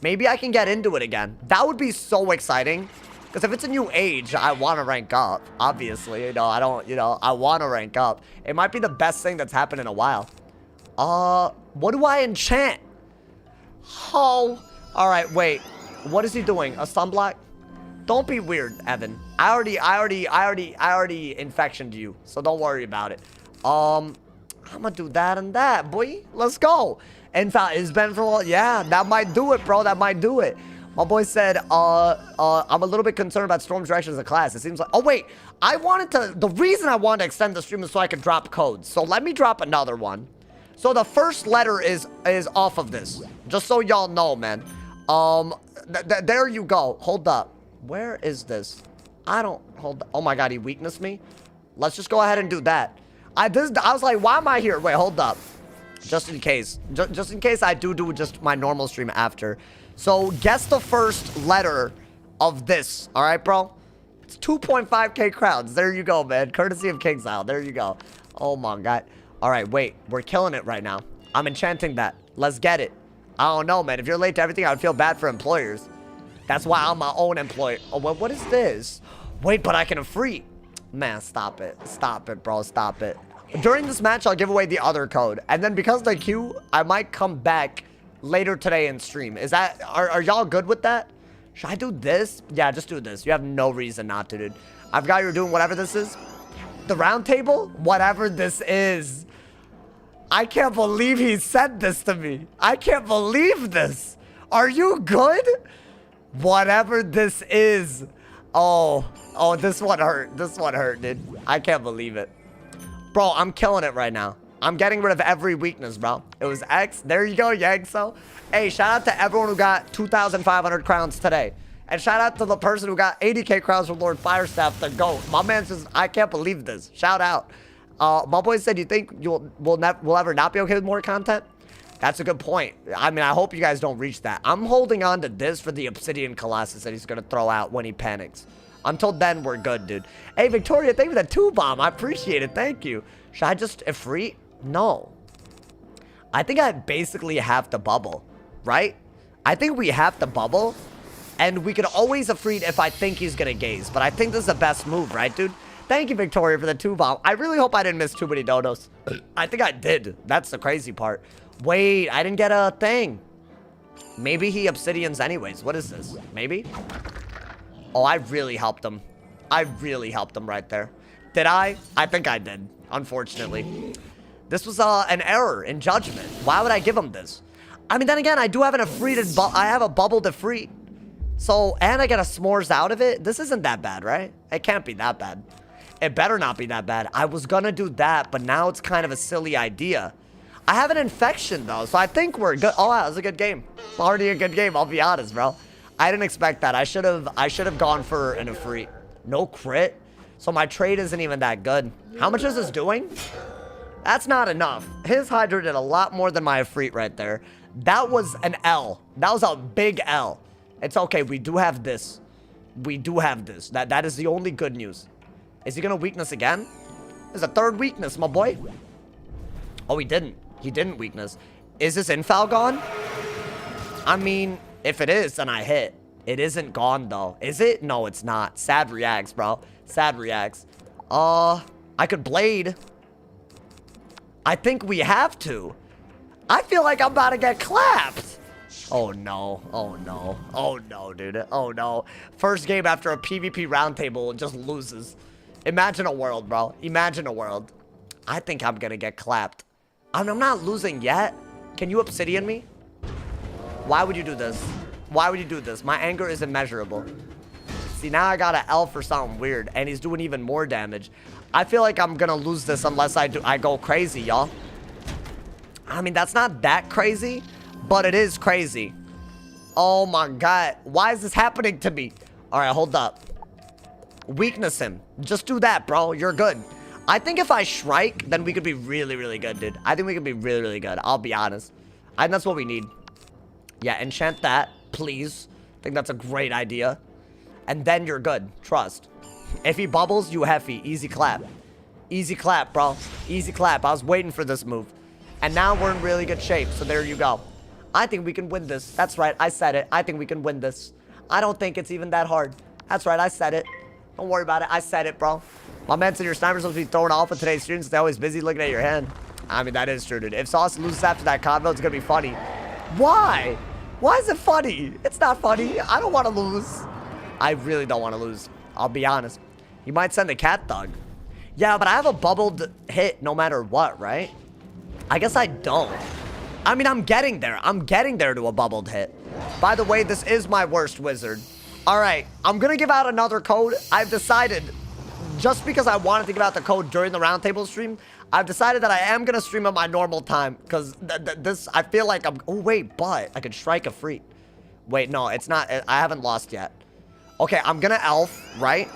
Maybe I can get into it again. That would be so exciting. Because if it's a new age, I want to rank up. Obviously, you know, I want to rank up. It might be the best thing that's happened in a while. What do I enchant? Oh, all right, wait. What is he doing? A sunblock? Don't be weird, Evan. I already infectioned you, so don't worry about it. I'm gonna do that and that, boy. Let's go. In fact, it's been for a while. Yeah, that might do it, bro. That might do it. My boy said, I'm a little bit concerned about Storm's direction as a class. It seems like, oh wait, the reason I wanted to extend the stream is so I could drop codes. So let me drop another one. So the first letter is off of this, just so y'all know, man. There you go. Hold up. Where is this? Oh my God, he weaknessed me. Let's just go ahead and do that. I was like, why am I here? Wait, hold up. Just in case. Just in case I do just my normal stream after. So guess the first letter of this. All right, bro? It's 2.5k crowns. There you go, man. Courtesy of KingStyle. There you go. Oh my God. All right, wait. We're killing it right now. I'm enchanting that. Let's get it. I don't know, man. If you're late to everything, I would feel bad for employers. That's why I'm my own employer. Oh, well, what is this? Wait, but I can free. Man, stop it. Stop it, bro. Stop it. During this match, I'll give away the other code. And then because of the queue, I might come back later today and stream. Is that... Are y'all good with that? Should I do this? Yeah, just do this. You have no reason not to, dude. I've got you doing whatever this is. The round table? Whatever this is. I can't believe he said this to me. I can't believe this. Are you good? Whatever this is. Oh, this one hurt. This one hurt, dude. I can't believe it. Bro, I'm killing it right now. I'm getting rid of every weakness, bro. It was X. There you go, Yangso. Hey, shout out to everyone who got 2,500 crowns today. And shout out to the person who got 80k crowns from Lord Firestaff, the GOAT. My man says, I can't believe this. Shout out. My boy said, you think we'll ever not be okay with more content? That's a good point. I mean, I hope you guys don't reach that. I'm holding on to this for the Obsidian Colossus that he's going to throw out when he panics. Until then, we're good, dude. Hey, Victoria, thank you for the 2-bomb. I appreciate it. Thank you. Should I just Ifrit? No. I think I basically have to bubble, right? I think we have to bubble. And we could always Ifrit if I think he's going to gaze. But I think this is the best move, right, dude? Thank you, Victoria, for the 2-bomb. I really hope I didn't miss too many dodos. I think I did. That's the crazy part. Wait, I didn't get a thing. Maybe he Obsidians anyways. What is this? Maybe? Oh, I really helped him. I really helped him right there. Did I? I think I did, unfortunately. This was an error in judgment. Why would I give him this? I mean, then again, I do have an Ifrited... I have a bubble Ifrit. So, and I get a s'mores out of it. This isn't that bad, right? It can't be that bad. It better not be that bad. I was gonna do that, but now it's kind of a silly idea. I have an infection, though, so I think we're good. Oh, wow, that was a good game. Already a good game, I'll be honest, bro. I didn't expect that. I should have gone for an Ifrit. No crit. So my trade isn't even that good. How much is this doing? That's not enough. His Hydra did a lot more than my Ifrit right there. That was an L. That was a big L. It's okay. We do have this. We do have this. That is the only good news. Is he going to weakness again? There's a third weakness, my boy. Oh, he didn't. He didn't weakness. Is this infal gone? I mean, if it is, then I hit. It isn't gone, though. Is it? No, it's not. Sad reacts, bro. Sad reacts. I could blade. I think we have to. I feel like I'm about to get clapped. Oh, no. Oh, no. Oh, no, dude. Oh, no. First game after a PvP roundtable just loses. Imagine a world, bro. Imagine a world. I think I'm going to get clapped. I'm not losing yet. Can you Obsidian me? Why would you do this? Why would you do this? My anger is immeasurable. See, now I got an L for something weird, and he's doing even more damage. I feel like I'm going to lose this unless I go crazy, y'all. I mean, that's not that crazy, but it is crazy. Oh, my God. Why is this happening to me? All right, hold up. Weakness him. Just do that, bro. You're good. I think if I Shrike, then we could be really, really good, dude. I think we could be really, really good. I'll be honest. I think that's what we need. Yeah, enchant that, please. I think that's a great idea. And then you're good. Trust. If he bubbles, you Heffy. Easy clap. Easy clap, bro. Easy clap. I was waiting for this move. And now we're in really good shape, so there you go. I think we can win this. That's right. I said it. I think we can win this. I don't think it's even that hard. That's right. I said it. Don't worry about it. I said it, bro. My man said your sniper's supposed to be throwing off with today's students. They're always busy looking at your hand. I mean, that is true, dude. If Sauce loses after that convo, it's going to be funny. Why? Why is it funny? It's not funny. I don't want to lose. I really don't want to lose. I'll be honest. He might send the cat thug. Yeah, but I have a bubbled hit no matter what, right? I guess I don't. I mean, I'm getting there. I'm getting there to a bubbled hit. By the way, this is my worst wizard. All right, I'm going to give out another code. I've decided, just because I wanted to give out the code during the roundtable stream, I've decided that I am going to stream at my normal time. Because this, I feel like I'm... Oh, wait, but I could Shrike a Freet. Wait, no, it's not... I haven't lost yet. Okay, I'm going to Elf, right?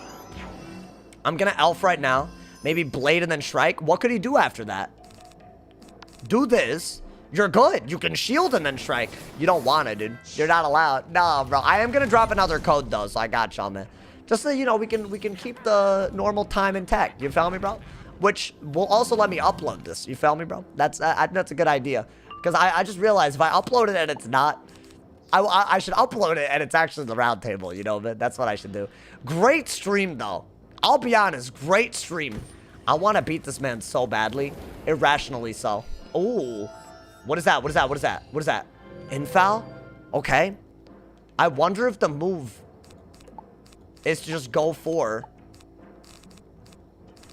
I'm going to Elf right now. Maybe Blade and then Shrike. What could he do after that? Do this. You're good. You can shield and then Shrike. You don't want it, dude. You're not allowed. Nah, bro. I am going to drop another code, though, so I got y'all, man. Just so, you know, we can keep the normal time intact. You feel me, bro? Which will also let me upload this. You feel me, bro? I think that's a good idea. Because I just realized if I upload it and it's not... I should upload it and it's actually the round table, you know, man? That's what I should do. Great stream, though. I'll be honest. Great stream. I want to beat this man so badly. Irrationally so. Ooh. What is that? What is that? What is that? What is that? Infoul? Okay. I wonder if the move is to just go for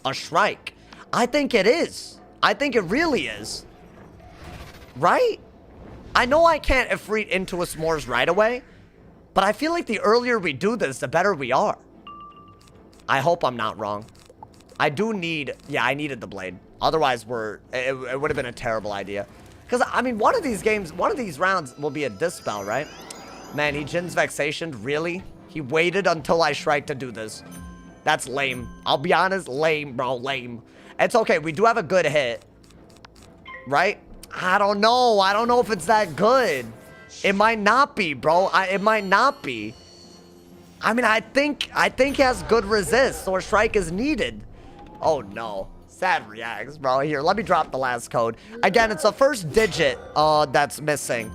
a Shrike. I think it is. I think it really is. Right? I know I can't Ifrit into a S'mores right away, but I feel like the earlier we do this, the better we are. I hope I'm not wrong. I do need... Yeah, I needed the blade. Otherwise, it would have been a terrible idea. Because, I mean, one of these games, one of these rounds will be a Dispel, right? Man, he Jin's Vexation. Really? He waited until I Shrike to do this. That's lame. I'll be honest, lame, bro, lame. It's okay. We do have a good hit. Right? I don't know. I don't know if it's that good. It might not be, bro. It might not be. I mean, I think he has good resist, or Shrike is needed. Oh, no. Sad reacts, bro. Here, let me drop the last code. Again, it's the first digit that's missing.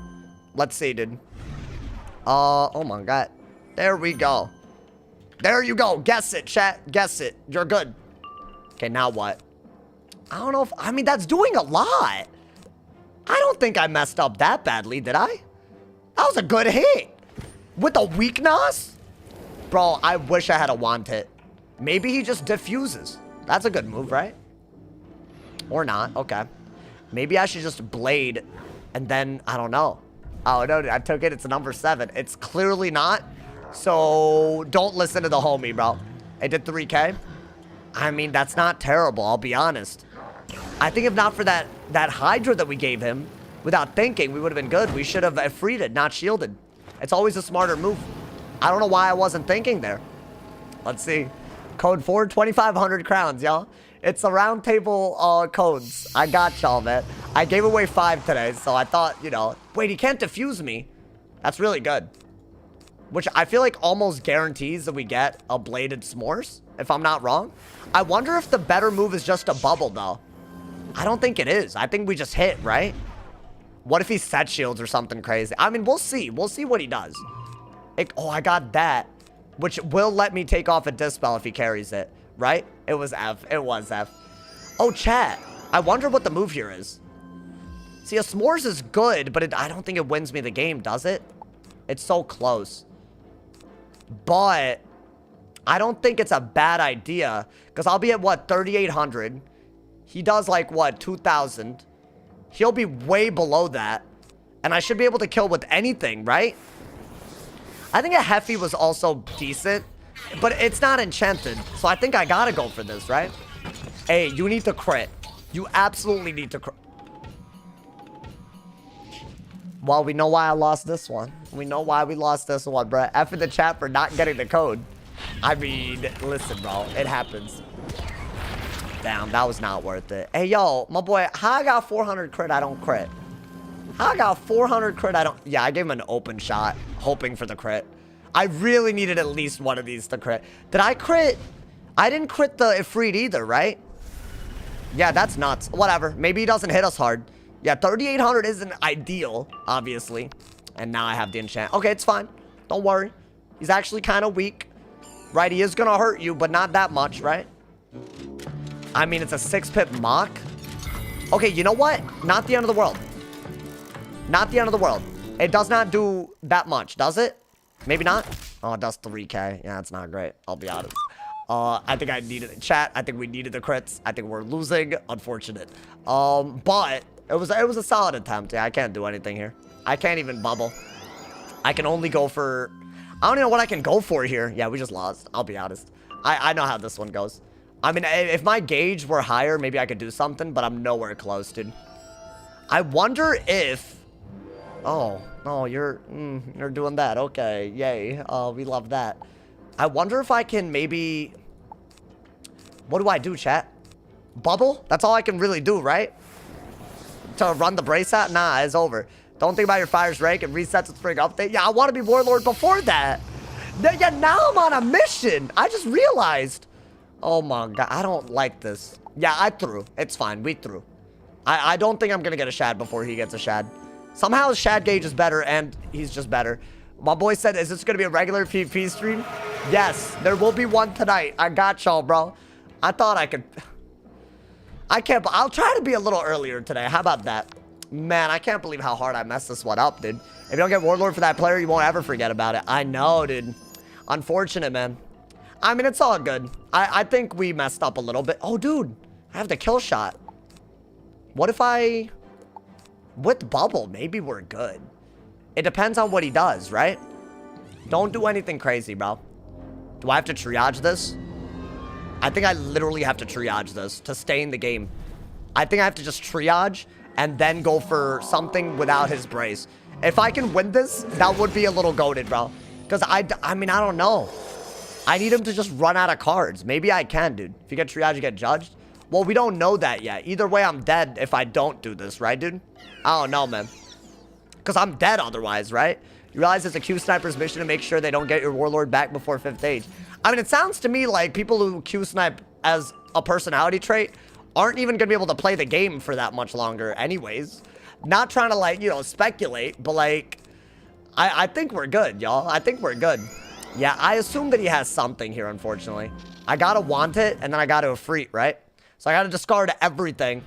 Let's see, dude. Oh, my God. There we go. There you go. Guess it, chat. Guess it. You're good. Okay, now what? I don't know if... I mean, that's doing a lot. I don't think I messed up that badly, did I? That was a good hit. With a weakness? Bro, I wish I had a want hit. Maybe he just diffuses. That's a good move, right? Or not. Okay. Maybe I should just blade and then... I don't know. Oh, no, I took it. It's a number 7. It's clearly not. So, don't listen to the homie, bro. It did 3K. I mean, that's not terrible, I'll be honest. I think if not for that Hydra that we gave him, without thinking, we would have been good. We should have Ifrited, not shielded. It's always a smarter move. I don't know why I wasn't thinking there. Let's see. Code 4, 2,500 crowns, y'all. It's a round table codes. I got y'all, man. I gave away 5 today, so I thought, you know... Wait, he can't defuse me. That's really good. Which I feel like almost guarantees that we get a bladed S'mores, if I'm not wrong. I wonder if the better move is just a bubble, though. I don't think it is. I think we just hit, right? What if he set shields or something crazy? I mean, we'll see. We'll see what he does. Oh, I got that. Which will let me take off a Dispel if he carries it, right? It was F. It was F. Oh, chat. I wonder what the move here is. See, a S'mores is good, but I don't think it wins me the game, does it? It's so close. But I don't think it's a bad idea. Because I'll be at, what, 3,800. He does, like, what, 2,000. He'll be way below that. And I should be able to kill with anything, right? I think a Heffy was also decent. But it's not enchanted. So I think I gotta go for this, right? Hey, you need to crit. You absolutely need to crit. Well, we know why I lost this one. We know why we lost this one, bro. F in the chat for not getting the code. I mean, listen, bro. It happens. Damn, that was not worth it. Hey, yo, my boy, how I got 400 crit, I don't crit? How I got 400 crit, I don't... Yeah, I gave him an open shot, hoping for the crit. I really needed at least one of these to crit. Did I crit? I didn't crit the Ifrit either, right? Yeah, that's nuts. Whatever. Maybe he doesn't hit us hard. Yeah, 3,800 isn't ideal, obviously. And now I have the enchant. Okay, it's fine. Don't worry. He's actually kind of weak. Right, he is going to hurt you, but not that much, right? I mean, it's a 6-pip mock. Okay, you know what? Not the end of the world. Not the end of the world. It does not do that much, does it? Maybe not. Oh, it does 3K. Yeah, it's not great. I'll be honest. I think I needed it. Chat, I think we needed the crits. I think we're losing. Unfortunate. But it was a solid attempt. Yeah, I can't do anything here. I can't even bubble. I can only go for... I don't even know what I can go for here. Yeah, we just lost. I'll be honest. I know how this one goes. I mean, if my gauge were higher, maybe I could do something, but I'm nowhere close, dude. I wonder if... Oh, no, you're doing that. Okay, yay. We love that. I wonder if I can maybe... What do I do, chat? Bubble? That's all I can really do, right? To run the brace out? Nah, it's over. Don't think about your fire's rank and resets its spring update. Yeah, I want to be Warlord before that. Yeah, now I'm on a mission. I just realized. Oh my god, I don't like this. Yeah, I threw. It's fine, we threw. I don't think I'm going to get a Shad before he gets a Shad. Somehow his Shad gauge is better and he's just better. My boy said, is this going to be a regular PvP stream? Yes, there will be one tonight. I got y'all, bro. I thought I could... I can't, I'll try to be a little earlier today. How about that? Man, I can't believe how hard I messed this one up, dude. If you don't get Warlord for that player, you won't ever forget about it. I know, dude. Unfortunate, man. I mean, it's all good. I think we messed up a little bit. Oh, dude. I have the kill shot. What if I... With bubble, maybe we're good. It depends on what he does, right? Don't do anything crazy, bro. Do I have to triage this? I think I literally have to triage this to stay in the game. I think I have to just triage and then go for something without his brace. If I can win this, that would be a little goated, bro. Because I mean, I don't know. I need him to just run out of cards. Maybe I can, dude. If you get triage, you get judged. Well, we don't know that yet. Either way, I'm dead if I don't do this, right, dude? I don't know, man. Because I'm dead otherwise, right? You realize it's a Q sniper's mission to make sure they don't get your warlord back before 5th age. I mean, it sounds to me like people who Q snipe as a personality trait aren't even going to be able to play the game for that much longer anyways. Not trying to, like, you know, speculate, but, like, I think we're good, y'all. I think we're good. Yeah, I assume that he has something here, unfortunately. I gotta want it, and then I gotta Efreet, right? So I gotta discard everything.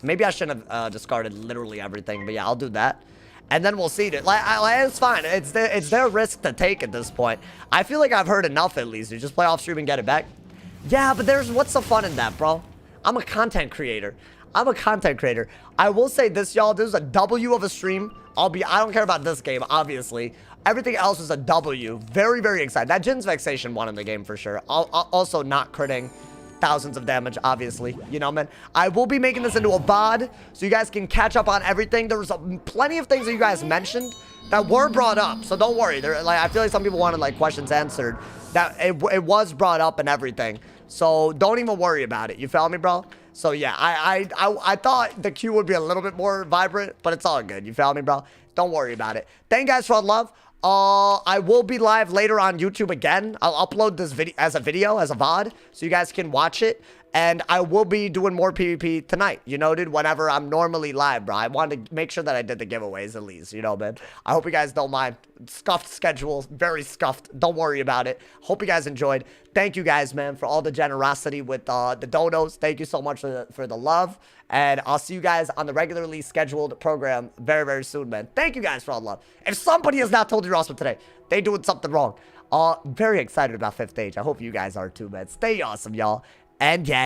Maybe I shouldn't have discarded literally everything, but yeah, I'll do that. And then we'll see it. Like, it's fine. It's their risk to take at this point. I feel like I've heard enough at least. You just play off stream and get it back. Yeah, but what's the fun in that, bro? I'm a content creator. I'm a content creator. I will say this, y'all. This is a W of a stream. I don't care about this game, obviously. Everything else is a W. Very, very excited. That Jin's Vexation won in the game for sure. Also not critting thousands of damage, obviously. You know, man. I will be making this into a VOD so you guys can catch up on everything. There was plenty of things that you guys mentioned that were brought up, so don't worry. Like, I feel like some people wanted like questions answered. That it was brought up and everything. So don't even worry about it. You feel me, bro? So yeah, I thought the queue would be a little bit more vibrant, but it's all good. You feel me, bro? Don't worry about it. Thank you guys for all the love. I will be live later on YouTube again. I'll upload this video as a VOD, so you guys can watch it. And I will be doing more PvP tonight, you know, dude, whenever I'm normally live, bro. I wanted to make sure that I did the giveaways at least, you know, man. I hope you guys don't mind. Scuffed schedule, very scuffed. Don't worry about it. Hope you guys enjoyed. Thank you guys, man, for all the generosity with the donos. Thank you so much for the love. And I'll see you guys on the regularly scheduled program very, very soon, man. Thank you guys for all the love. If somebody has not told you awesome today, they doing something wrong. Very excited about 5th age. I hope you guys are too, man. Stay awesome, y'all. And yeah.